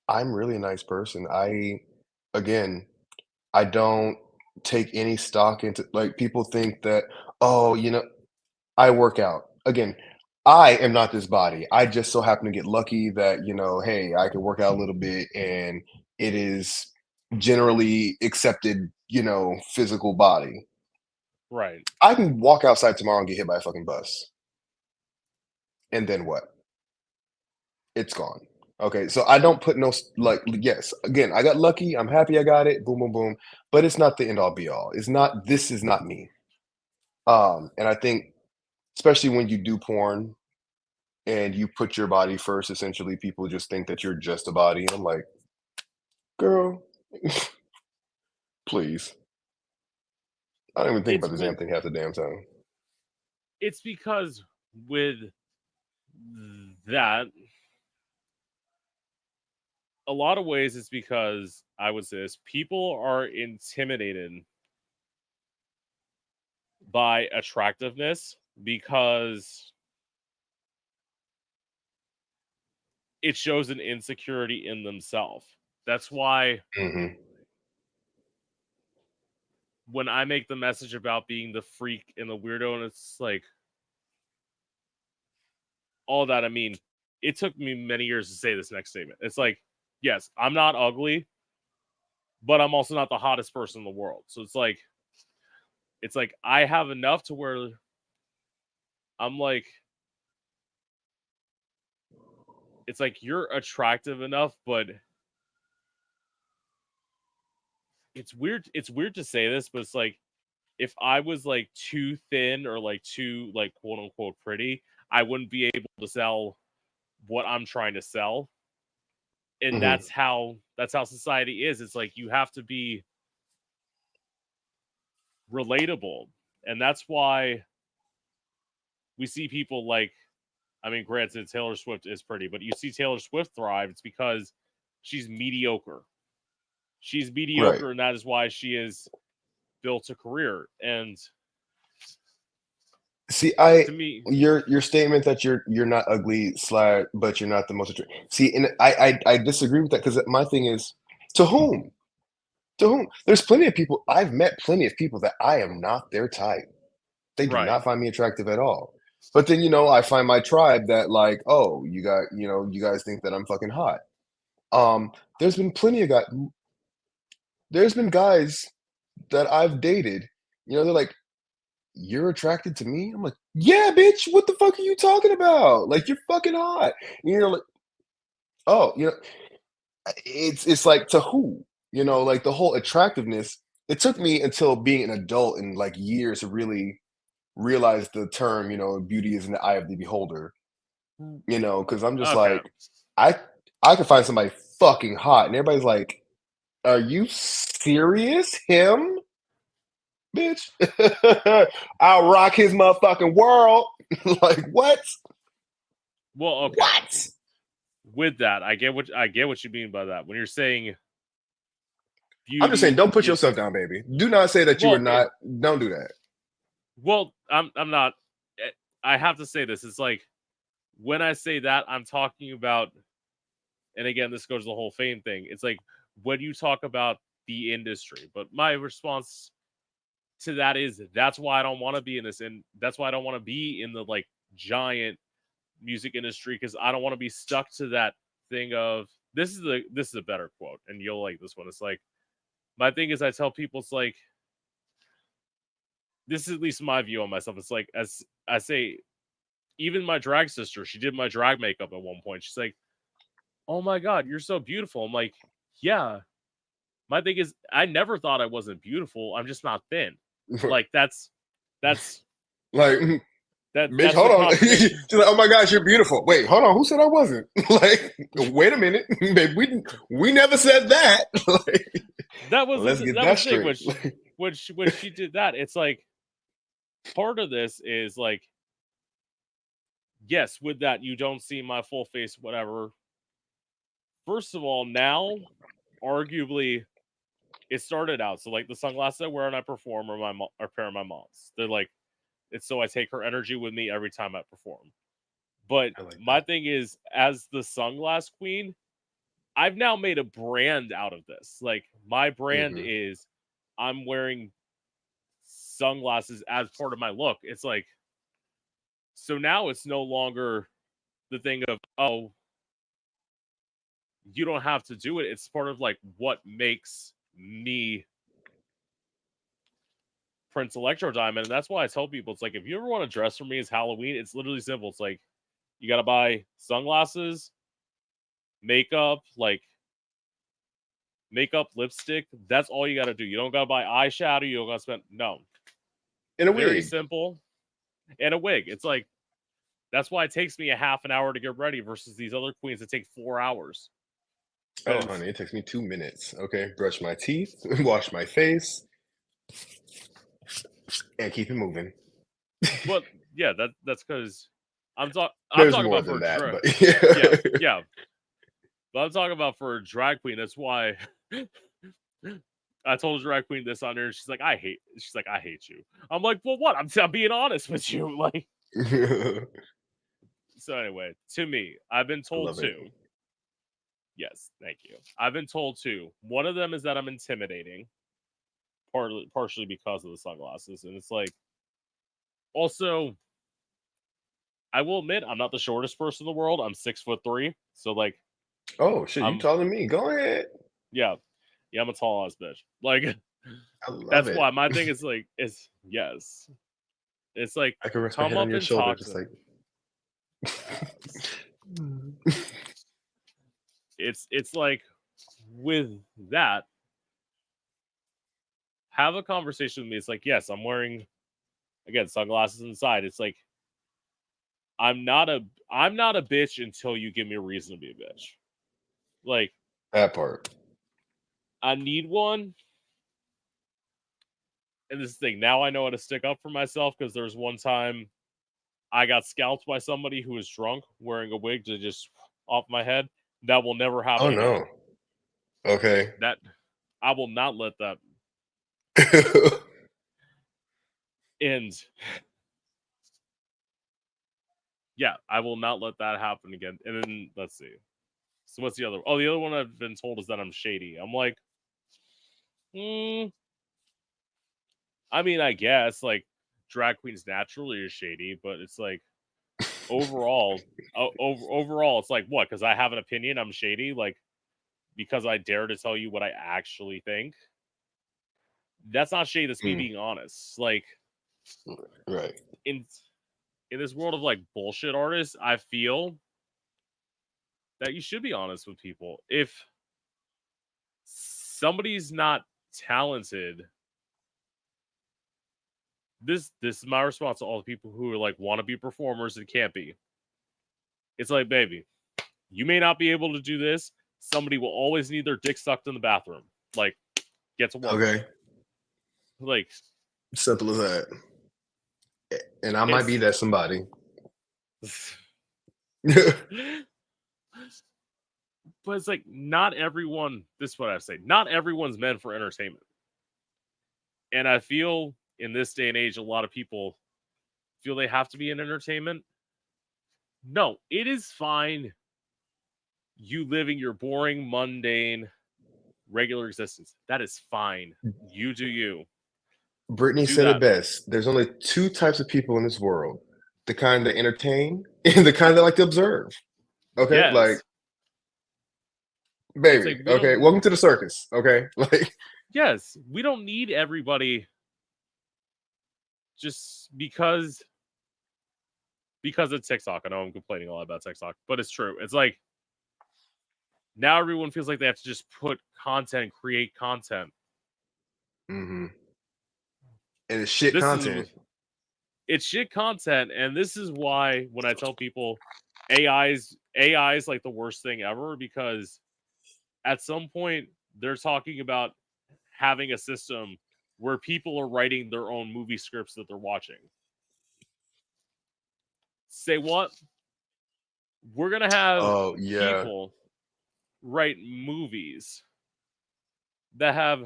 I'm really a nice person. Again, I don't take any stock into like people think that, "Oh, I work out." Again, I am not this body. I just so happen to get lucky that, hey, I can work out a little bit and it is generally accepted, physical body. Right. I can walk outside tomorrow and get hit by a fucking bus. And then what? It's gone. Okay, so I don't put like, yes, again, I got lucky. I'm happy I got it. Boom, boom, boom. But it's not the end all be all. This is not me. And I think, especially when you do porn, and you put your body first, essentially, people just think that you're just a body. And I'm like, girl, please. I don't even think It's about this damn cool. thing half the damn time. it's because with that, a lot of ways it's because I would say this: people are intimidated by attractiveness because it shows an insecurity in themselves. That's why Mm-hmm. when I make the message about being the freak and the weirdo, and it's like all that, I mean, it took me many years to say this next statement. It's like, yes, I'm not ugly, but I'm also not the hottest person in the world. So it's like I have enough to where I'm like, it's like you're attractive enough, but it's weird. It's weird to say this, but it's like if I was like too thin or like too like quote unquote pretty, I wouldn't be able to sell what I'm trying to sell. And Mm-hmm. that's how society is. It's like you have to be relatable. And that's why we see people like, I mean, granted, Taylor Swift is pretty, but you see Taylor Swift thrive. It's because she's mediocre. She's Right. mediocre, and that is why she has built a career. And See, to me, your statement that you're not ugly, but you're not the most attractive. See, and I disagree with that because my thing is, to whom? To whom? There's plenty of people. I've met plenty of people that I am not their type. They do right. not find me attractive at all. But then, I find my tribe that like, oh, you guys think that I'm fucking hot. Um, there's been plenty of guys. There's been guys that I've dated. They're like, "You're attracted to me?" I'm like, "Yeah, bitch. What the fuck are you talking about? Like, you're fucking hot." Like, oh, it's like to who? Like the whole attractiveness. It took me until being an adult and like years to really realize the term, beauty is in the eye of the beholder. Because I'm just Okay. like, I I could find somebody fucking hot, and everybody's like, "Are you serious? Him, bitch? I'll rock his motherfucking world." Like what? Well, okay. What? With that, I get what you mean by that. When you're saying I'm just saying, beauty don't put is yourself down, baby. Do not say that you well, are not. Don't do that. I'm not. I have to say this. It's like when I say that, I'm talking about, and again, this goes to the whole fame thing. It's like when you talk about the industry, but my response to that is that's why I don't want to be in this, and that's why I don't want to be in the like giant music industry because I don't want to be stuck to that thing of this is a better quote, and you'll like this one. It's like my thing is I tell people it's like this is at least my view on myself. It's like as I say, even my drag sister, she did my drag makeup at one point. She's like, "Oh my god, you're so beautiful." I'm like, "Yeah." My thing is, I never thought I wasn't beautiful. I'm just not thin. Like that's Like, bitch, that's the hold on. She's contradiction. like, "Oh my gosh, you're beautiful." Wait, hold on. Who said I wasn't? Like, wait a minute, babe. We never said that. Like, let's get That that was the thing straight. when she did that. It's like part of this is like yes, with that you don't see my full face, whatever. First of all, now arguably it started out so like the sunglasses I wear when I perform are a pair of my mom's. They're like it's so I take her energy with me every time I perform. But I like my that. thing is, as the sunglass queen, I've now made a brand out of this. Like my brand Hmm. is I'm wearing sunglasses as part of my look. It's like so now it's no longer the thing of oh you don't have to do it. It's part of like what makes me Prince Electro Diamond. And that's why I tell people it's like if you ever want to dress for me as Halloween, it's literally simple. It's like you gotta buy sunglasses, makeup, like makeup, lipstick. That's all you gotta do. You don't gotta buy eyeshadow. You don't gotta spend no. In a Very wig. simple. And a wig. It's like that's why it takes me a half an hour to get ready versus these other queens that take 4 hours. Oh, Because honey, it takes me 2 minutes. Okay, brush my teeth, wash my face, and keep it moving. but Yeah, that's because I'm There's talking more about for than a that, drag. but Yeah, yeah. yeah. But I'm talking about for a drag queen. That's why I told a drag queen this on there. And she's like, I hate you. I'm like, well, what? I'm being honest with you. Like, I so anyway, to me, I've been told love it. two. Yes, thank you. I've been told two. One of them is that I'm intimidating, partially because of the sunglasses, and it's like, also, I will admit I'm not the shortest person in the world. I'm 6'3", so like, Oh shit, you I'm taller than me. Go ahead. yeah, yeah, I'm a tall ass bitch. Like, I love that's it. why my thing is like, is yes, it's like, I can rest my come head on up your and shoulder, talk just to me. like. It's like with that, have a conversation with me. It's like, yes, I'm wearing again sunglasses inside. It's like I'm not a bitch until you give me a reason to be a bitch. Like, That part. I need one. And this thing, now I know how to stick up for myself because there's one time I got scalped by somebody who was drunk wearing a wig to just off my head. That will never Oh happen again. no. Okay. That I will not let that end. Yeah, I will not let that happen again. And then let's see. So what's the other? Oh, the other one I've been told is that I'm shady. I'm like, I mean, I guess like drag queens naturally are shady, but it's like overall, overall, it's like what? Because I have an opinion, I'm shady. Like because I dare to tell you what I actually think. That's not shady. That's me being honest. Like Right. in this world of like bullshit artists, I feel that you should be honest with people. If somebody's not talented, this is my response to all the people who are like want to be performers and can't be. It's like, baby, you may not be able to do this. Somebody will always need their dick sucked in the bathroom. Like, get to work. Okay. Like, Simple as that. And I might it's be that somebody. but it's like not everyone. This is what I say. Not everyone's meant for entertainment, and I feel in this day and age, a lot of people feel they have to be in entertainment. No, it is fine. You living your boring, mundane, regular existence. That is fine. You do you. Brittany Do said it that. best. There's only two types of people in this world: the kind that entertain and the kind that like to observe. Okay, like Yes. It's baby. like we Okay, don't. welcome to the circus. Okay, like Yes, we don't need everybody just because it's TikTok. I know I'm complaining a lot about TikTok, but it's true. It's like now everyone feels like they have to just put content, create content. and it's shit This content. is it's shit content, and this is why when I tell people AI is like the worst thing ever because at some point they're talking about having a system where people are writing their own movie scripts that they're watching. Say what? We're gonna have Oh yeah. people write movies that have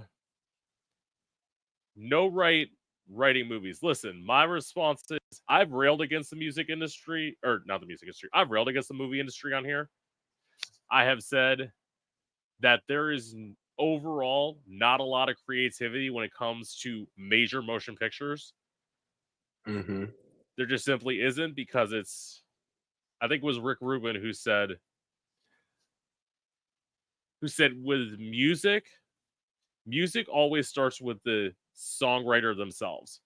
no right writing movies. Listen, my response is I've railed against the music industry, or not the music industry. I've railed against the movie industry on here. I have said that there is overall not a lot of creativity when it comes to major motion pictures. Mm-hmm. There just simply isn't because it's. I think it was Rick Rubin who said with music always starts with the songwriter themselves.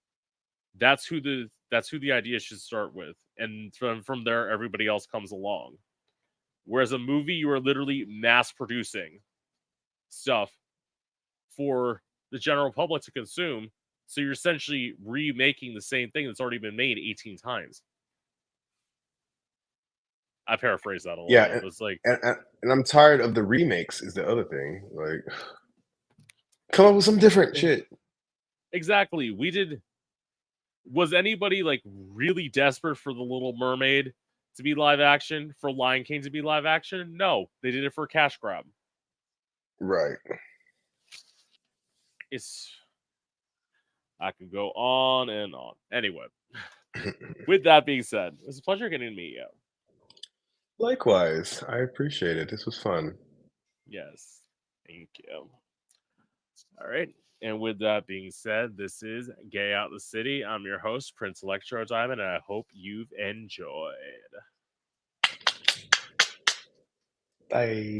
That's who the idea should start with, and from there everybody else comes along. Whereas a movie, you are literally mass producing stuff for the general public to consume, so you're essentially remaking the same thing that's already been made 18 times. I paraphrase that a little Yeah, bit, but it's like and I'm tired of the remakes. Is the other thing like come up with some different shit? exactly Was anybody like really desperate for The Little Mermaid to be live action, for Lion King to be live action? No, they did it for a cash grab. Right. I could go on and on. Anyway, with that being said, it's a pleasure getting to meet you. Likewise, I appreciate it. This was fun. Yes, thank you. All right. And with that being said, this is Gay Out the City. I'm your host, Prince Electro Diamond, and I hope you've enjoyed. Bye.